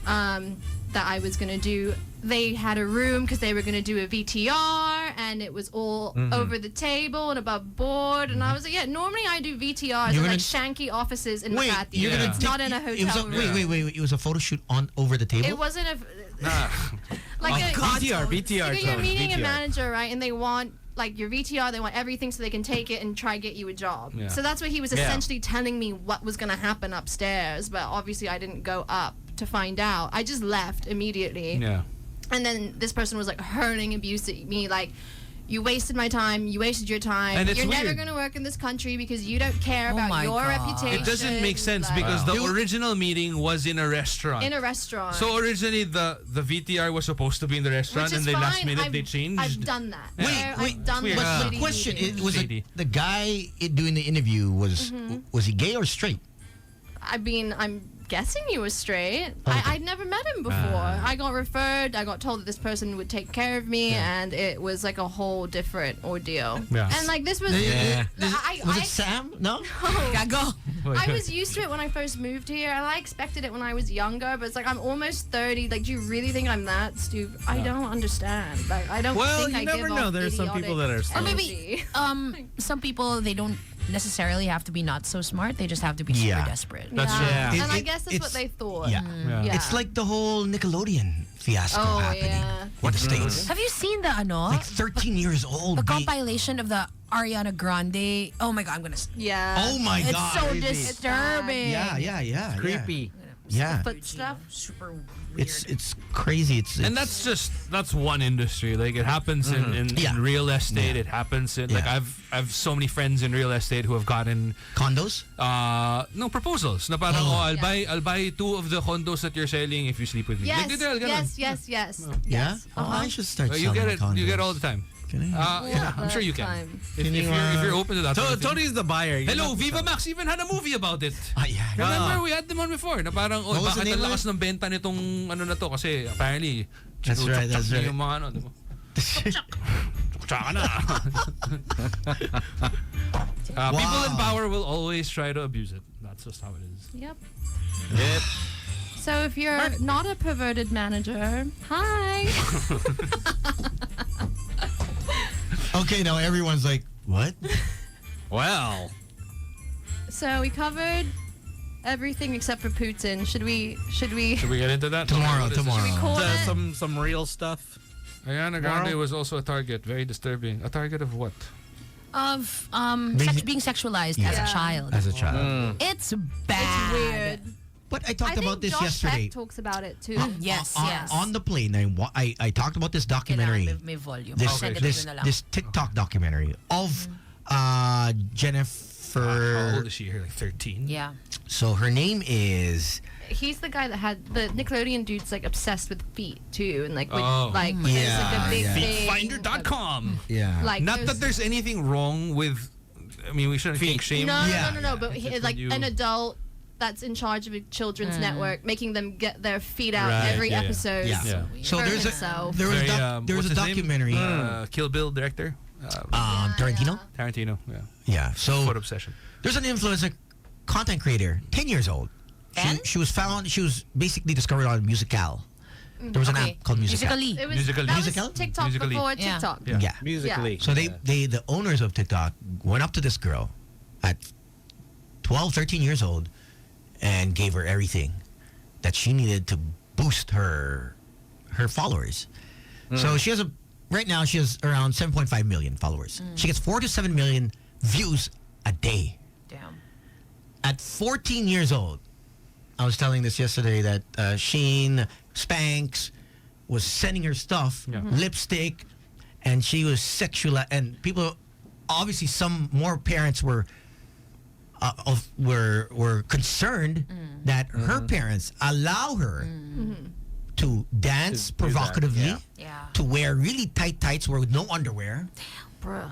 that I was gonna do. They had a room because they were gonna do a VTR, and it was all over the table and above board. And I was like, yeah, normally I do VTRs You're in gonna- like shanky offices in Wait, Makati. you're gonna It's take- not in a it was hotel room. wait. It was a photo shoot on over the table. It wasn't a like a BTR. So you're meeting a BTR. manager, right? And they want like your VTR, they want everything so they can take it and try get you a job. Yeah. So that's what he was essentially telling me what was gonna happen upstairs. But obviously I didn't go up to find out. I just left immediately. Yeah. And then this person was like hurling abuse at me, like, you wasted my time, you wasted your time, And it's you're never weird. gonna work in this country because you don't care Oh about my your God. reputation. It doesn't make sense like, because the original meeting was in a restaurant. in a restaurant. So originally the VTR was supposed to be in the restaurant, Which and is then last fine. minute I've, they changed. I've done that. Wait, I've done weird. the But shitty Question: meetings. was Shady. the guy doing the interview was he gay or straight? I mean, I'm guessing he was straight. I'd never met him before. I got referred. I got told that this person would take care of me, and it was like a whole different ordeal. Yeah. And like this was, Was it Sam? No. Gago. I was used to it when I first moved here, and I expected it when I was younger. But it's like I'm almost 30. Like, do you really think I'm that stupid? I don't understand. Like, I don't. Well, think you I never give know. off There's some people that are idiotic smart. Or maybe energy. some people, they don't necessarily have to be not so smart. They just have to be super Yeah. desperate. That's Yeah. true. And It- I guess that's what it's- they thought. Yeah. Yeah. It's like the whole Nickelodeon fiasco Oh, happening yeah. in the States. Have you seen the Like 13 years old. the being- compilation of the Ariana Grande? Oh my god, I'm gonna. Yeah. Oh my It's god. so Creepy. disturbing. Yeah. Creepy. Yeah. Foot stuff. Super weird. It's crazy. It's And that's one industry. Like it happens in Yeah. real estate. Yeah. It happens in like Yeah. I've so many friends in real estate who have gotten condos. no proposals. Na parang I'll buy 2 of the condos that you're selling if you sleep with me. Yes. Like, ganun. Yes. Yeah. Yes. Oh, I should start. You get selling it. condos. You get it all the time. Can I? Yeah, I'm sure you can. Time. If you're open to that. sort of thing. Tony's the buyer. You're Hello, not the Viva seller. Max even had a movie about it. Yeah. Remember we had them on before na parang What was the bakit name ang of lakas ng benta nitong ano na to kasi apparently That's right, that's niya right. yung mga ano, di ba? Tsaka na. People in power will always try to abuse it. That's just how it is. Yep. Yep. So if you're not a perverted manager, hi. Okay, now everyone's like, what? Well. So we covered everything except for Putin. Should we? Should we get into that? Tomorrow, What is this? tomorrow. Should we call it? Some real stuff. Ariana Grande was also a target. Very disturbing. A target of what? of Basic- being sexualized as a child. As a child. It's bad. It's weird. But I talked I think about this Josh yesterday. Beck talks about it too. Yes, on, yes. on the plane, I talked about this documentary. Kailangan may volume. This, Send it this, to na lang. this TikTok documentary of Jennifer. How old is she here? Like 13? Yeah. So her name is. He's the guy that had the Nickelodeon dude's like obsessed with feet too, and like with, Oh. like Yeah, there's like a big yeah. thing. Feetfinder.com. Yeah. Like Not that there's- there's anything wrong with. I mean, we shouldn't think shame. No, Yeah. no. But he, Just like when you- an adult that's in charge of a children's network, making them get their feet out Right, every yeah, yeah. episode. Yeah. Yeah. So Hurt there's a himself. there was Very, there was what's a his name? documentary. Kill Bill director. Tarantino. Tarantino. Yeah. Yeah. So Foot obsession. there's an influencer, content creator, 10 years old. She was found. She was basically discovered on Musical. There was an Okay. app called Musical. Musically. It was Musical.ly. that Musical.ly? was TikTok Musical.ly. before Yeah. TikTok. Yeah. Yeah. Musically. So the owners of TikTok went up to this girl at 12, 13 years old and gave her everything that she needed to boost her followers. So she has right now she has around 7.5 million followers. She gets 4 to 7 million views a day. Damn. At 14 years old, I was telling this yesterday that Sheen Spanx was sending her stuff, lipstick, and she was sexual. And people, obviously, some more parents were concerned that her parents allow her to dance To do that, provocatively, Yeah. to wear really tight tights with no underwear, Bruh.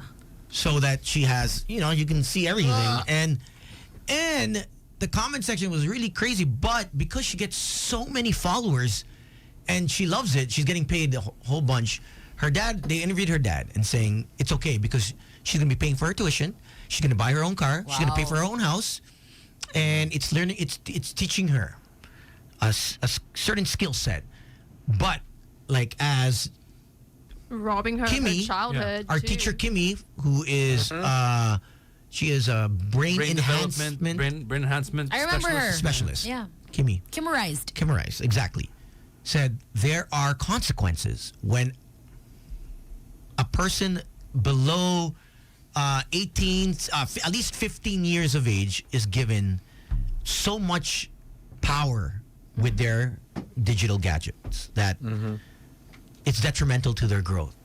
so that she has, you can see everything. And the comment section was really crazy, but because she gets so many followers and she loves it, she's getting paid a whole bunch. They interviewed her dad and saying it's okay because she's going to be paying for her tuition. She's going to buy her own car. She's going to pay for her own house. And it's teaching her a certain skill set. But like as Robbing her of Kimmy, her childhood. our too. teacher Kimmy, who is she is a brain development, enhancement brain enhancement. I remember her. specialist. Yeah. Kimmy. Kimmerized. Exactly. Said there are consequences when a person below 18, at least 15 years of age is given so much power with their digital gadgets that it's detrimental to their growth.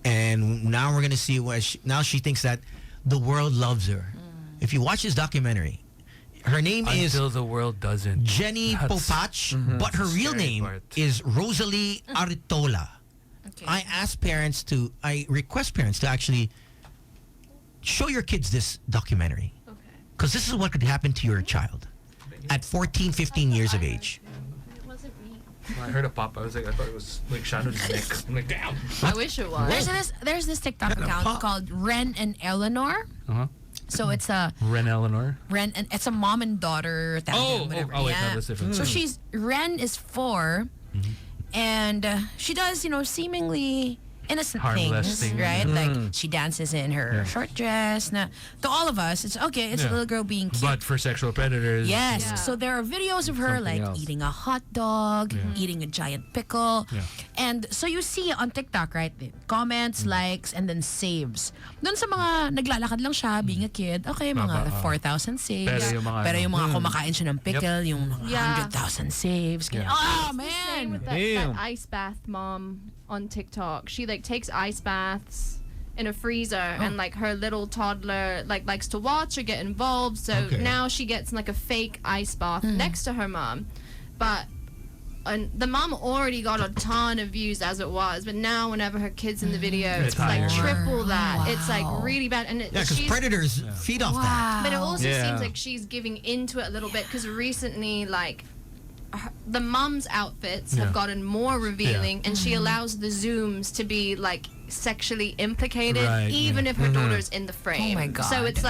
And now we're going to see where now she thinks that the world loves her. If you watch this documentary, her name is Until the world doesn't. Jenny That's- Popach, but her real scary name part. is Rosalie Artola. Okay. I request parents to actually show your kids this documentary. Because this is what could happen to your child at 14, 15 years of age. It wasn't me. I heard a pop. I thought it was like Shannon's neck. I'm like, damn. I wish it was. There's this TikTok account called Ren and Eleanor. Uh-huh. So it's a Ren Eleanor. Ren and it's a mom and daughter tandem, whatever. wait, yeah. no, that's different. So Ren is 4, and she does seemingly innocent Harmless things, things. right? Like she dances in her short dress. To all of us, it's okay. It's a Yeah. little girl being cute. But for sexual predators. Yes. Yeah. So there are videos of her Something like else. eating a hot dog, eating a giant pickle. Yeah. And so you see on TikTok, right? Comments, likes, and then saves. Doon sa mga naglalakad lang siya, being a kid, okay, mga 4,000 saves. Pero yung mga kumakain siya ng pickle, yung mga Yeah. 100,000 saves. Yeah. Oh, Same man! with that ice bath mom on TikTok. She takes ice baths in a freezer and her little toddler likes to watch or get involved. So Okay. now she gets a fake ice bath next to her mom. But the mom already got a ton of views as it was, but now whenever her kid's in the video, It's it's like higher. triple that. Wow. It's really bad. And Yeah, because she's- predators feed off that. but it also Yeah. seems like she's giving into it a little bit because recently, the mom's outfits have gotten more revealing, and she allows the zooms to be sexually implicated, Right, even if her daughter's in the frame. Oh my God. So it's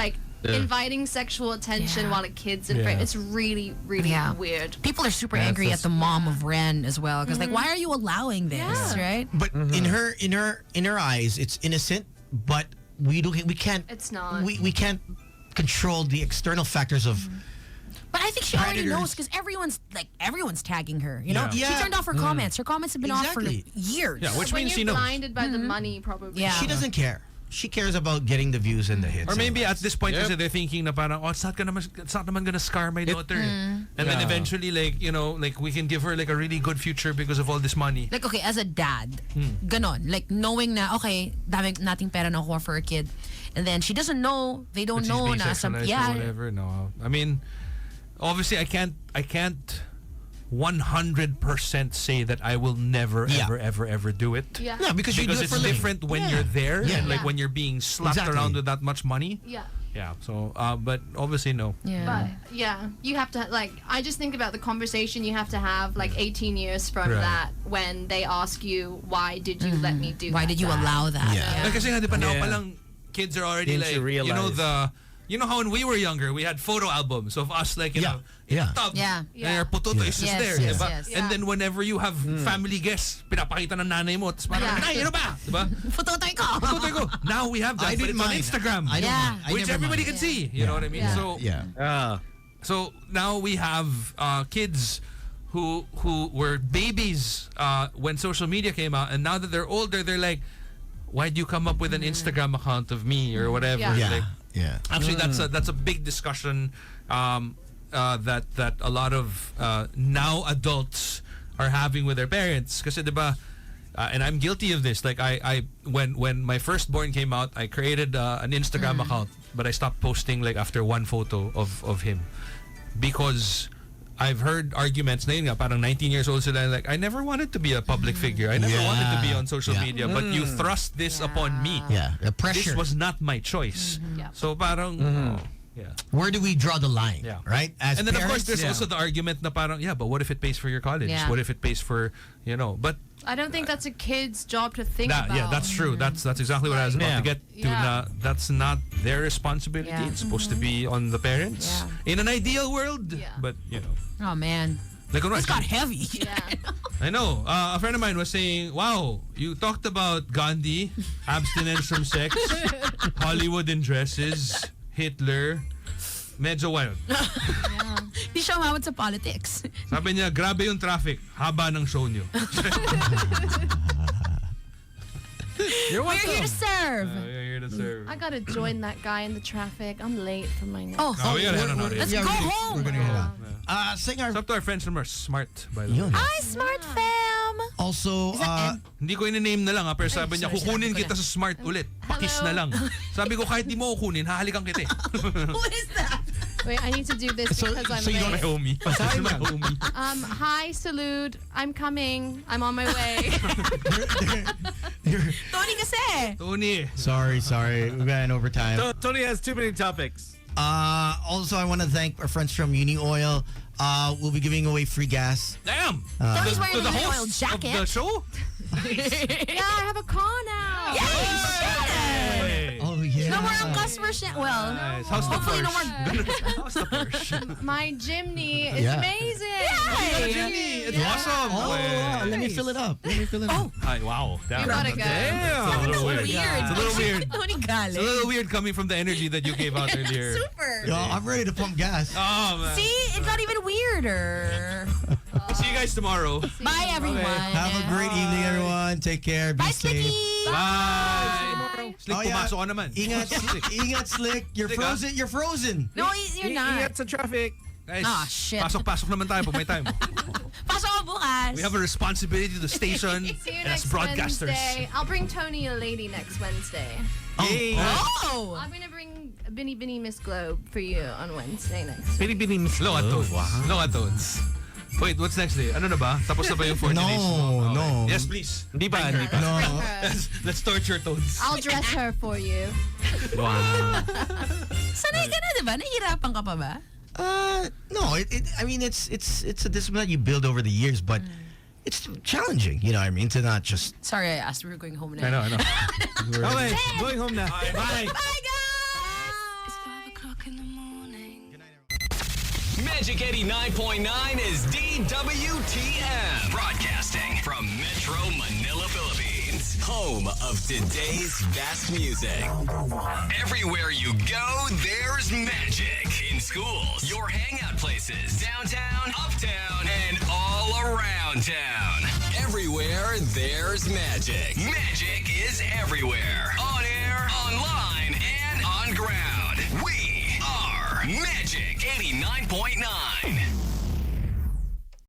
inviting sexual attention Yeah. while a kid's in Yeah. frame. It's really, really Yeah. weird. People are super angry at the mom of Ren as well. Because why are you allowing this, Yeah. right? But in her eyes, it's innocent. But we can't. It's not. We can't control the external factors of. But I think she already Predators. knows because everyone's tagging her. You know, Yeah. Yeah. she turned off her comments. Her comments have been off Exactly. for years. Yeah, which when means you're she knows. blinded by the money, probably. Yeah. She doesn't care. she cares about getting the views and the hits. Or maybe and at this point kasi they're thinking na parang, it's not naman gonna scar my daughter. And then eventually, like, you know, like we can give her like a really good future because of all this money. Like, okay, as a dad, ganon. Like, knowing na, okay, dami nating pera na kuha for a kid. And then she doesn't know, they don't That know she's na being sexualized or whatever. No. I mean, obviously I can't 100% say that I will never, ever do it. Yeah. Yeah, because you do it it's for a living. different when you're there and like when you're being slapped Exactly. around with that much money. Yeah. Yeah, so, but obviously no. Yeah. But yeah, you have to like. I just think about the conversation you have to have like 18 years from Right. that when they ask you, why did you let me do? Why that did you to her?" allow that? Yeah. Like, kasi nga, di ba, now palang kids are already Didn't like, you realize? you know how when we were younger, we had photo albums of us like, you know, in Yeah. a tub. Yeah. And your pototo is just Yes, there, yes, diba? yes. And then whenever you have family guests, pinapakita ng nanay mo, tapos parang, Yeah. Nay, ano ba? Diba? Putotoy ko! Putotoy ko. Now we have that, I but didn't it's on mind. Instagram. I don't Yeah. mind. I Which never everybody mind. can see. You know what I mean? Yeah. So, Yeah. now we have kids who were babies when social media came out, and now that they're older, they're like, why'd you come up with an Instagram account of me or whatever? Yeah. Like, Yeah. actually, that's a big discussion that a lot of now adults are having with their parents. Kasi diba, and I'm guilty of this. Like I when my firstborn came out, I created an Instagram account, but I stopped posting like after one photo of him because I've heard arguments na yun nga, parang 19 years old sila, like, I never wanted to be a public figure. I never wanted to be on social media, but you thrust this upon me. Yeah. The pressure. This was not my choice. Yeah. So parang, yeah. Where do we draw the line? Yeah. Right? As And then of course parents, there's also the argument na parang, yeah, but what if it pays for your college? Yeah. What if it pays for, you know, but I don't think that's a kid's job to think about. yeah, that's true. That's exactly what I was about to get to. Yeah. Na, that's not their responsibility. Yeah. It's supposed to be on the parents. Yeah. In an ideal world, Yeah. but you know. Oh, man. Like, This got heavy. Yeah. I know. A friend of mine was saying, wow, you talked about Gandhi, abstinence from sex, Hollywood in dresses, Hitler, medyo wild. Hindi siya umawat sa politics. Sabi niya, grabe yung traffic, haba ng show niyo. We're here to serve. You're here to serve. I gotta join that guy in the traffic. I'm late for my next. Oh, Oh, we gotta head on already. let's Yeah, go we're gonna- home. We're gonna head out. Sing our It's up to our friends from our Smart, by the way. Yun. Hi, Smart Fam. Also, Hindi ko ina-name na lang pero sabi niya, sorry, kukunin sinabi ko kita sa Smart ulit. Pakis na lang. Sabi ko, kahit di mo kukunin, hahalikan kita eh. Who is that? Wait, I need to do this So- because I'm so you My late. homie. My homie. Hi, salute. I'm coming. I'm on my way. Tony kasi. Tony. sorry. We got an overtime. Tony has too many topics. Also, I want to thank our friends from Uni Oil. We'll be giving away free gas. Damn. Tony's wearing To a the Uni Oil host jacket. of the show? Yeah, I have a car now. Hey. Oh yeah. No more on customer well, Nice. How's the hopefully no Porsche? more. How's the Porsche? My Jimny is Yeah. amazing. Jimmy, it's awesome. Oh, wow. Let me fill it up. Ay, wow. Damn. You gotta go. Damn. It's a little weird. It's a little weird. Tony It's a galing. little weird coming from the energy that you gave out earlier. Super. Yo, I'm ready to pump gas. Oh, man. See, it got even weirder. See you guys tomorrow. Bye, everyone. Have a great evening, everyone. Take care. Be Bye, safe. Slicky. Bye. Slick, Oh, yeah. pumasok ka naman. Ingat, Slick. You're Slick, ah. frozen. You're frozen. No, you're not. Ingat sa traffic. Guys, Ah, shit. pasok naman tayo pag may time. Pasok ko bukas. We have a responsibility to the station See you and as next broadcasters. Wednesday. I'll bring Tony a lady next Wednesday. Oh. I'm gonna bring Binny Binny Miss Globe for you on Wednesday next. Bini-bini Miss Low at tones. Wow. Low at tones. Wait, what's next day? Ano na ba? Tapos na ba yung 40 days? No, no. Yes, please. Hindi pa, hindi pa. No. Let's torture tones. I'll dress her for you. Wow. Sanay ka na, di ba? Nahihirapan ka pa ba? No. I mean, it's a discipline that you build over the years, but it's challenging. You know what I mean? To not just. Sorry, I asked. We were going home now. I know. Okay, going home now. Bye. Bye, guys! Magic 89.9 is DWTM. Broadcasting from Metro Manila, Philippines. Home of today's best music. Everywhere you go, there's magic. In schools, your hangout places, downtown, uptown, and all around town. Everywhere, there's magic. Magic is everywhere. On air online and on ground. We are Magic 89.9.